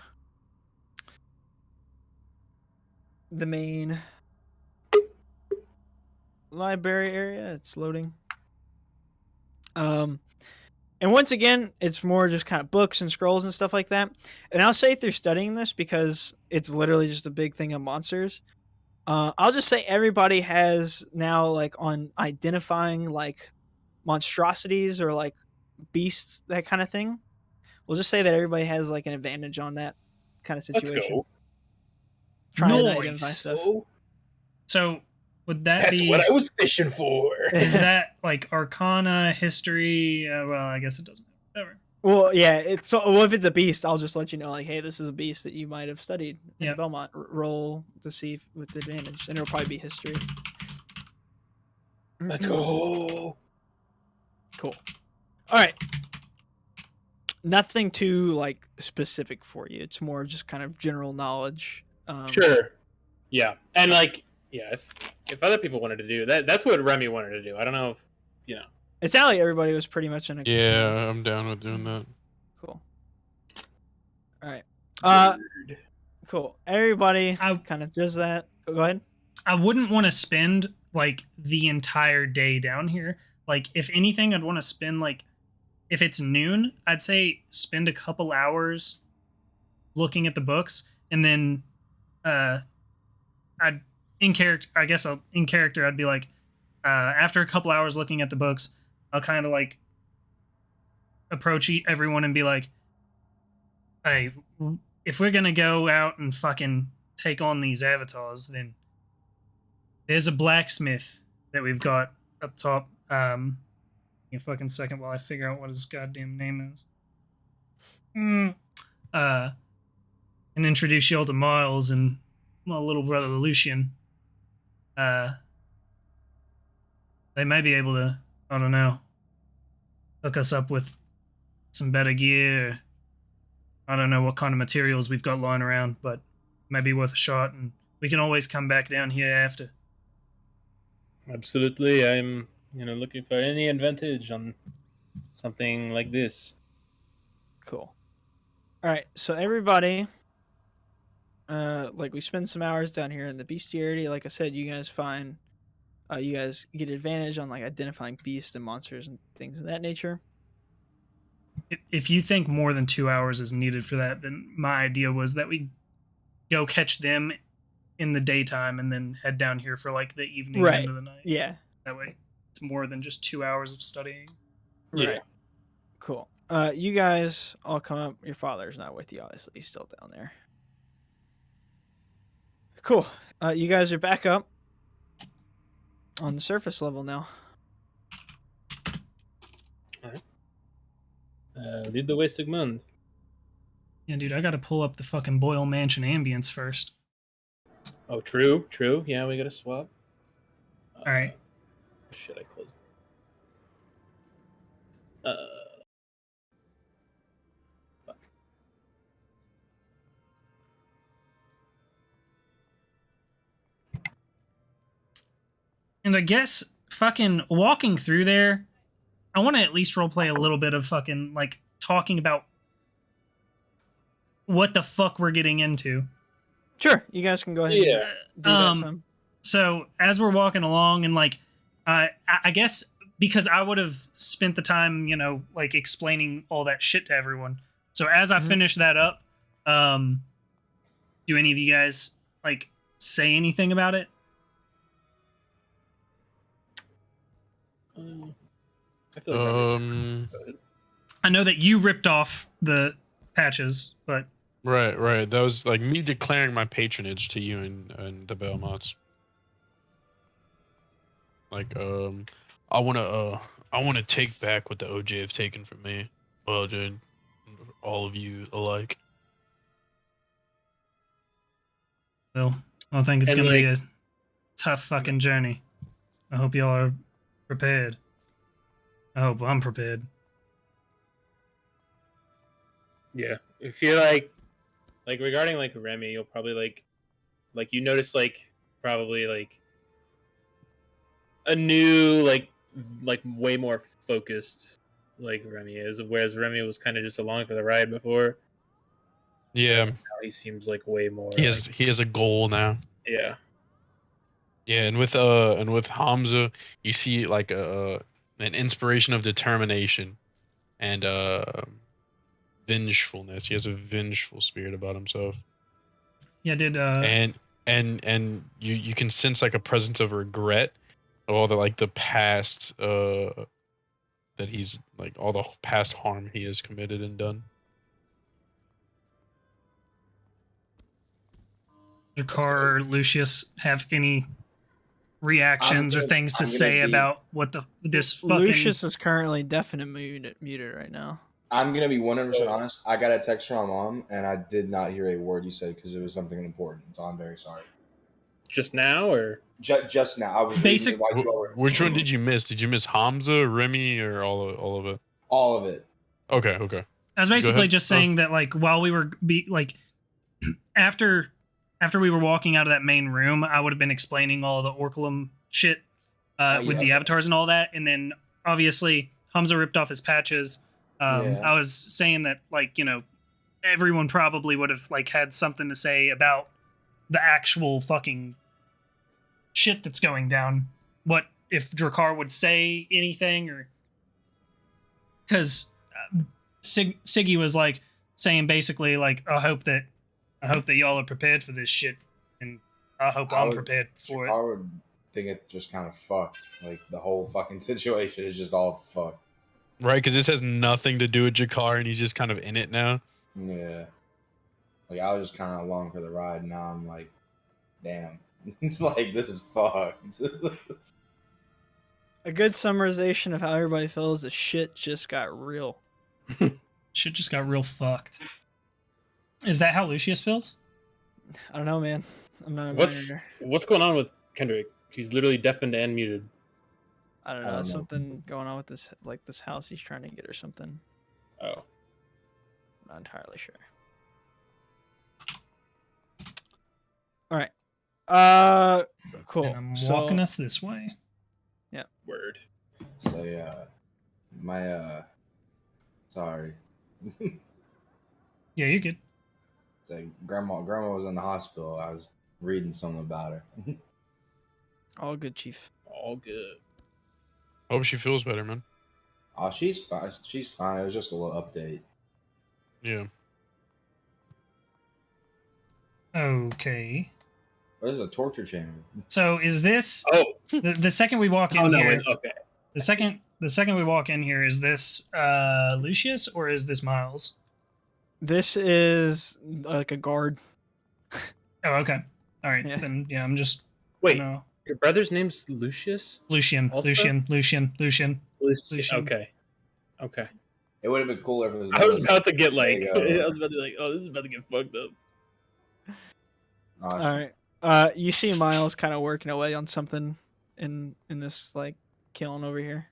the main library area. It's loading. And once again, it's more just kind of books and scrolls and stuff like that. And I'll say through studying this, because it's literally just a big thing of monsters, I'll just say everybody has now like on identifying like monstrosities or like beasts, that kind of thing. We'll just say that everybody has like an advantage on that kind of situation. Let's go. Trying to identify stuff. So would that That's be? what I was fishing for. Is that like Arcana, history? Well, I guess it doesn't matter. Whatever. Well, yeah. It's so. Well, if it's a beast, I'll just let you know. Like, hey, this is a beast that you might have studied in Belmont. Roll to see with advantage, and it'll probably be history. Let's go. Cool. All right. Nothing too like specific for you. It's more just kind of general knowledge. Sure. Yeah, and like, yeah, if other people wanted to do that, that's what Remy wanted to do. I don't know if It sounded like everybody was pretty much in a. Yeah, I'm down with doing that. Cool. All right. Cool. Everybody kind of does that. Go ahead. I wouldn't want to spend like the entire day down here. Like, if anything, I'd want to spend like, if it's noon, I'd say spend a couple hours looking at the books, and then I'd in character. I guess in character, I'd be like, after a couple hours looking at the books, I'll kind of like approach everyone and be like, hey, if we're gonna go out and fucking take on these avatars, then there's a blacksmith that we've got up top. Give me a fucking second while I figure out what his goddamn name is. And introduce you all to Miles and my little brother Lucian. They may be able to, I don't know, hook us up with some better gear. I don't know what kind of materials we've got lying around, but maybe worth a shot, and we can always come back down here after. Absolutely, I'm looking for any advantage on something like this. Cool. All right, so everybody, like we spend some hours down here in the bestiarity. Like I said, you guys find, you guys get advantage on like identifying beasts and monsters and things of that nature. If you think more than 2 hours is needed for that, then my idea was that we go catch them in the daytime and then head down here for like the evening Right. into the night. Yeah. That way it's more than just 2 hours of studying. Right. Yeah. Cool. You guys all come up. Your father's not with you, obviously. He's still down there. Cool. You guys are back up on the surface level now. Lead the way, Sigmund. Yeah, dude, I gotta pull up the fucking Boyle Mansion ambience first. Oh, true. Yeah, we gotta swap. All right. Shit, I closed it. Fuck. And I guess fucking walking through there, I want to at least roleplay a little bit of fucking like talking about what the fuck we're getting into. Sure, you guys can go ahead and do that some. So as we're walking along and like, I guess because I would have spent the time, you know, like explaining all that shit to everyone. So as I finish that up, do any of you guys like say anything about it? I feel like I know that you ripped off the patches, but right. That was like me declaring my patronage to you and the Belmonts. Like, I wanna take back what the OJ have taken from me. Well, dude, all of you alike. well, I think it's And, gonna be like- a tough fucking journey. I hope y'all are prepared. I hope I'm prepared. Yeah, if you're like regarding like Remy, you'll probably like you notice like probably like a new like way more focused like Remy is, whereas Remy was kind of just along for the ride before. Yeah, Now he seems like way more. he has a goal now. Yeah. Yeah, and with Hamza, you see like an inspiration of determination and vengefulness. He has a vengeful spirit about himself. Yeah, did And you can sense like a presence of regret of all the past that he's like all the past harm he has committed and done. Jakar or Lucius have any reactions or things to I'm gonna say be- about what this fucking Lucius is currently muted right now. I'm gonna be 100% honest. I got a text from my mom, and I did not hear a word you said because it was something important. So I'm very sorry. Just now, or Just now, I was Basic- reading it while you were- Which one did you miss? Did you miss Hamza, Remy, or all of it? all of it. Okay. I was Go basically ahead. just saying that like while we were after we were walking out of that main room, I would have been explaining all the Orculum shit with the okay. avatars and all that, and then obviously Hamza ripped off his patches. Yeah. I was saying that like, you know, everyone probably would have like had something to say about the actual fucking shit that's going down. What if Drakkar would say anything, or because Siggy was like saying basically like I hope that y'all are prepared for this shit, and I hope I'm prepared for I it. would think it just kind of fucked. Like the whole fucking situation is just all fucked. Right, because this has nothing to do with Jakar, and he's just kind of in it now. Yeah. Like I was just kind of along for the ride. And now I'm like, damn. Like this is fucked. A good summarization of how everybody feels is shit just got real. Shit just got real fucked. Is that how Lucius feels? I don't know, man. I'm not a what's manager. what's going on with Kendrick? He's literally deafened and muted. I don't I know. don't know. Something going on with this house he's trying to get or something. Oh, Not entirely sure. All right. Cool. And I'm So- walking us this way. word. So yeah, my sorry. Yeah, you're good. It's like grandma was in the hospital. I was reading something about her. All good, Chief. All good. Hope she feels better, man. Oh, she's fine. She's fine. It was just a little update. Yeah. Okay. This is a torture chamber. So is this Oh, the second we walk in oh no. here? Okay. The second we walk in here, is this Lucius or is this Miles? This is like a guard. Oh, okay. All right, Yeah. then yeah, I'm just Wait, no. your brother's name's Lucius? Lucian. Also? Lucian. Okay. Okay. It would have been cooler if it was. I was about to get like, There you go. I was about to be like, oh, this is about to get fucked up. Oh, All right. You see Miles kind of working away on something in this like kiln over here.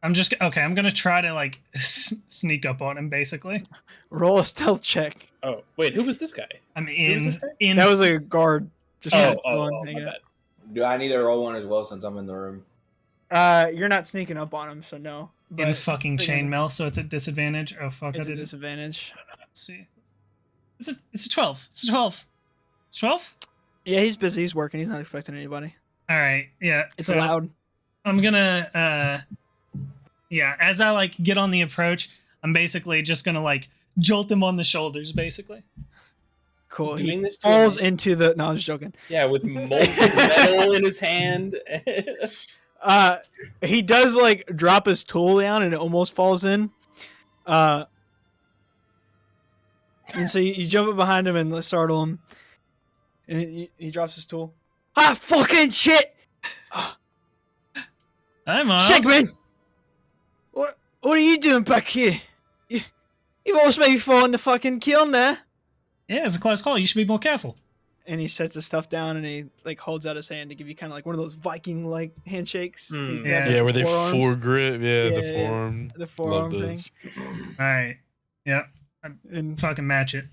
I'm just okay. I'm gonna try to like sneak up on him. Basically, Roll a stealth check. Oh, wait, who was this guy? I'm Who was this guy? in. That was like a guard. Just Oh, kind of oh, chilling, my hanging out. bad. Do I need to roll one as well since I'm in the room? You're not sneaking up on him, so no. In fucking Sigmund- chainmail, so it's at disadvantage. Oh fuck! I It's a did it. disadvantage. Let's see. It's a 12. It's a 12. It's 12. Yeah, he's busy. He's working. He's not expecting anybody. All right. Yeah. It's so loud. I'm gonna yeah. As I like get on the approach, I'm basically just gonna like jolt him on the shoulders, basically. Cool. Doing He this to falls him? into the. No, I'm just joking. Yeah, with molten metal in his hand. He does like drop his tool down and it almost falls in. And so you jump up behind him and startle him. And he drops his tool. Ah, fucking shit! Hi, Miles. Sigmund! What are you doing back here? You've almost made me fall in the fucking kiln there. Yeah, it's a close call. You should be more careful. And he sets his stuff down and he like holds out his hand to give you kind of like one of those Viking like handshakes. Hmm. You Yeah. grab Yeah, where they forearms, foregrip. Yeah, the Yeah, forearm. the forearm Love thing. those. All right. Yeah. And Fucking match it.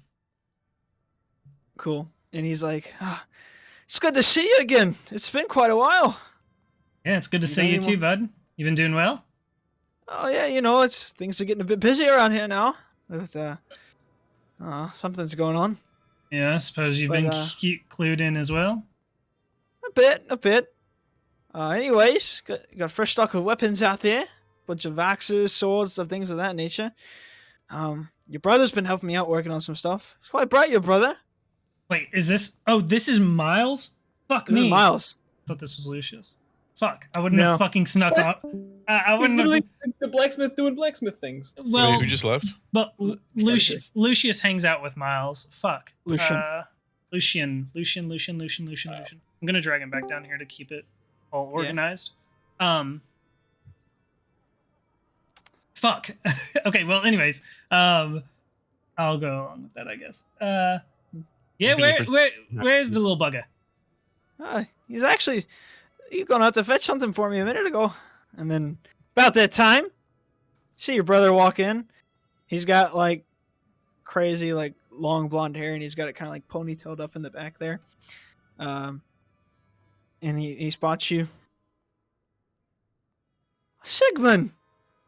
cool. And he's like, it's good to see you again. It's been quite a while. Yeah, it's good to You see got you any too, bud. You been doing well? Oh yeah, things are getting a bit busy around here now. With something's going on. Yeah, I suppose you've But, been clued in as well. A bit. Anyways, got a fresh stock of weapons out there. Bunch of axes, swords, stuff, things of that nature. Your brother's been helping me out working on some stuff. It's quite bright, your brother. Wait, is this? Oh, this is Miles. Fuck This me. is Miles. I thought this was Lucius. Fuck, I wouldn't No. have fucking snuck What? up. I He's wouldn't have. literally the blacksmith doing blacksmith things. Well, Wait, who just left? but Lucius. Lucius hangs out with Miles. Fuck. Lucian. Lucian. I'm gonna drag him back down here to keep it all organized. Fuck. Okay. Well, anyways, I'll go along with that, I guess. Yeah. Where's the little bugger? He's actually you've gone out to fetch something for me a minute ago. And then about that time, see your brother walk in. He's got like crazy like long blonde hair and he's got it kind of like ponytailed up in the back there. And he spots you. Sigmund!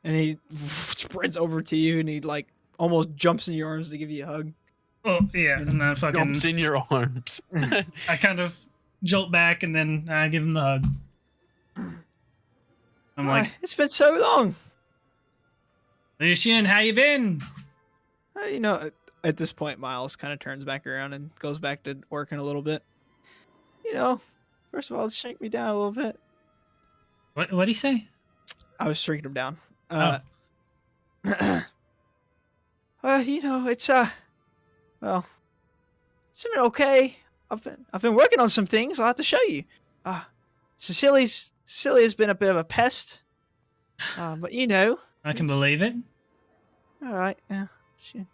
And he sprints over to you and he like almost jumps in your arms to give you a hug. Oh yeah, and I fucking Jumps in your arms. I kind of jolt back and then I give him the hug. I'm like, it's been so long. Lucian, how you been? At this point, Miles kind of turns back around and goes back to working a little bit. First of all, shake me down a little bit. What'd he say? I was shrinking him down. Oh. It's it's been okay. I've been working on some things. I'll have to show you. Cecilia's been a bit of a pest. But I can believe it. all right. Yeah, she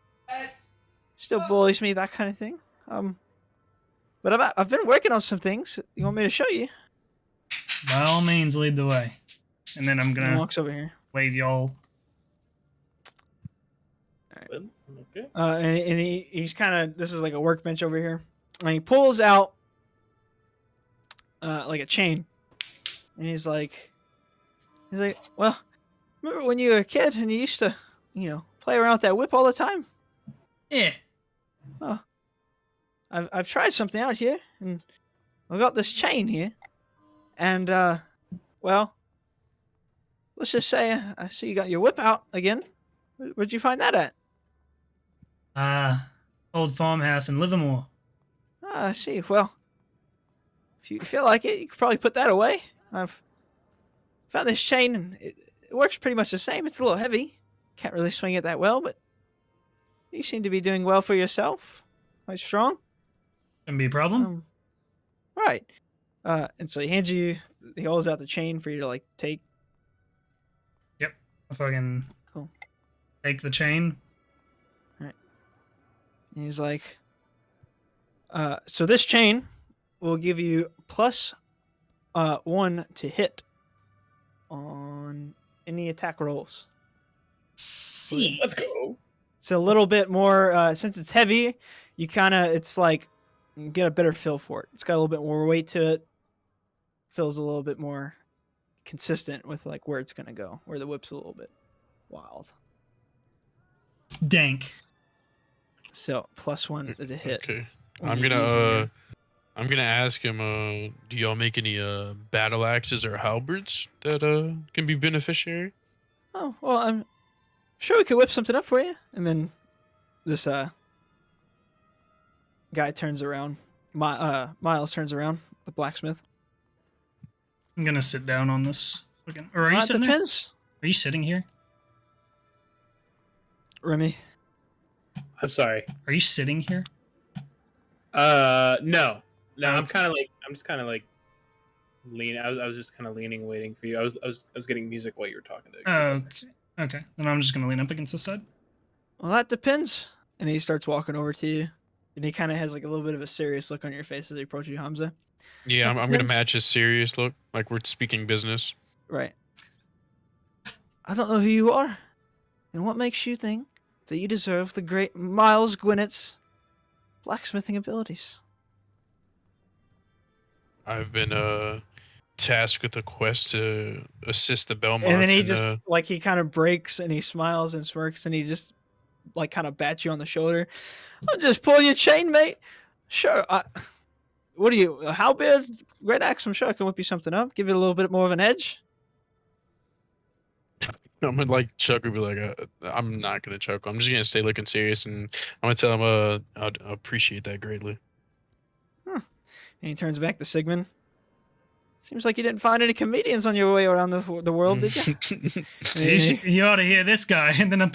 still bullies me, that kind of thing. But I've been working on some things. You want me to show you? By all means, lead the way. And then I'm He gonna walks over here. wave y'all. Well, okay. And he's kind of, this is like a workbench over here. And he pulls out like a chain. And he's like, well, remember when you were a kid and you used to, play around with that whip all the time? Yeah. I've tried something out here, and I've got this chain here. And, well, let's just say I see you got your whip out again. Where'd you find that at? Old farmhouse in Livermoore. I see. Well, if you feel like it, you could probably put that away. I've found this chain, and it works pretty much the same. It's a little heavy. Can't really swing it that well, but you seem to be doing well for yourself. Quite strong. Shouldn't be a problem. Right. And so he holds out the chain for you to like take. I fucking Cool. take the chain. And he's like, so this chain will give you plus 1 to hit on any attack rolls. See. Let's go. It's a little bit more, since it's heavy, it's like, you get a better feel for it. It's got a little bit more weight to it. feels a little bit more consistent with like where it's gonna go, where the whip's a little bit wild. Dank. So +1 to hit. Okay. when I'm you're gonna using your- I'm gonna ask him. Do y'all make any battle axes or halberds that can be beneficiary? Oh well, I'm sure we could whip something up for you. And then this guy turns around. Miles turns around. The blacksmith. I'm gonna sit down on this. Or are you It sitting there? depends. Are you sitting here? Remy. I'm sorry. Are you sitting here? No. I'm Okay. kind of like I'm just kind of like leaning. I was just kind of leaning, waiting for you. I was getting music while you were talking to. Okay. Then I'm just gonna lean up against this side. Well, that depends. And he starts walking over to you, and he kind of has like a little bit of a serious look on your face as he approaches you, Hamza. Yeah, That I'm gonna depends. match his serious look, like we're speaking business. Right. I don't know who you are, and what makes you think that you deserve the great Miles Gwinnett's blacksmithing abilities. I've been tasked with a quest to assist the Belmonts. And then he in, just like he kind of breaks and he smiles and smirks and he just like kind of bats you on the shoulder. I'll just pull your chain, mate. Sure. What are you? A halberd? Great axe. I'm sure I can whip you something up. Give it a little bit more of an edge. I'm gonna like chuckle, be like, I'm not gonna chuckle. I'm just gonna stay looking serious, and I'm gonna tell him, I appreciate that greatly. And he turns back to Sigmund. Seems like you didn't find any comedians on your way around the world, did you? You ought to hear this guy. And then I'm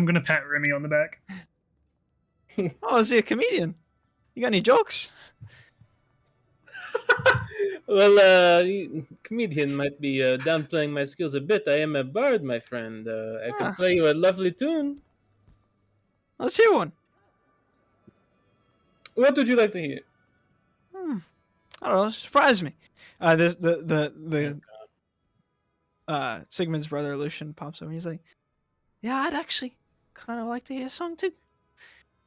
gonna pat Remy on the back. Oh, is he a comedian? You got any jokes? Well, comedian might be downplaying my skills a bit. I am a bard, my friend. I can play you a lovely tune. Let's hear one. What would you like to hear? I don't know. Surprise me. Sigmund's brother Lucian pops over. He's like, "Yeah, I'd actually kind of like to hear a song too. You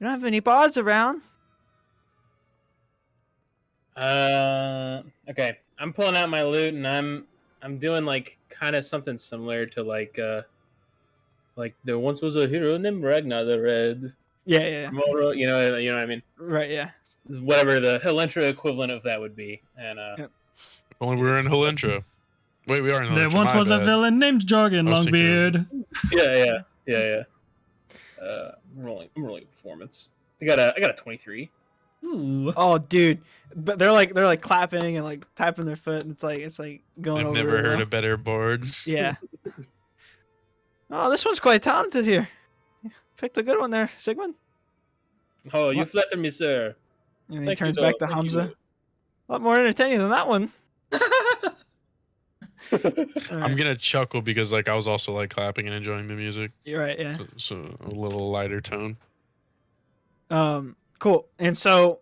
don't have any bards around." Okay. I'm pulling out my lute and I'm doing like kind of something similar to like there once was a hero named Ragnar the Red. Yeah. Tomorrow, you know what I mean? Right. Yeah. Whatever the Hellentra equivalent of that would be. And Yep. Only we were in Hellentra. Wait, we are in Hellentra. There once my was a bad. villain named Jargon I was thinking of- Longbeard. yeah. I'm rolling performance. I got a 23. Ooh. Oh, dude. But they're like clapping and like tapping their foot, and it's like going I've over. never really heard well. a better board. Yeah. Oh, this one's quite talented here. Picked a good one there, Sigmund. Oh, you What? flatter me, sir. And he Thank you, turns back to though. Thank Hamza. you. A lot more entertaining than that one. I'm gonna chuckle because like I was also like clapping and enjoying the music. You're right, yeah. So a little lighter tone. Cool. And so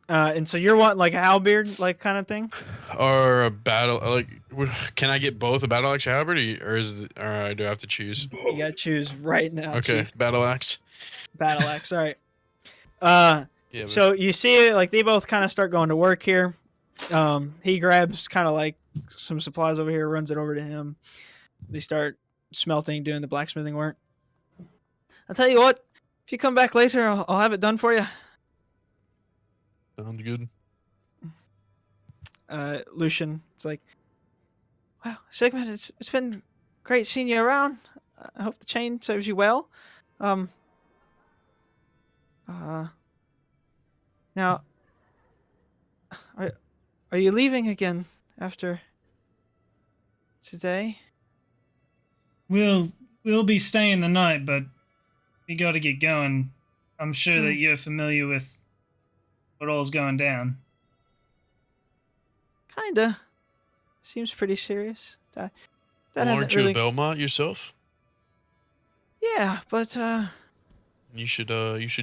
you're wanting like a halberd like kind of thing? Or a battle like can I get both a battle axe halberd or do I have to choose? You gotta choose right now. Okay, Chief. battle axe. Battle axe. All right. Yeah. So you see it, like they both kind of start going to work here. He grabs kind of like some supplies over here, runs it over to him. They start smelting, doing the blacksmithing work. I'll tell you what, if you come back later, I'll have it done for you. Sounds good. Lucian, it's like, wow, Sigmund, it's been great seeing you around. I hope the chain serves you well. Now, are you leaving again after today? We'll be staying the night, but we got to get going. I'm sure that you're familiar with what all's going down. Kinda. Seems pretty serious. That Well, hasn't aren't you really. a Belmont yourself? Yeah, but You should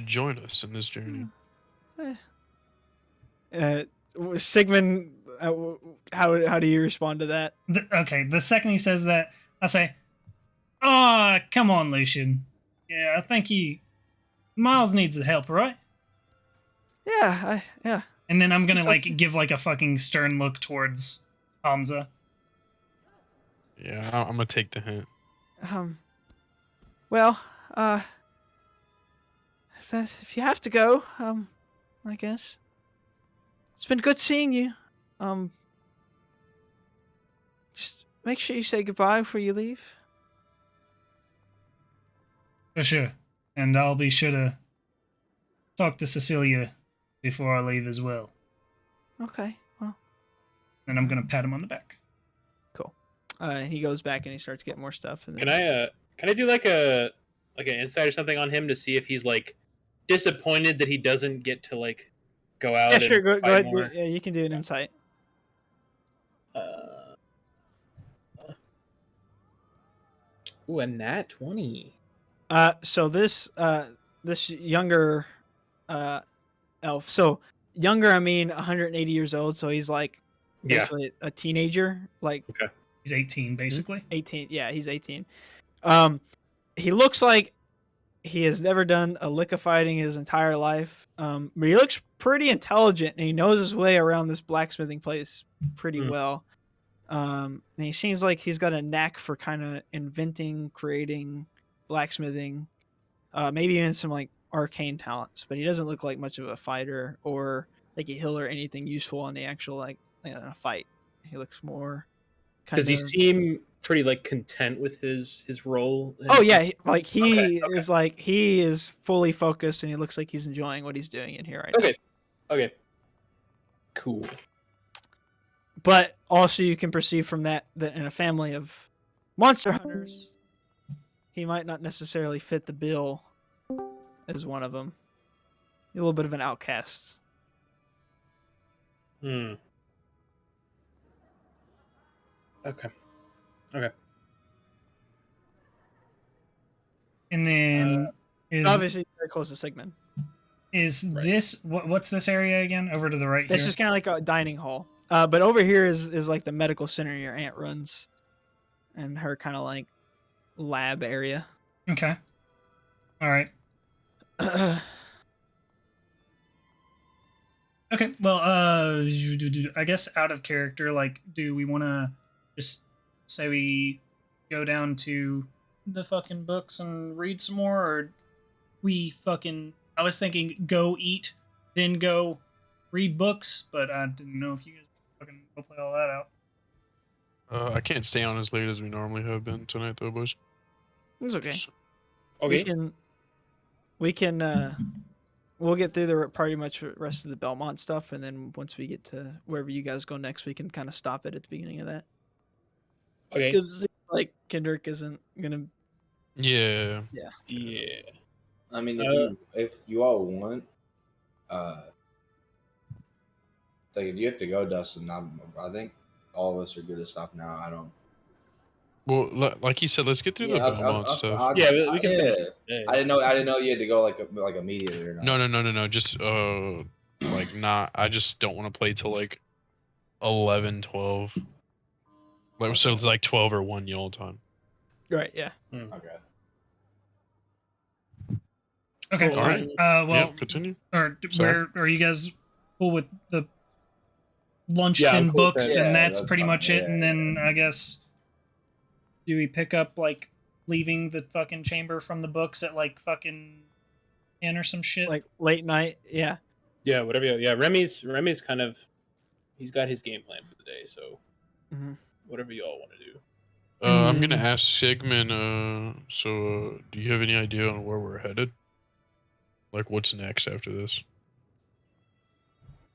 join us in this journey. Sigmund, how do you respond to that? Okay, the second he says that, I say, "Oh, come on, Lucian. Yeah, I think Miles needs the help, right?" Yeah. And then I'm gonna Sounds- like give like a fucking stern look towards Hamza. Yeah, I'm gonna take the hint. Well, if you have to go, I guess. It's been good seeing you. Just make sure you say goodbye before you leave. For sure. And I'll be sure to talk to Cecilia before I leave as well. Okay, well. And I'm gonna pat him on the back. Cool. He goes back and he starts getting more stuff. And then... Can I do like an insight or something on him to see if he's like disappointed that he doesn't get to like go out? Yeah, sure. Go ahead. More? Yeah, you can do an insight. Ooh, a nat 20. So this younger elf. So younger, I mean 180 years old. So he's like basically a teenager. Like he's 18, basically. 18. Yeah, he's 18. He looks like he has never done a lick of fighting his entire life. But he looks pretty intelligent and he knows his way around this blacksmithing place pretty well. And he seems like he's got a knack for kind of inventing, creating, blacksmithing, maybe even some like arcane talents. But he doesn't look like much of a fighter or like a healer or anything useful in the actual like fight. He looks more. Does he seem pretty like content with his role? Oh yeah, he is fully focused and he looks like he's enjoying what he's doing in here right now. Okay. Cool. But also you can perceive from that in a family of monster hunters, he might not necessarily fit the bill as one of them. A little bit of an outcast. Okay. And then is obviously very close to Sigmund. Is this what's this area again? Over to the right. It's just kind of like a dining hall. But over here is like the medical center your aunt runs, and her kind of like lab area. Okay. All right. Okay. Well, I guess out of character, like, do we want to just say we go down to the fucking books and read some more, or we fucking? I was thinking go eat, then go read books, but I didn't know if you guys fucking go play all that out. I can't stay on as late as we normally have been tonight, though, boys. It's okay. Okay. We'll get through the pretty much rest of the Belmont stuff, and then once we get to wherever you guys go next, we can kind of stop it at the beginning of that. Okay. Because like Kendrick isn't gonna. Yeah. Yeah. I mean, if you all want, like if you have to go, Dustin, I think all of us are good to stop now. I don't. Well, like he said, let's get through the Belmont stuff. We can. Yeah. I didn't know you had to go like immediately or not. No. Just like not. I just don't want to play till like 11, 12. Like so, it's like 12 or 1 y'all time. Right. Yeah. Okay. Okay. All right. Well, continue. Or Sorry. where are you guys cool with the lunch Yeah, I'm and cool with books, that. and Yeah, that's that's pretty fine. much it. Yeah, And then I guess do we pick up like leaving the fucking chamber from the books at like fucking 10 or some shit? Like late night. Yeah. Yeah, whatever. Yeah, Remy's kind of. He's got his game plan for the day, so whatever you all want to do. I'm gonna ask Sigmund. Do you have any idea on where we're headed? Like, what's next after this?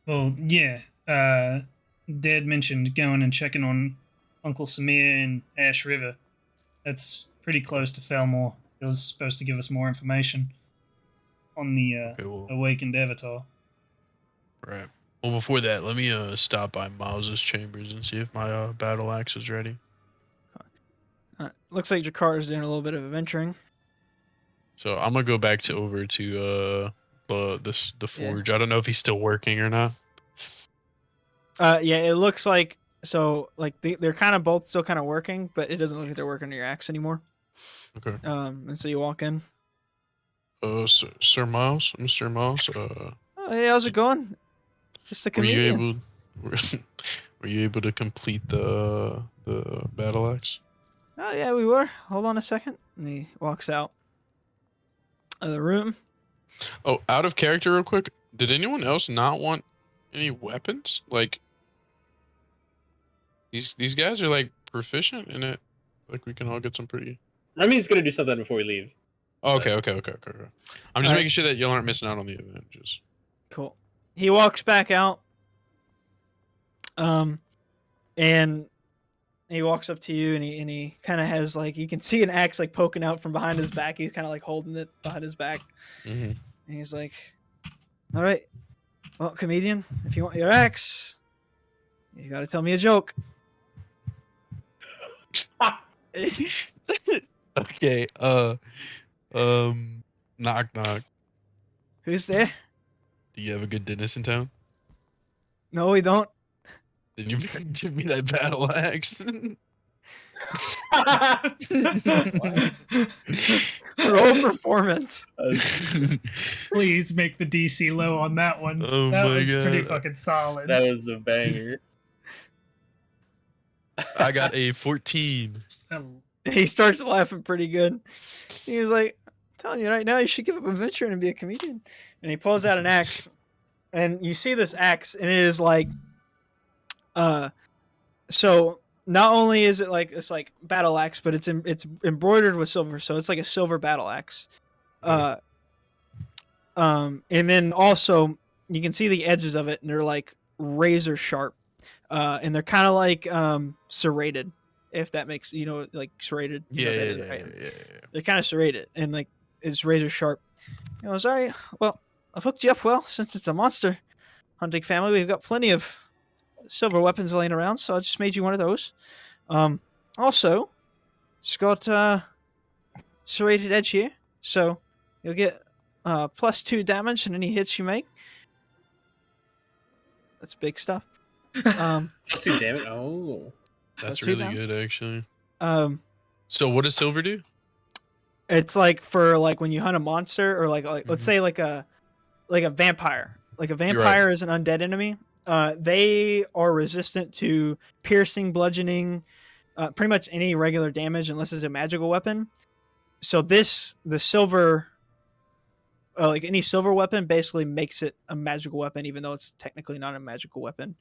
Well, yeah. Dad mentioned going and checking on Uncle Samir in Ash River. That's pretty close to Felmore. It was supposed to give us more information on the awakened Avatar. Right. Well, before that, let me stop by Miles's chambers and see if my battle axe is ready. Looks like Jakarta's doing a little bit of adventuring. So I'm gonna go back over to the forge. I don't know if he's still working or not. Yeah, it looks like so. Like they're kind of both still kind of working, but it doesn't look like they're working on your axe anymore. Okay. And so you walk in. Sir Miles, Mr. Miles. Oh, hey, how's it going? Just a Were you comedian. able? Were you able to complete the battle axe? Oh yeah, we were. Hold on a second. And he walks out of the room. Oh, out of character, real quick. Did anyone else not want any weapons? Like these guys are like proficient in it. Like we can all get some pretty. Remy's gonna do something before we leave. Oh, okay. I'm just Alright. making sure that y'all aren't missing out on the event. Just Cool. He walks back out. And he walks up to you, and he kind of has like, you can see an axe like poking out from behind his back. He's kind of like holding it behind his back, and he's like, "All right, well, comedian, if you want your axe, you got to tell me a joke." okay. Knock knock. Who's there? Do you have a good dentist in town? No, we don't. Then you better give me that battle axe. Roll performance. Please make the DC low on that one. Oh that my was pretty God. fucking solid. That was a banger. I got a 14. He starts laughing pretty good. He was like, "I'm telling you right now, you should give up adventuring and be a comedian." And he pulls out an axe, and you see this axe, and it is like, so not only is it like it's like battle axe, but it's embroidered with silver, so it's like a silver battle axe. And then also you can see the edges of it, and they're like razor sharp, and they're kind of like serrated, if that makes like serrated. You know what that is, right? They're kind of serrated, and like it's razor sharp. Sorry. Well, I've hooked you up well since it's a monster hunting family. We've got plenty of silver weapons laying around, so I just made you one of those. Also, it's got serrated edge here, so you'll get +2 damage in any hits you make. That's big stuff. +2 damage. Oh, That's +2 really damage. good, actually. So what does silver do? It's like for like when you hunt a monster, or like let's say like a vampire. Like a vampire is an undead enemy. They are resistant to piercing, bludgeoning, pretty much any regular damage unless it's a magical weapon. So the silver, like any silver weapon, basically makes it a magical weapon, even though it's technically not a magical weapon.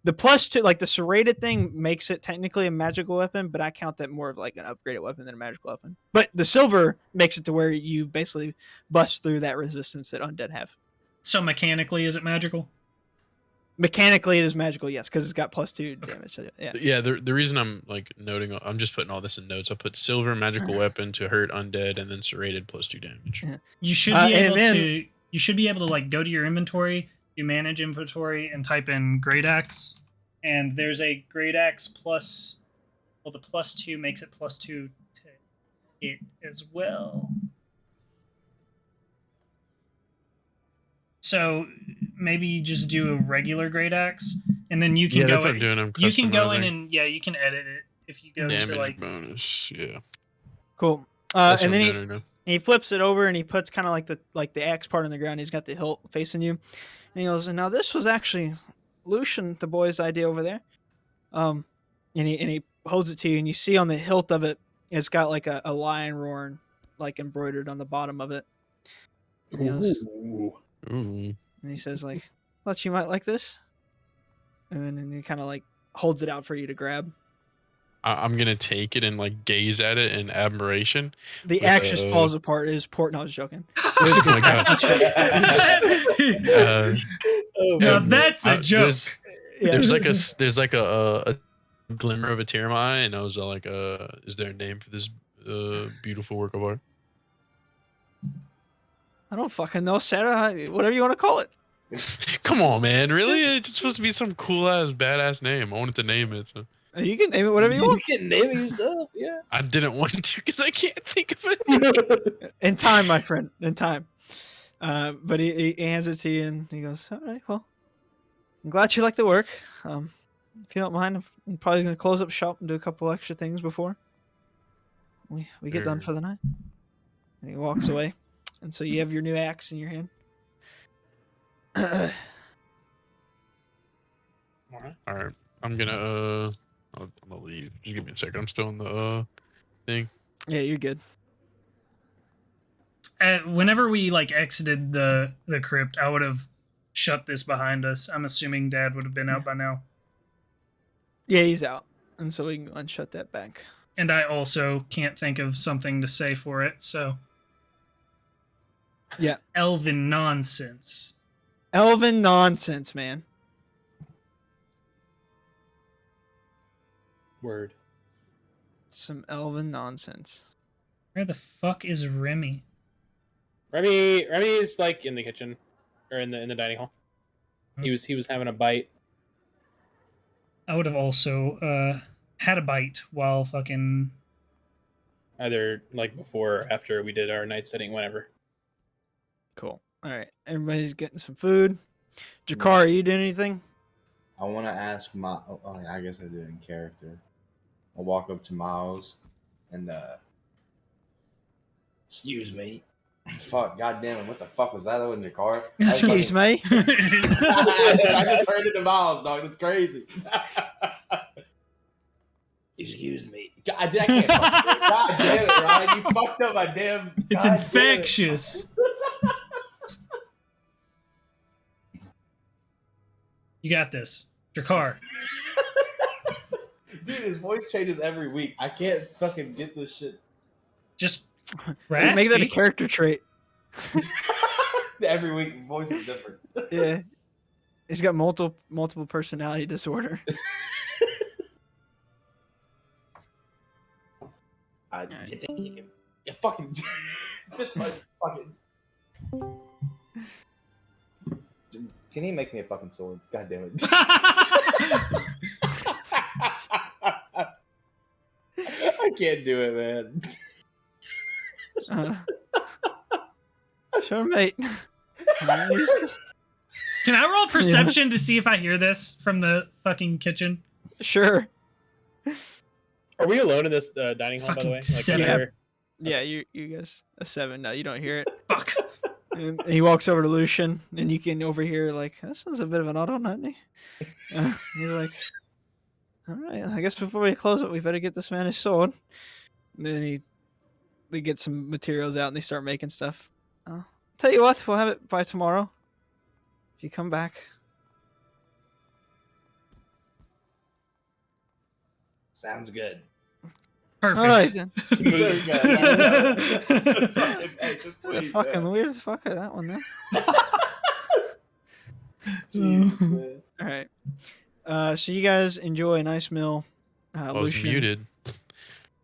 The +2, like the serrated thing, makes it technically a magical weapon, but I count that more of like an upgraded weapon than a magical weapon. But the silver makes it to where you basically bust through that resistance that undead have. So mechanically, is it magical? Mechanically, it is magical, yes, because it's got +2 damage. Yeah. Yeah, the reason I'm like noting, I'm just putting all this in notes. I put silver magical weapon to hurt undead, and then serrated +2 damage. Yeah. You should be able to. You should be able to like go to your inventory, you manage inventory, and type in great axe, and there's a great axe plus. Well, the +2 makes it +2 to it as well. So maybe you just do a regular great axe, and then you can go. That's what I'm doing. I'm you can go in customizing. and you can edit it if you go to Damage like. bonus. Yeah. Cool. That's And what I'm then doing right now. he flips it over, and he puts kind of like the axe part on the ground. He's got the hilt facing you, and he goes, "And now this was actually Lucian, the boy's idea over there." And he holds it to you, and you see on the hilt of it, it's got like a lion roaring, like embroidered on the bottom of it. And he goes, Ooh. Ooh. and he says, like, "Thought you might like this." And then he kind of like holds it out for you to grab. I'm gonna take it and like gaze at it in admiration. The With axe just a- falls apart. It is port. No, I was joking. Oh my god. Now that's a joke. Yeah. There's like a glimmer of a tear in my eye, and I was like, is there a name for this beautiful work of art? I don't fucking know, Sarah. Whatever you want to call it. Come on, man, really? It's supposed to be some cool ass badass name. I wanted to name it. So. You can name it whatever you want. You can name it yourself. Yeah. I didn't want to because I can't think of it. In time, my friend. In time. But he hands it to you, and he goes, "All right, well, I'm glad you like the work. If you don't mind, I'm probably going to close up shop and do a couple extra things before we get done for the night." And he walks away. And so you have your new axe in your hand. All right. I'm gonna I'm gonna leave. Just give me a second. I'm still in the thing. Yeah, you're good. Whenever we like exited the crypt, I would have shut this behind us. I'm assuming Dad would have been out by now. Yeah, he's out, and so we can unshut that back. And I also can't think of something to say for it, so. Yeah. Elven nonsense. Elven nonsense, man. Word. Some elven nonsense. Where the fuck is Remy? Remy is like in the kitchen, or in the dining hall. He was having a bite. I would have also had a bite while fucking. Either like before or after we did our night setting, whenever. Cool. All right, everybody's getting some food. Jakar, are you doing anything? I want to ask yeah, I guess I did in character. I'll walk up to Miles and excuse me. Fuck, goddamn it! What the fuck was that in your car? Excuse me. I just turned into Miles, dog. That's crazy. Excuse me. God, I can't fucking do it. God damn it, Ryan! You fucked up my damn. It's God infectious. You got this, Jakar. Dude, his voice changes every week. I can't fucking get this shit. Just Make that a character trait. Every week, voice is different. Yeah, he's got multiple personality disorder. I think you can. You fucking. Just my fucking. Can he make me a fucking sword? God damn it. I can't do it, man. Sure, mate. Can I roll perception to see if I hear this from the fucking kitchen? Sure. Are we alone in this dining hall, by the Fucking way? Like, 7. here? Yeah, you guys a 7. No, you don't hear it. Fuck. And he walks over to Lucian, and you can overhear like, "That sounds a bit of an auto, doesn't he?" He's like, "All right, I guess before we close it, we better get this man his sword." And then they get some materials out and they start making stuff. Tell you what, we'll have it by tomorrow. If you come back. Sounds good. Perfect. All right then. Smooth. Just fucking, hey, just The please, fucking man. weird fuck of that one then. Jesus, man. All right. So you guys enjoy a nice meal. I was Lucian, muted.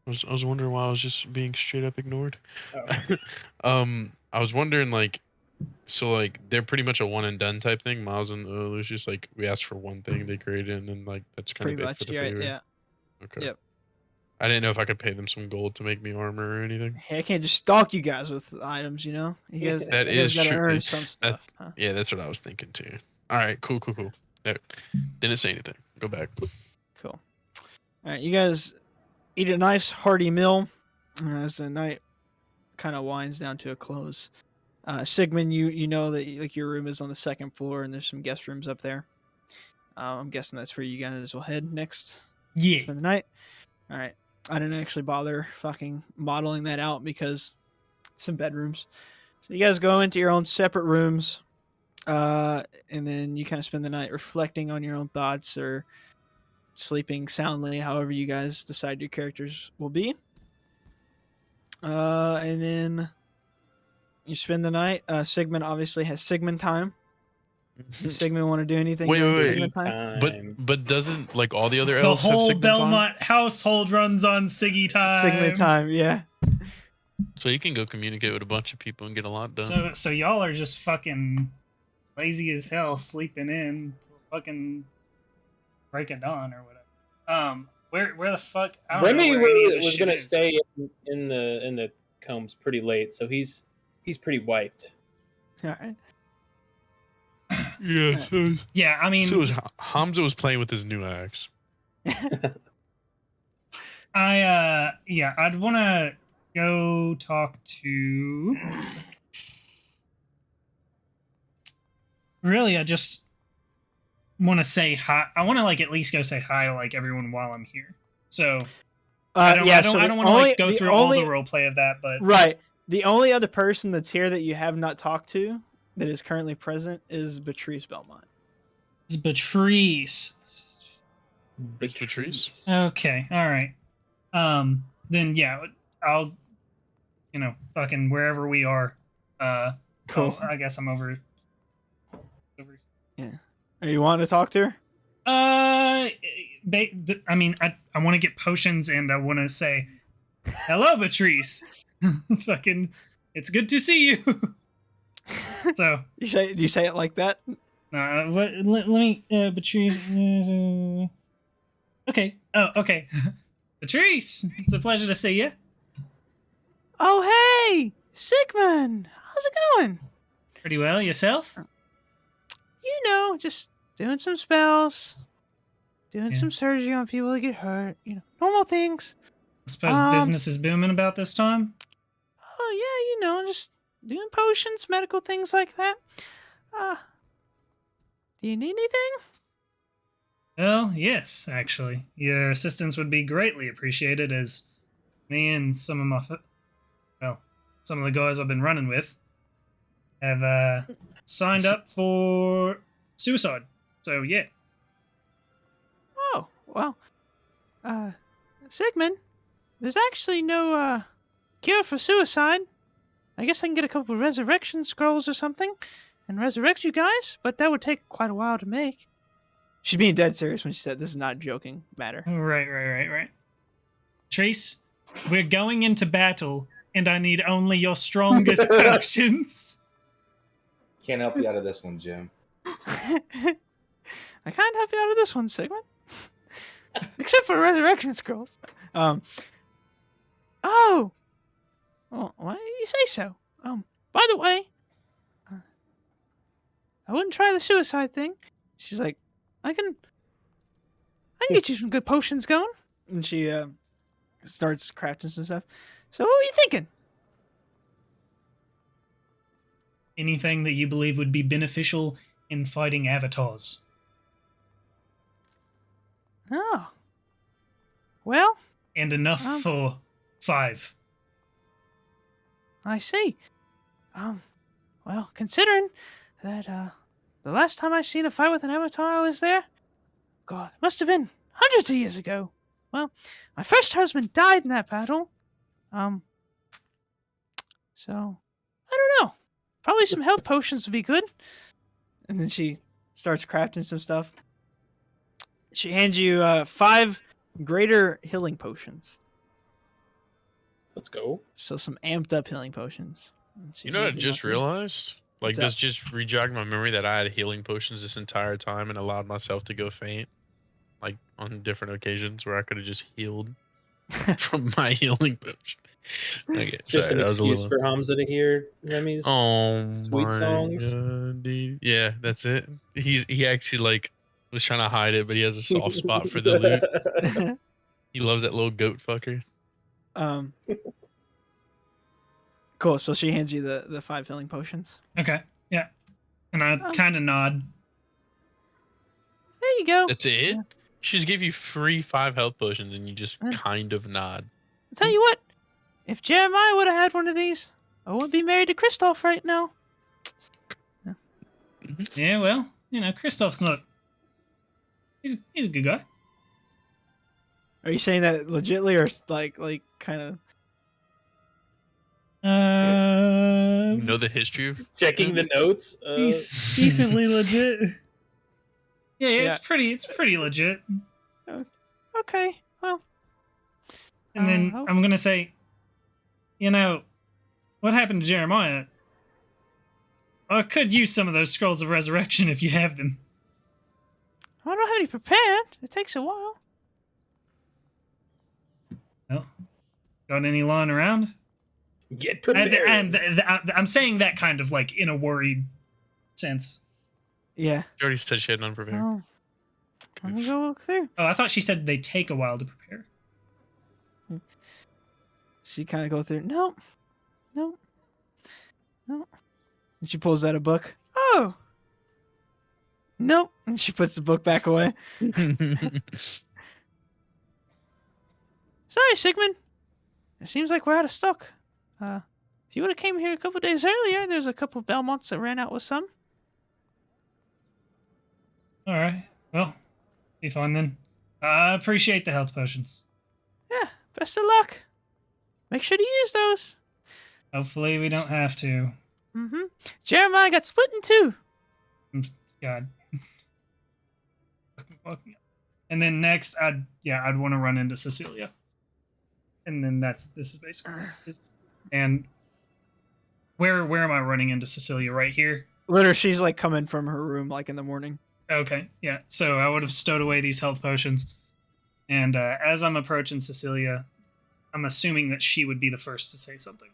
I was wondering why I was just being straight up ignored. Oh. I was wondering like, so like they're pretty much a one and done type thing. Miles and Lucius, like we asked for one thing, they created, and then like that's kind pretty of it much. for the Yeah, favor. yeah. Okay. Yep. I didn't know if I could pay them some gold to make me armor or anything. Hey, I can't just stalk you guys with items, you know. You guys, That you guys is gotta true. earn some stuff. Huh? Yeah, that's what I was thinking too. All right, cool. There. Didn't say anything. Go back. Cool. All right, you guys eat a nice hearty meal as the night kind of winds down to a close. Sigmund, you know that like your room is on the second floor and there's some guest rooms up there. I'm guessing that's where you guys will head next. Yeah. Spend the night. All right. I didn't actually bother fucking modeling that out because it's some bedrooms. So you guys go into your own separate rooms, and then you kind of spend the night reflecting on your own thoughts or sleeping soundly, however you guys decide your characters will be. And then you spend the night. Sigmund obviously has Sigmund time. Does Sigmund want to do anything? Wait, during wait, Sigmund time? But doesn't like all the other The elves have whole Sigmund time? Belmont household runs on Siggy time. Sigmund time, yeah. So you can go communicate with a bunch of people and get a lot done. So y'all are just fucking lazy as hell, sleeping in till fucking break of dawn or whatever. Where the fuck? I don't know Remy where any of this was shit gonna is. stay in the combs pretty late, so he's pretty wiped. All right. Yeah. So, Yeah, I mean, Hamza was playing with his new axe. I'd want to go talk to. Really, I just want to say hi. I want to like at least go say hi to like everyone while I'm here. So I don't want to like go through all the role play of that, but right. The only other person that's here that you have not talked to that is currently present is Patrice Belmont. it's Patrice. It's Patrice. Okay, all right. Then yeah, I'll, fucking wherever we are. Cool. I guess I'm over. Yeah. Are you wanting to talk to her? I mean, I want to get potions and I want to say, hello, Patrice. Fucking, it's good to see you. So Do you say it like that? let me, Patrice. Okay. Oh, okay. Patrice, it's a pleasure to see you. Oh, hey, Sigmund. How's it going? Pretty well, yourself? Just doing some spells, doing some surgery on people that get hurt. Normal things. I suppose business is booming about this time. Oh yeah, just doing potions, medical things like that. Do you need anything? Well, yes, actually. Your assistance would be greatly appreciated as me and some of the guys I've been running with have signed up for suicide. So, yeah. Oh, well, Sigmund, there's actually no cure for suicide. I guess I can get a couple of resurrection scrolls or something and resurrect you guys, but that would take quite a while to make. She's being dead serious when she said this is not a joking matter. Right. Trace, we're going into battle, and I need only your strongest potions. Can't help you out of this one, Jim. I can't help you out of this one, Sigmund. Except for resurrection scrolls. Oh, why do you say so? By the way, I wouldn't try the suicide thing. She's like, I can get you some good potions going. And she starts crafting some stuff. So what were you thinking? Anything that you believe would be beneficial in fighting avatars. Oh. Well. And enough for 5. I see. Well, considering that the last time I seen a fight with an avatar I was there, God, it must have been hundreds of years ago. Well, my first husband died in that battle. So I don't know. Probably some health potions would be good. And then she starts crafting some stuff. She hands you 5 greater healing potions. Let's go. So some amped up healing potions. You know what I just realized? Like, What's this up? just rejogged my memory that I had healing potions this entire time and allowed myself to go faint. Like, on different occasions where I could have just healed from my healing potion. Okay, Just sorry, an that was a excuse little... for Hamza to hear Remy's sweet songs. God, dude. Yeah, that's it. He actually, like, was trying to hide it, but he has a soft spot for the loot. He loves that little goat fucker. Cool. So she hands you the 5 healing potions. Okay, yeah. And I kind of nod. There you go. That's it? Yeah. She just gave you free 5 health potions and you just Yeah. kind of nod. I'll tell you what. If Jeremiah would have had one of these, I wouldn't be married to Kristoff right now. Yeah, well, Kristoff's not... He's a good guy. Are you saying that legitly or like kind of? You know the history of Checking the notes. He's decently legit. Yeah, it's pretty legit. Okay, well. And then I'm gonna say, what happened to Jeremiah? I could use some of those scrolls of resurrection if you have them. I don't have any prepared. It takes a while. Well, got any lying around? Get prepared. And I'm saying that kind of like in a worried sense. Yeah. Jordy's said she had none prepared. Oh. Let me go look through. Oh, I thought she said they take a while to prepare. She kind of go through. Nope. And she pulls out a book. Oh. Nope. And she puts the book back away. Sorry, Sigmund. It seems like we're out of stock. If you would have came here a couple days earlier, there's a couple of Belmonts that ran out with some. All right. Well, be fine then. I appreciate the health potions. Yeah, best of luck. Make sure to use those. Hopefully we don't have to. Mm-hmm. Jeremiah got split in two. God. And then next, I'd want to run into Cecilia. And then this is basically it. And where am I running into Cecilia? Right here? Literally, she's like coming from her room like in the morning. Okay, yeah. So I would have stowed away these health potions. And as I'm approaching Cecilia, I'm assuming that she would be the first to say something.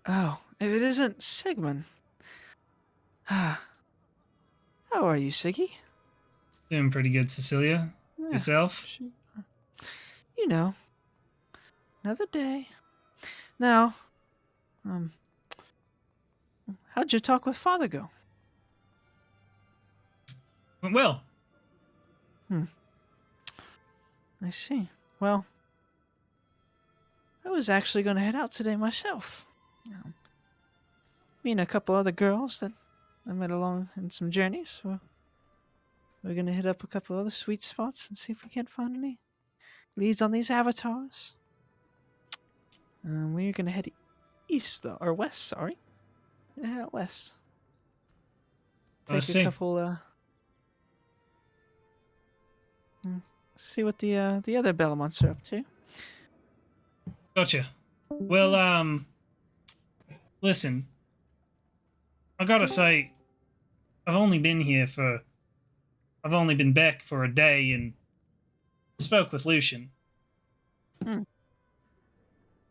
Oh, if it isn't Sigmund. How are you, Siggy? Doing pretty good, Cecilia. Yeah, Yourself? you know, another day. Now, how'd your talk with Father go? Went well. I see. Well, I was actually going to head out today myself. Me and a couple other girls that I met along in some journeys. We're going to hit up a couple other sweet spots and see if we can't find any leads on these avatars. We're going to head east, though, or west, sorry. We're going to head out west. Take a couple, see what the other Belmonts are up to. Gotcha. Well, listen. I gotta say, I've only been back for a day and spoke with Lucian.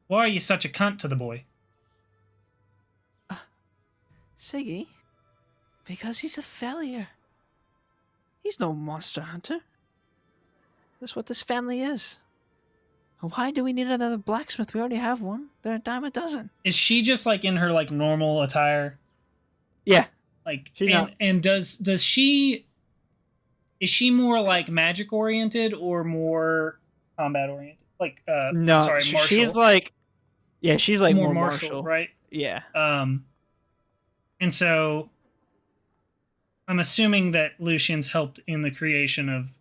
Why are you such a cunt to the boy? Siggy? Because he's a failure. He's no monster hunter. That's what this family is. Why do we need another blacksmith? We already have one. They're a dime a dozen. Is she just like in her like normal attire? Yeah. Like She's not. And does she is she more like magic oriented or more combat oriented? Like No, sorry, martial. she's like she's like more martial, right? Yeah. And so I'm assuming that Lucian's helped in the creation of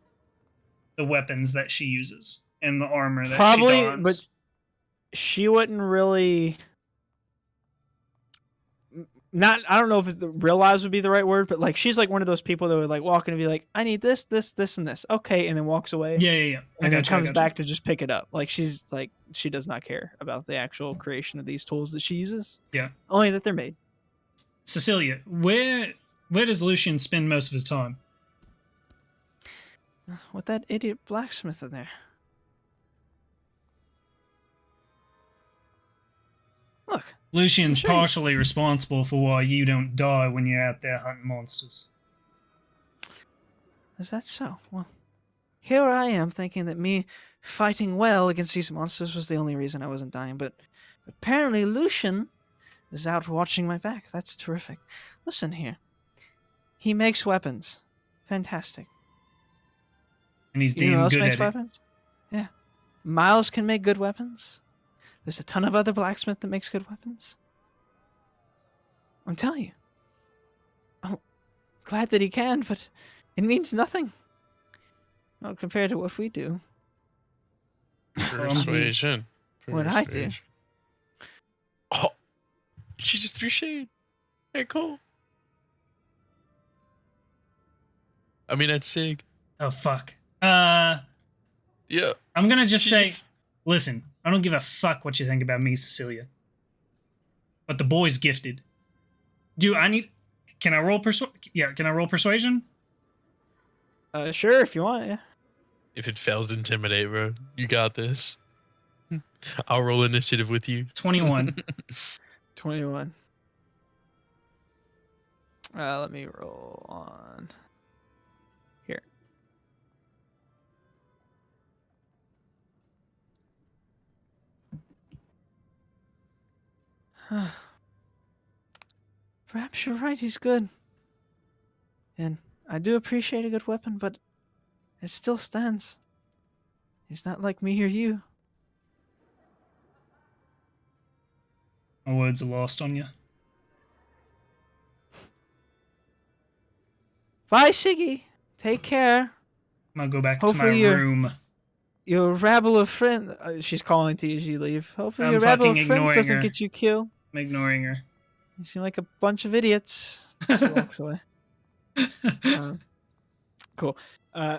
the weapons that she uses and the armor that she dons. But she wouldn't really. Not, I don't know if it's realize would be the right word, but like she's like one of those people that would like walk in and be like, I need this, this, this, and this. Okay, and then walks away. Yeah. And then comes back to just pick it up. Like she's like she does not care about the actual creation of these tools that she uses. Yeah. Only that they're made. Cecilia, where does Lucian spend most of his time? With that idiot blacksmith in there. Look. Lucian's partially responsible for why you don't die when you're out there hunting monsters. Is that so? Well, here I am thinking that me fighting well against these monsters was the only reason I wasn't dying, but apparently Lucian is out watching my back. That's terrific. Listen here. He makes weapons. Fantastic. And he's you know who damn else good makes at weapons? Yeah. Miles can make good weapons. There's a ton of other blacksmiths that makes good weapons. I'm telling you. I'm glad that he can, but it means nothing. Not compared to what we do. Persuasion. What I do. Oh, she just threw shade. Hey, cool. I mean, that's Sig. Oh, fuck. Yeah. I'm gonna just say, listen, I don't give a fuck what you think about me, Cecilia. But the boy's gifted. Can I roll persuasion? Sure, if you want, yeah. If it fails, intimidate, bro. You got this. I'll roll initiative with you. 21. 21. Let me roll on here. Perhaps you're right, he's good. And I do appreciate a good weapon, but it still stands. He's not like me or you. My words are lost on you. Bye, Siggy. Take care. I'm gonna go back Hopefully to my you're- room. Your rabble of friends. She's calling to you as you leave. Hopefully I'm your rabble of fucking friends ignoring doesn't her. get you killed. I'm ignoring her. You seem like a bunch of idiots. She walks away. Cool.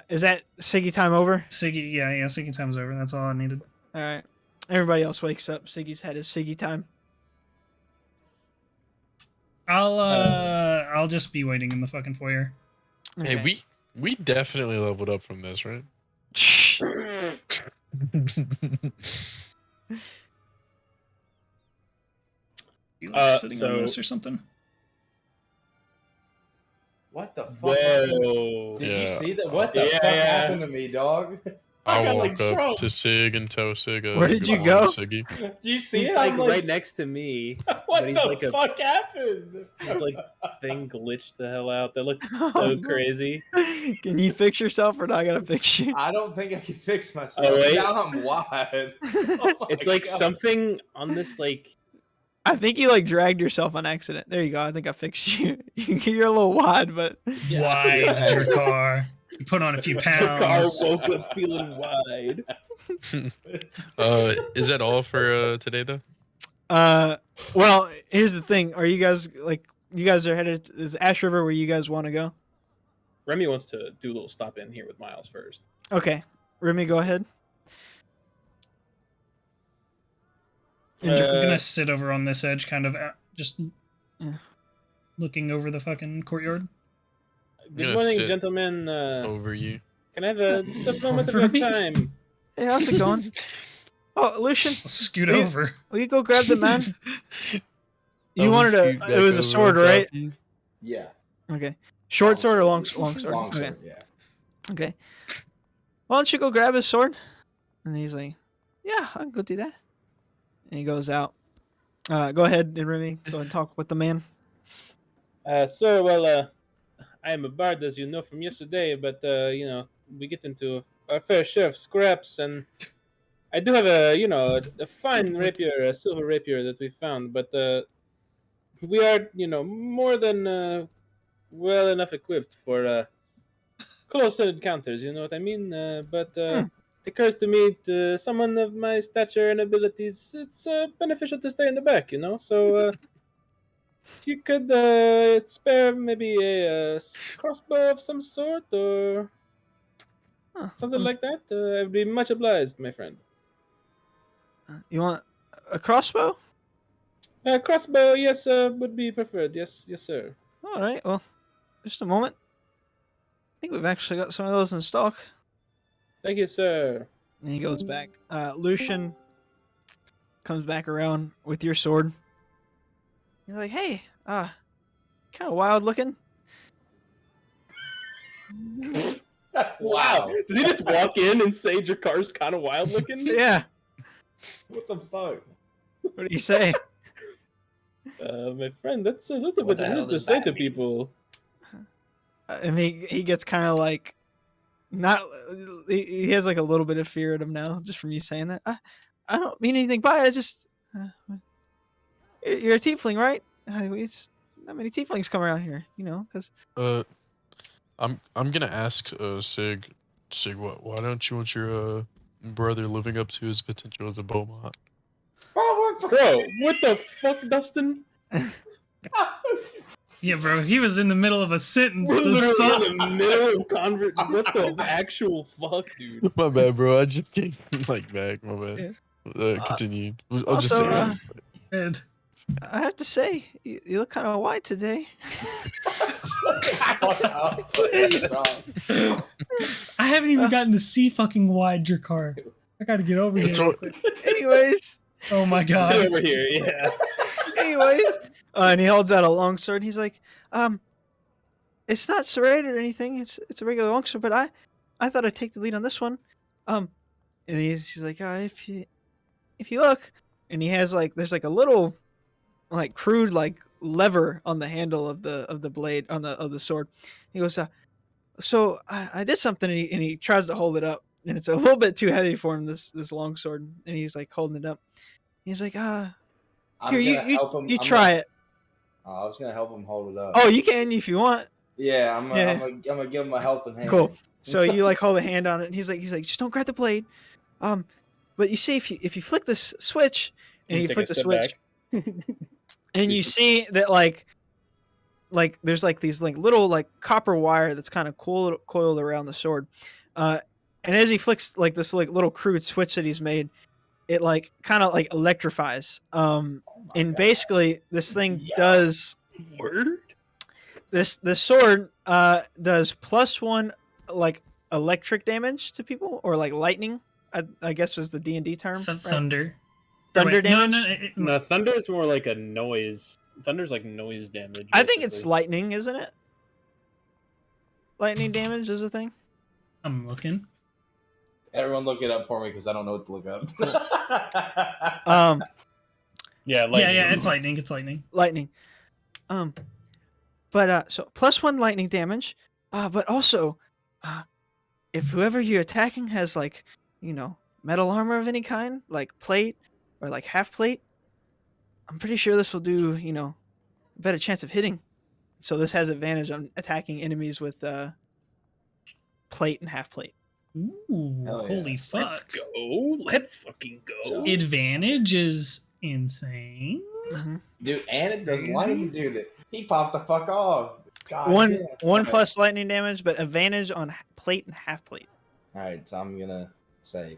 Is that Siggy time over? Siggy, yeah, Siggy time's over. That's all I needed. All right. Everybody else wakes up. Siggy's had his Siggy time. I'll just be waiting in the fucking foyer. Hey, Okay. we definitely leveled up from this, right? You like sitting on so- this or something? What the fuck happened? Whoa. Did Yeah. you see that? What the Yeah, fuck yeah. happened to me, dog? I got, walk like, up strong. to Sig and tell Sig. Where did good you morning, go? Siggy. Do you see He's it? like I'm like, right next to me. what but he's the like a- fuck happened? His like thing glitched the hell out. That looked Oh, so no. crazy. Can you fix yourself or do I gotta fix you? I don't think I can fix myself. Oh, wait. Now I'm wide. Oh my It's like God. something on this like I think you like dragged yourself on accident. There you go. I think I fixed you. You're a little wide, but Yeah. Wide Yeah. your car. You put on a few the car pounds. woke up feeling wide. Is that all for today though? well, here's the thing. Are you guys like you guys are headed is Ash River where you guys want to go? Remy wants to do a little stop in here with Miles first. Okay. Remy, go ahead. I'm gonna sit over on this edge, kind of just Yeah. looking over the fucking courtyard. Good gonna morning, sit gentlemen. Over you. Can I have just a moment of For your me? time? Hey, how's it going? Oh, Lucian, I'll scoot Wait. over. will you go grab the man? I You will wanted scoot a back it was a over sword, on top right? of you. Yeah. Okay. Short sword or long sword? Long Okay. sword, yeah. Okay. Why don't you go grab his sword? And he's like, yeah, I can go do that. And he goes out. Go ahead, Remy. Go and talk with the man. Sir, well, I am a bard, as you know from yesterday, but, you know, we get into our fair share of scraps, and I do have a fine rapier, a silver rapier that we found, but, we are, more than, well enough equipped for, close encounters, you know what I mean? But, it occurs to me, to someone of my stature and abilities, it's, beneficial to stay in the back, so, if you could spare maybe a crossbow of some sort or Huh. something like that, I'd be much obliged, my friend. You want a crossbow? Crossbow, yes, would be preferred. Yes, sir. All right. Well, just a moment. I think we've actually got some of those in stock. Thank you, sir. And he goes back. Lucian comes back around with your sword. He's like, "Hey, kind of wild looking." Wow. Did he just walk in and say your car's kind of wild looking? Yeah. What the fuck? What do you say? My friend, that's a little What bit the hell rude to does say that to mean? people. And he gets kind of like, not. He has like a little bit of fear at him now, just from you saying that. I don't mean anything by it. I just. You're a tiefling, right? It's not many tieflings come around here, because. I'm gonna ask Sig, why don't you want your brother living up to his potential as a Beaumont? Bro, Bro, what the fuck, Dustin? Yeah, bro, he was in the middle of a sentence. We're The literally fuck? in the middle of convert. What the actual fuck, dude? My bad, bro. I just came like back. My bad. Continue. I'll just also, say. Ed, I have to say, you look kind of white today. fuck up. What is wrong? I haven't even gotten to see fucking wide your car. I gotta get over here. It's real all- quick. Anyways, Oh my Get god. over here, yeah. anyways, and he holds out a long sword. He's like, it's not serrated or anything. It's a regular long sword, but I thought I'd take the lead on this one. And he's like, if you look, and he has like there's like a little like crude like lever on the handle of the blade of the sword. He goes, so I did something, and he tries to hold it up, and it's a little bit too heavy for him. This long sword, and he's like holding it up. He's like, I'm here, gonna help him. you try it. I was gonna help him hold it up. Oh, you can if you want. Yeah, I'm gonna give him a helping hand. Cool. So you like hold a hand on it, and he's like, just don't grab the blade. But you see, if you flick this switch, and you flick the switch, and you see that like there's like these like little like copper wire that's kind of coiled around the sword, and as he flicks like this like little crude switch that he's made, it like kind of like electrifies. And basically this thing does this sword does +1 like electric damage to people, or like lightning, I guess is the D&D term. Right? Thunder. Thunder damage. No, thunder is more like a noise. Thunder's like noise damage. I think it's lightning, isn't it? Lightning damage is a thing. I'm looking. Everyone look it up for me because I don't know what to look up. Yeah, lightning. Yeah, it's lightning. It's lightning. Lightning. But so +1 lightning damage. But also, if whoever you're attacking has like, metal armor of any kind, like plate or like half plate, I'm pretty sure this will do, a better chance of hitting. So this has advantage on attacking enemies with plate and half plate. Ooh, Hell yeah. holy fuck. Let's go. Let's fucking go. Advantage is insane. Mm-hmm. Dude, and it does lightning, dude. He popped the fuck off. God One damn. plus lightning damage, but advantage on plate and half plate. All right, so I'm gonna say,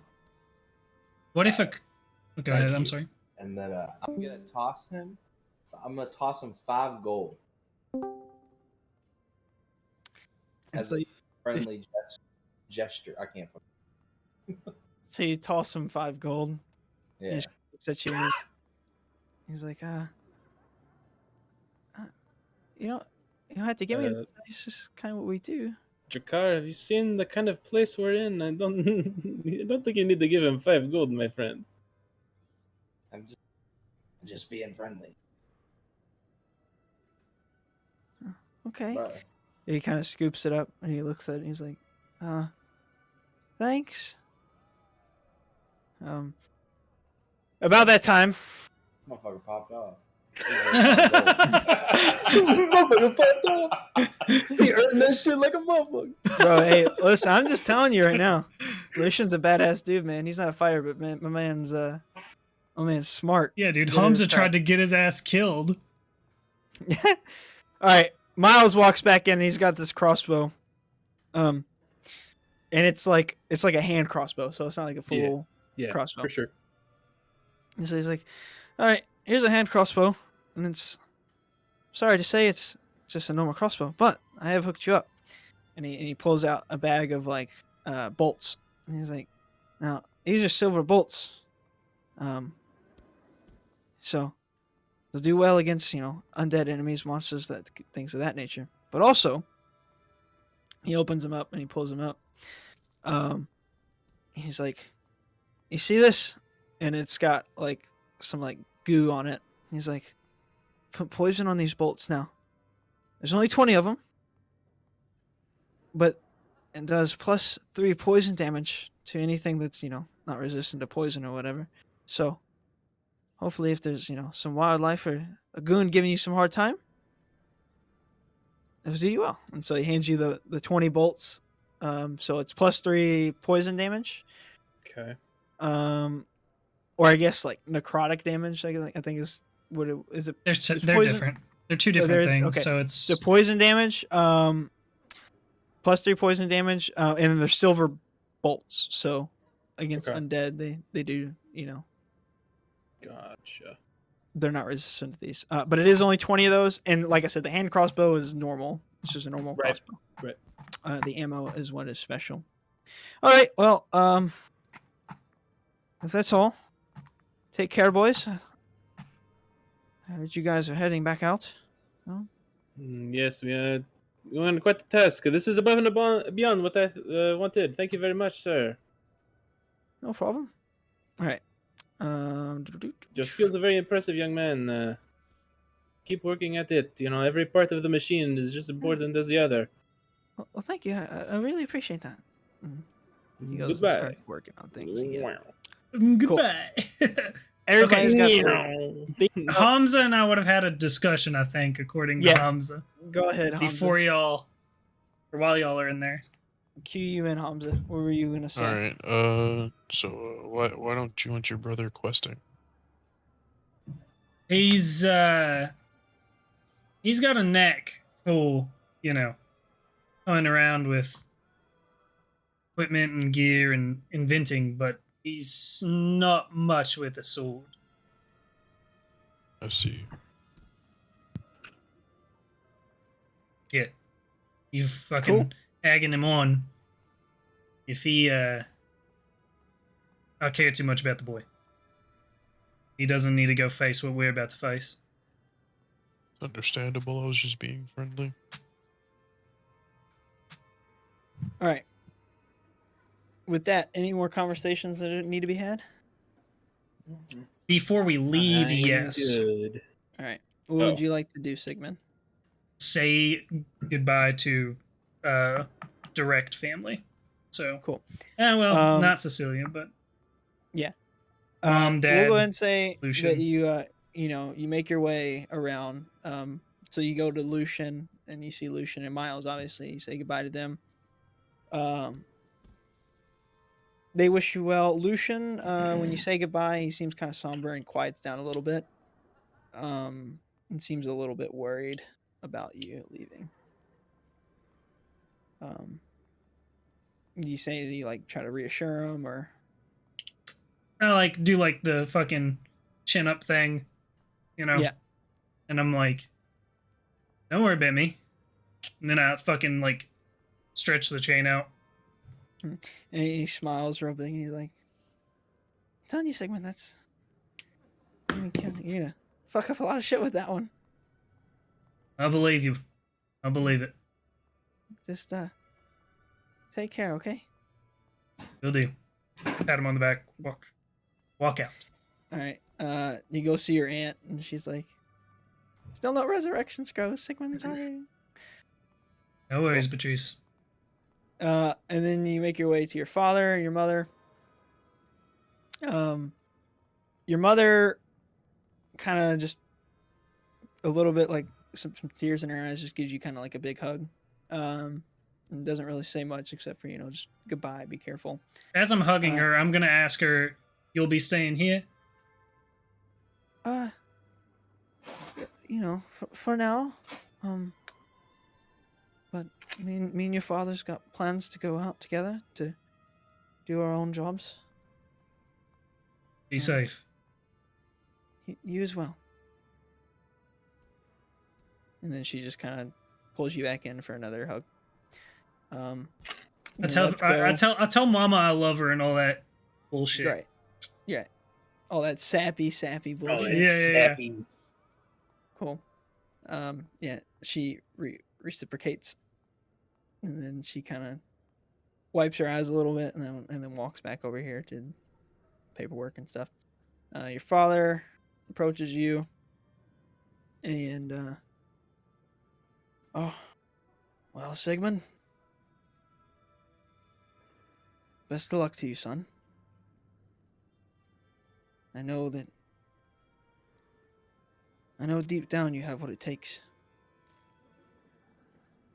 What if a... Go ahead, Thank I'm you. sorry. and then I'm gonna toss him. I'm gonna toss him 5 gold And as so, a friendly gesture. I can't. so you toss him 5 gold. Yeah. He looks at you and he's like, you don't have to give me this. This is kind of what we do. Jakar, have you seen the kind of place we're in? I don't think you need to give him 5 gold, my friend. I'm just being friendly. Okay. But He kind of scoops it up and he looks at it and he's like, thanks. About that time. motherfucker popped off. Motherfucker popped off. He earned that shit like a motherfucker. Bro, hey, listen, I'm just telling you right now. Lucian's a badass dude, man. He's not a fighter, but man, my man's smart. Yeah, dude, Good at Hamza his tried craft. to get his ass killed. All right, Miles walks back in and he's got this crossbow. And it's like a hand crossbow, so it's not like a full Yeah, crossbow. for sure. And so he's like, all right, here's a hand crossbow. And it's, sorry to say, it's just a normal crossbow, but I have hooked you up. And he pulls out a bag of like bolts. And he's like, now, these are silver bolts. So they'll do well against, undead enemies, monsters, things of that nature. But also, he opens them up and he pulls them up. He's like, you see this? And it's got like some like goo on it. He's like, put poison on these bolts now. There's only 20 of them, but it does +3 poison damage to anything that's, not resistant to poison or whatever. So hopefully if there's, some wildlife or a goon giving you some hard time, it'll do you well. And so he hands you the 20 bolts. So it's +3 poison damage. Okay. Or I guess like necrotic damage. I think is what it is. It They're is they're poison? different. They're two Oh, different there's- things. okay. So it's The poison damage. +3 poison damage. And then there's silver bolts. So against Okay. undead, they do. Gotcha. They're not resistant to these. But it is only 20 of those. And like I said, the hand crossbow is normal. It's just a normal Right. crossbow. Right. The ammo is what is special. All right. Well, if that's all, take care, boys. I heard you guys are heading back out. Yes, we went quite the task. This is above and beyond what I wanted. Thank you very much, sir. No problem. All right. Your skills are very impressive, young man. keep working at it. Every part of the machine is just important as the other. Well, thank you. I really appreciate that. He goes and Goodbye. starts working on things again. Wow. Goodbye. Everybody's got their Meow. big. Hamza and I would have had a discussion, I think, according to Yeah. Hamza, Go ahead, Hamza. before y'all, or while y'all are in there. Cue you in, Hamza. What were you gonna say? All right. So why don't you want your brother questing? He's got a knack for, coming around with equipment and gear and inventing, but he's not much with a sword. I see. Yeah. You fucking Cool. egging him on. If he I care too much about the boy. He doesn't need to go face what we're about to face. It's understandable. I was just being friendly. All right. With that, any more conversations that need to be had? Before we leave, I'm yes. Good. All right. What would you like to do, Sigmund? Say goodbye to direct family. So Cool. not Cecilia, but Mom, Dad, We'll go ahead and say Lucian. that you make your way around. So you go to Lucian and you see Lucian and Miles. Obviously, you say goodbye to them. They wish you well. Lucian, when you say goodbye, he seems kind of somber and quiets down a little bit. And seems a little bit worried about you leaving. You say that you try to reassure him, or I do the fucking chin up thing, Yeah. And I'm like, don't worry about me. And then I fucking stretch the chain out. and he smiles real big and he's like, I'm telling you, Sigmund, you're gonna fuck up a lot of shit with that one. I believe you. I believe it. Just take care, okay? Will do. Pat him on the back. Walk out. All right. You go see your aunt, and she's like, "Still no resurrection scrolls, Sigmund. Sorry." No worries, Patrice. And then you make your way to your father, your mother. Your mother, kind of just a little bit some tears in her eyes, just gives you kind of a big hug. And doesn't really say much except for just goodbye, be careful. As I'm hugging her, I'm gonna ask her, "You'll be staying here?" For now. But me and your father's got plans to go out together to do our own jobs. Be safe. You as well. And then she just kind of pulls you back in for another hug. I tell Mama I love her and all that bullshit. Right. Yeah. All that sappy bullshit. Yeah. Cool. Yeah, she reciprocates, and then she kind of wipes her eyes a little bit, and then walks back over here to paperwork and stuff. Your father approaches you, and oh, well, Sigmund, best of luck to you, son. I know deep down you have what it takes.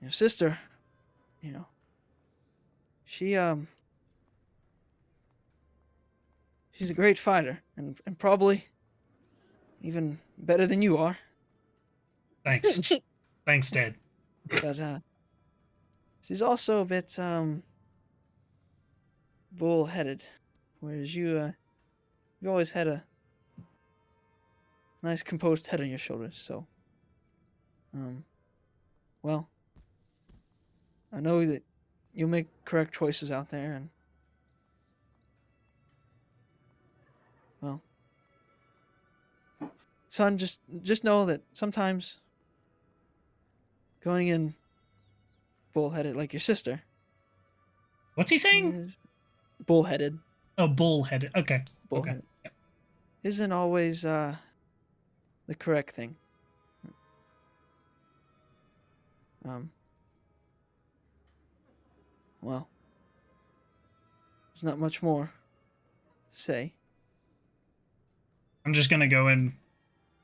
Your sister, she's a great fighter and probably even better than you are. Thanks. Thanks, Dad. But she's also a bit bull-headed, whereas you've always had a nice composed head on your shoulders. So, well, I know that you'll make correct choices out there, and well, son, just know that sometimes going in bull-headed like your sister. What's he saying? Bull-headed. Oh, bull-headed. Okay. Bull-headed. Okay. Isn't always the correct thing. Well, there's not much more to say. I'm just gonna go in,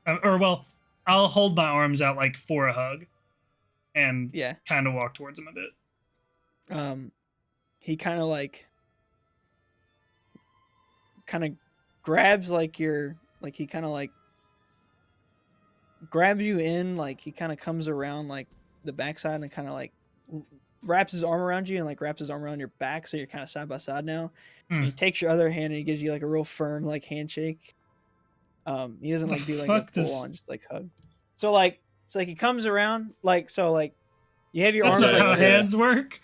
I'll hold my arms out like for a hug, and Yeah. kind of walk towards him a bit. He kind of grabs like he kind of like grabs you in, like he kind of comes around like the backside and kind of like wraps his arm around you and like wraps his arm around your back, so you're kind of side by side now. And he takes your other hand and he gives you like a real firm like handshake. He doesn't like do like a full on just like hug. So like he comes around like you have your That's arms not like how hands work.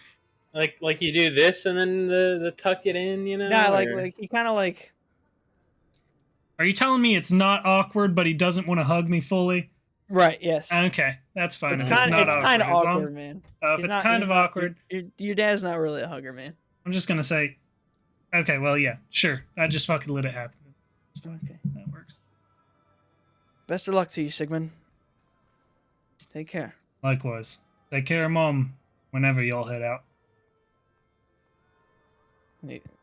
Like you do this and then the tuck it in, you know? Nah, like or- he kind of like. Are you telling me it's not awkward, but he doesn't want to hug me fully? Right. Yes. Okay, that's fine. It's if kind of awkward, awkward, man. if He's it's not- kind he's of not- awkward, your dad's not really a hugger, man. I'm just gonna say, okay, well, yeah, sure. I just fucking let it happen. It's fine. Okay. That works. Best of luck to you, Sigmund. Take care. Likewise. Take care of Mom whenever y'all head out.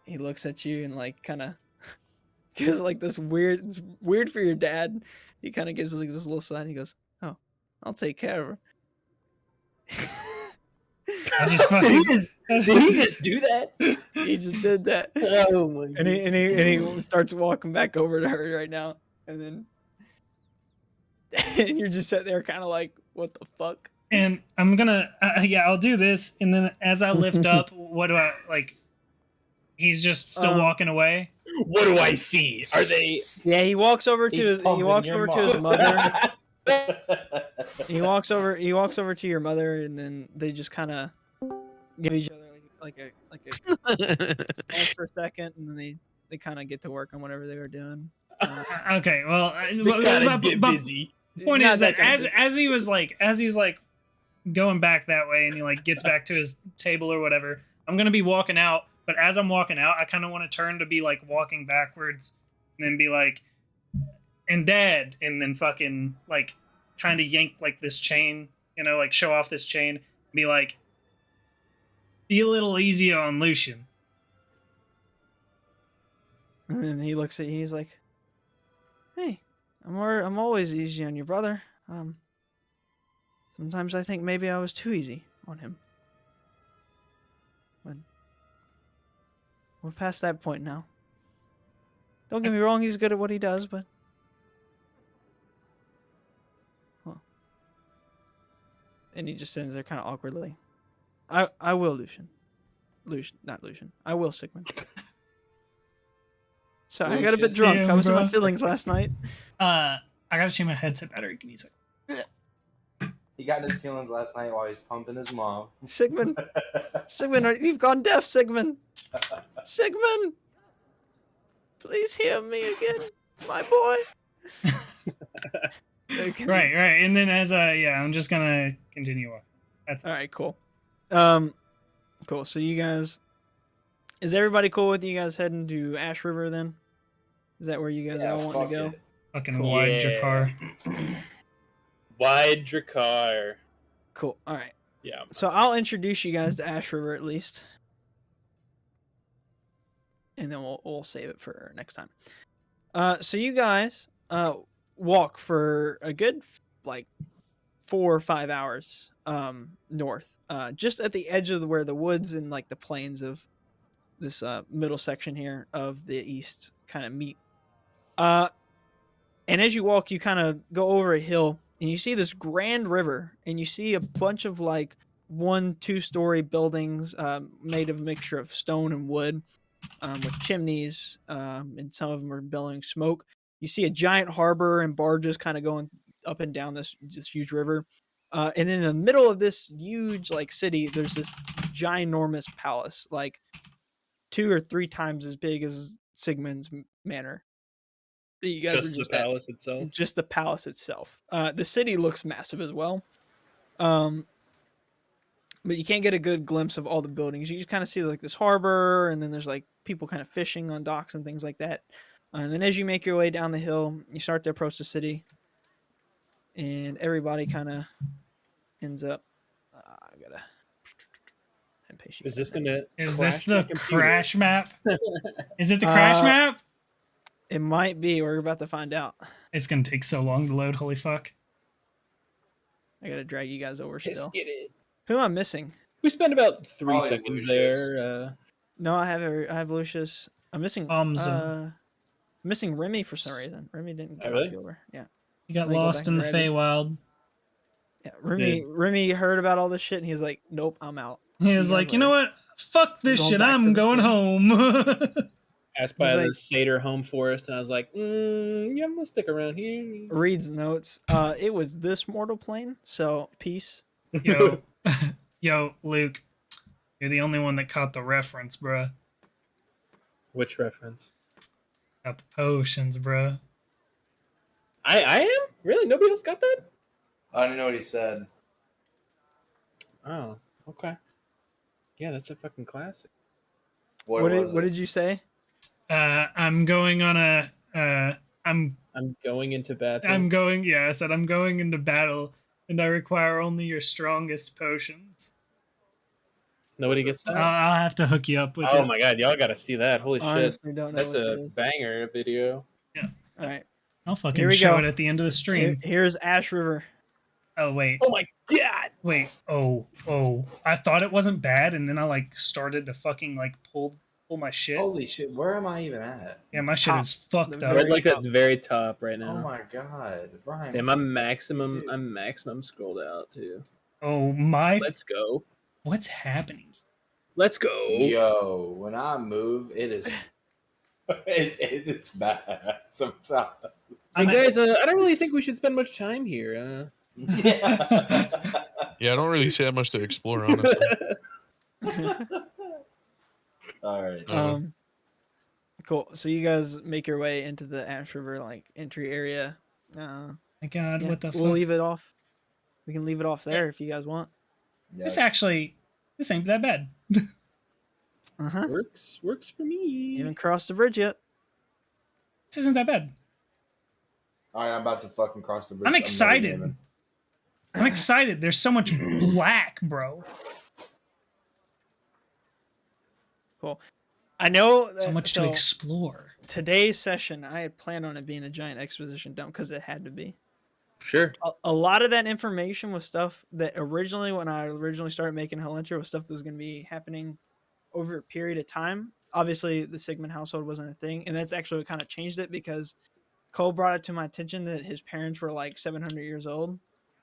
He looks at you and like kind of gives like this weird. It's weird for your dad. He kind of gives like this little sign. He goes, "Oh, I'll take care of her." I just fucking. Did he just do that? He just did that. Oh my And he starts walking back over to her right now, and then and you're just sitting there, kind of like, "What the fuck?" And I'm gonna, I'll do this, and then as I lift up, what do I like? He's just still walking away. What do I see? Are they? Yeah, he walks over to He's his, he pumping walks your over to his mom. mother. He walks over to your mother, and then they just kind of give each other like a pause for a second, and then they kind of get to work on whatever they were doing. Okay, well, They gotta get busy. Point Not is that that kind of as he's like going back that way, and he like gets back to his table or whatever, I'm gonna be walking out. But as I'm walking out, I kind of want to turn to be like walking backwards, and then be like, "And Dad," and then fucking like kind of yank like this chain, like show off this chain, be like, "Be a little easier on Lucian." And then he looks at you. He's like, "Hey, I'm always easy on your brother. Sometimes I think maybe I was too easy on him. But we're past that point now. Don't get me wrong, he's good at what he does, but well." And he just stands there kind of awkwardly. I will, Lucian. Not Lucian. I will, Sigmund. So I got a bit Lucius. drunk. I was in my Bro. feelings last night. I gotta change my headset battery. Can you say? He got in his feelings last night while he was pumping his mom. Sigmund, you've gone deaf, Sigmund. Sigmund, please hear me again, my boy. Okay. Right. And then I'm just gonna continue on. That's All right, cool. Cool. So you guys, is everybody cool with you guys heading to Ash River then? Is that where you guys all want to go? It. fucking Cool. wide Yeah. Jakar. Wide Dracar. Cool. All right. Yeah. So I'll introduce you guys to Ash River at least, and then we'll save it for next time. So you guys walk for a good like 4 or 5 hours north, just at the edge of where the woods and like the plains of this middle section here of the east kind of meet. And as you walk, you kind of go over a hill and you see this grand river, and you see a bunch of like 1-2 story buildings made of a mixture of stone and wood, with chimneys, and some of them are billowing smoke. You see a giant harbor and barges kind of going up and down this huge river. And in the middle of this huge like city, there's this ginormous palace, like 2 or 3 times as big as Sigmund's manor. That you guys were Just just the at. palace itself. Just the palace itself. The city looks massive as well. But you can't get a good glimpse of all the buildings. You just kind of see like this harbor, and then there's like people kind of fishing on docks and things like that. And then as you make your way down the hill, you start to approach the city, and everybody kind of ends up gotta. Is this gonna? Is this crash my the computer? crash map? Is it the crash map? It might be. We're about to find out. It's gonna take so long to load. Holy fuck! I gotta drag you guys over Let's still. get it. Who am I missing? We spent about 3 Probably seconds Lucius. there. No, I have Lucius. I'm missing. Missing Remy for some reason. Remy didn't Oh, come really? over. Yeah. You got Let me go lost back in and the grab it. Feywild. Yeah. Remy heard about all this shit and he's like, "Nope, I'm out." He See was you like, guys you know later." what? Fuck this going shit. back to I'm the going thing. home. Asked by He's the like- Satyr home forest, and I was like, yeah, I'm gonna stick around here. Reads notes. It was this mortal plane, so peace. Yo, yo, Luke, you're the only one that caught the reference, bruh. Which reference? Got the potions, bruh. I am? Really? Nobody else got that? I don't know what he said. Oh, okay. Yeah, that's a fucking classic. What did you say? I'm going on a. I'm going into battle. I said I'm going into battle, and I require only your strongest potions. Nobody gets that? I'll have to hook you up with Oh it. my god, y'all gotta see that. Holy shit. Honestly, don't know That's what a that is. banger video. All right. I'll Here fucking we show go. it at the end of the stream. Here's Ash River. Oh wait, Oh my god! wait. Oh. I thought it wasn't bad, and then I like started to fucking like pull my shit. Holy shit, where am I even at? Yeah, my shit Top. is fucked The up. We're very like at the very top right now. Oh my god, Ryan. Damn, I'm maximum. Dude. I'm maximum scrolled out too. Oh my! Let's go. What's happening? Let's go. Yo, when I move, it is it's bad sometimes. Hey guys, I don't really think we should spend much time here. Yeah. Yeah, I don't really see that much to explore, honestly. All right. Cool. So you guys make your way into the Ash River like entry area. My God, Yeah, what the fuck? we'll leave it off. We can leave it off there if you guys want. This ain't that bad. Works for me. Haven't crossed the bridge yet. This isn't that bad. All right, I'm about to fucking cross the bridge. I'm ready, excited. Damon. I'm excited. There's so much black, bro. Cool. I know So that, much to explore. Today's session, I had planned on it being a giant exposition dump because it had to be. Sure. A lot of that information was stuff that originally, when I started making Hellentra, was stuff that was going to be happening over a period of time. Obviously, the Sigmund household wasn't a thing, and that's actually what kind of changed it because Cole brought it to my attention that his parents were like 700 years old. And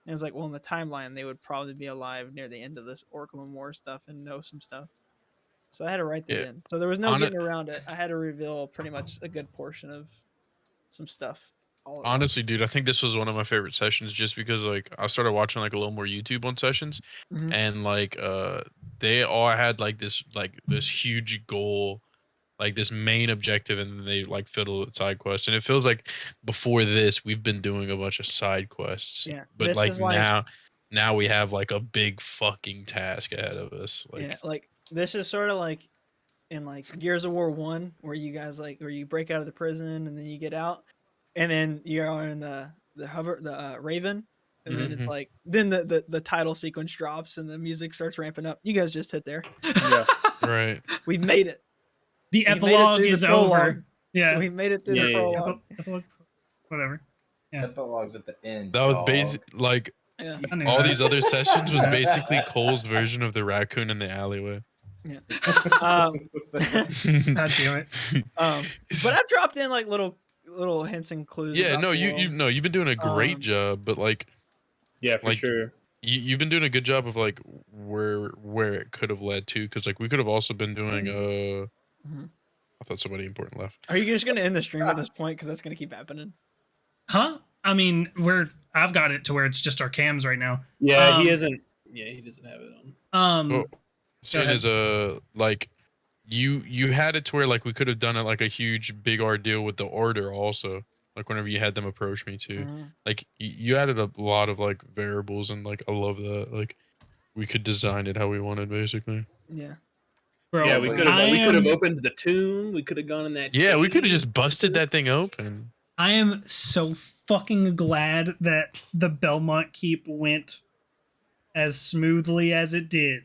it was like, well, in the timeline, they would probably be alive near the end of this Oracle War stuff and know some stuff. So I had to write that in. So there was no getting around it. I had to reveal pretty much a good portion of some stuff. Honestly, dude, I think this was one of my favorite sessions just because like I started watching like a little more YouTube on sessions, and like they all had like this huge goal, like this main objective, and then they like fiddle with side quests. And it feels like before this we've been doing a bunch of side quests. Yeah, But like now we have like a big fucking task ahead of us. Like, yeah, like this is sort of like in like Gears of War 1 where you guys like where you break out of the prison and then you get out and then you're in the Raven and then it's like then the title sequence drops and the music starts ramping up. You guys just hit there. Yeah. right. We've made it. The epilogue is over. Yeah. We've made it through the prologue. Epilogue. Whatever. Yeah. Epilogue's at the end. That was basic. Like Yeah. all these other sessions was basically Cole's version of the raccoon in the alleyway. Yeah. God damn it. But I've dropped in like little hints and clues. Yeah, about no, the you've been doing a great job, but like yeah, for sure. You've been doing a good job of like where it could have led to, because like we could have also been doing I thought somebody important left. Are you just gonna end the stream at this point because that's gonna keep happening? Huh? I mean, I've got it to where it's just our cams right now. Yeah, he isn't. Yeah, he doesn't have it on. Saying is like you had it to where like we could have done it like a huge big ordeal with the order also. Like whenever you had them approach me too, like you added a lot of like variables, and like I love that. Like we could design it how we wanted, basically. Yeah. Bro, Yeah, we could have opened the tomb. We could have gone in that. Yeah, we could have just busted that thing open. I am so fucking glad that the Belmont Keep went as smoothly as it did.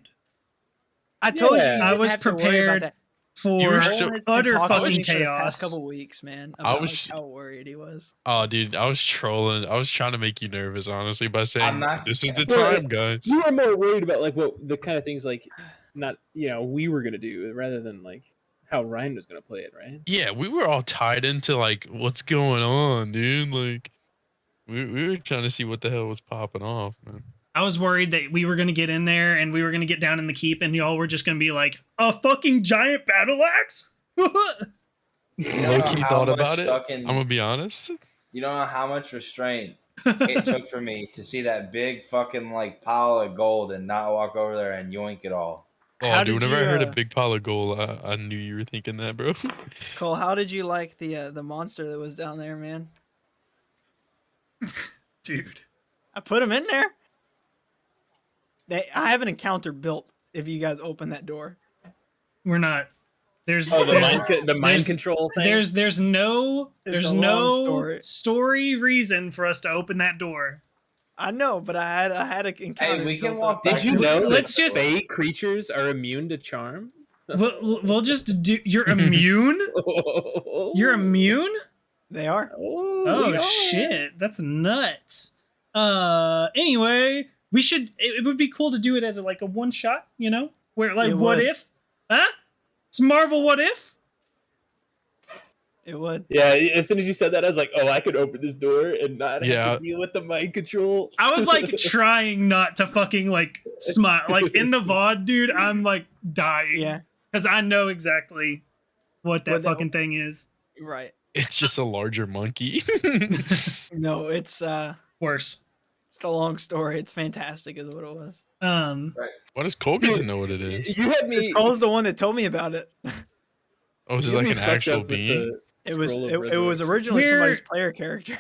I told Yeah. you, I didn't was have to worry about prepared that. You for were so- Nolan has been utter talking to fucking me for the past chaos. couple weeks, man, I about was- how worried he was. Oh, dude, I was trolling. I was trying to make you nervous, honestly, by saying not- this is the Well, time, guys. You were more worried about like what the kind of things like not we were gonna do rather than like how Ryan was gonna play it, right? Yeah, we were all tied into like what's going on, dude. Like we were trying to see what the hell was popping off, man. I was worried that we were going to get in there and we were going to get down in the keep and y'all were just going to be like, a fucking giant battle axe? You don't know Low-key how thought much about it. fucking- I'm gonna be honest. You don't know how much restraint it took for me to see that big fucking like pile of gold and not walk over there and yoink it all. Oh, How dude, did whenever you, I heard a big pile of gold, I knew you were thinking that, bro. Cole, how did you like the monster that was down there, man? Dude. I put him in there. I have an encounter built if you guys open that door. We're not. There's Oh, there's, the mind there's- control thing. there's no It's a long story. reason for us to open that door. I know, but I had an encounter. Hey, we can built walk up. Did back you to the know Let's that just- fey creatures are immune to charm? We'll just do. You're immune. You're immune. They are. Oh shit, that's nuts. Anyway, we should. It would be cool to do it as a one shot. Where like It what would. if? Huh? It's Marvel. What if? It would. Yeah, as soon as you said that, I was like, oh, I could open this door and not have Yeah. to deal with the mind control. I was like trying not to fucking smile. Like in the VOD, dude, I'm like dying. Yeah. Because I know exactly what that What that- fucking thing is. Right. It's just a larger monkey. No, it's Worse. a long story. It's fantastic, is what it was. Why does Cole get to know what it is? You had me. Because Cole's the one that told me about it. Oh, is it you had like me an fucked actual up with being? the It was scroll of it was resurrection. originally We're- somebody's player character.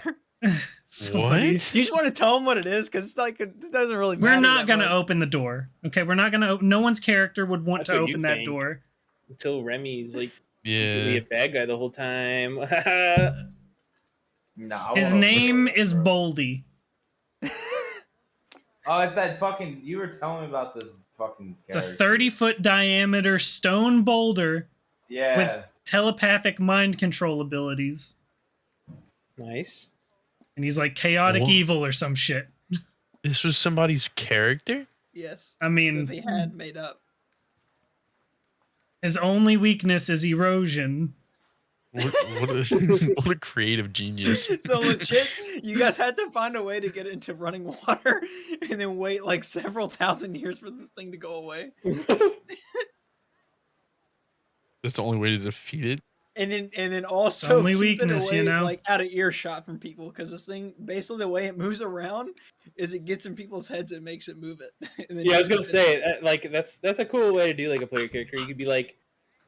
Somebody- What? Do you just want to tell them what it is? Because it doesn't really matter. We're not that gonna much. open the door. Okay, we're not gonna. No one's character would want That's to what you open that think. door. Until Remy's like secretly Yeah. a bad guy the whole time. No, I His won't name open it. is Boldy. Oh, it's that fucking. You were telling me about this fucking It's a character. 30-foot diameter stone boulder Yeah. with telepathic mind control abilities, Nice. and he's like chaotic Whoa. evil or some shit. This was somebody's character? Yes. I That mean, they had made up. his only weakness is erosion. What a, what a creative genius. So legit, you guys had to find a way to get it into running water, and then wait like several thousand years for this thing to go away. That's the only way to defeat it. And then also Only keep weakness, it away, you know? like out of earshot from people, because this thing, basically the way it moves around, is it gets in people's heads and makes it move it. And then Yeah, I was you gonna just- say like that's a cool way to do like a player character. You could be like,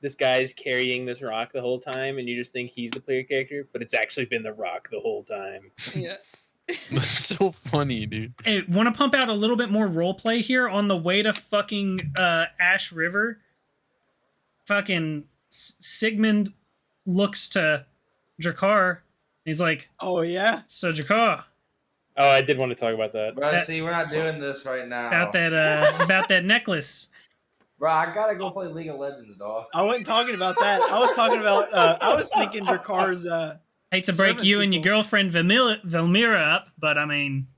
this guy's carrying this rock the whole time, and you just think he's the player character, but it's actually been the rock the whole time. Yeah. That's so funny, dude. Hey, want to pump out a little bit more roleplay here on the way to fucking Ash River? Fucking Sigmund looks to Drakkar. He's like, Oh yeah. so Drakkar, Oh, I did want to talk about that. Bro, that- see, we're not doing this right now. about that necklace. Bro, I gotta go play League of Legends, dog. I wasn't talking about that. I was talking about. I was thinking Drakkar's. Hate to break Servant you and your people. girlfriend Velmira up, but I mean,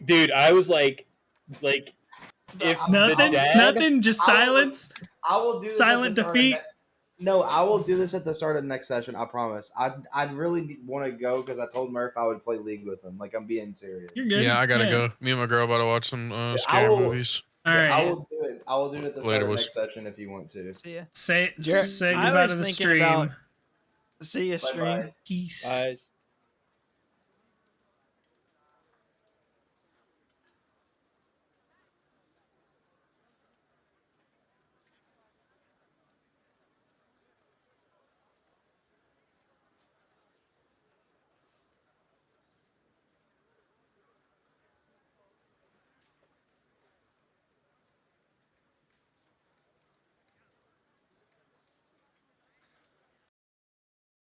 Dude, I was like if nothing, the dad, nothing, just I will- silence. I will do this Silent at the start of defeat. No, I will do this at the start of the next session. I promise. I'd really want to go because I told Murph I would play League with him. Like, I'm being serious. You're good. Yeah, I gotta go. Me and my girl about to watch some I scary will- movies. All Yeah, right. I will do it. I will do it at the start Later, of the boys. next session if you want to. See ya. Say Jared, say I goodbye was to the thinking stream. about- See ya, stream. Bye-bye. Peace. Guys.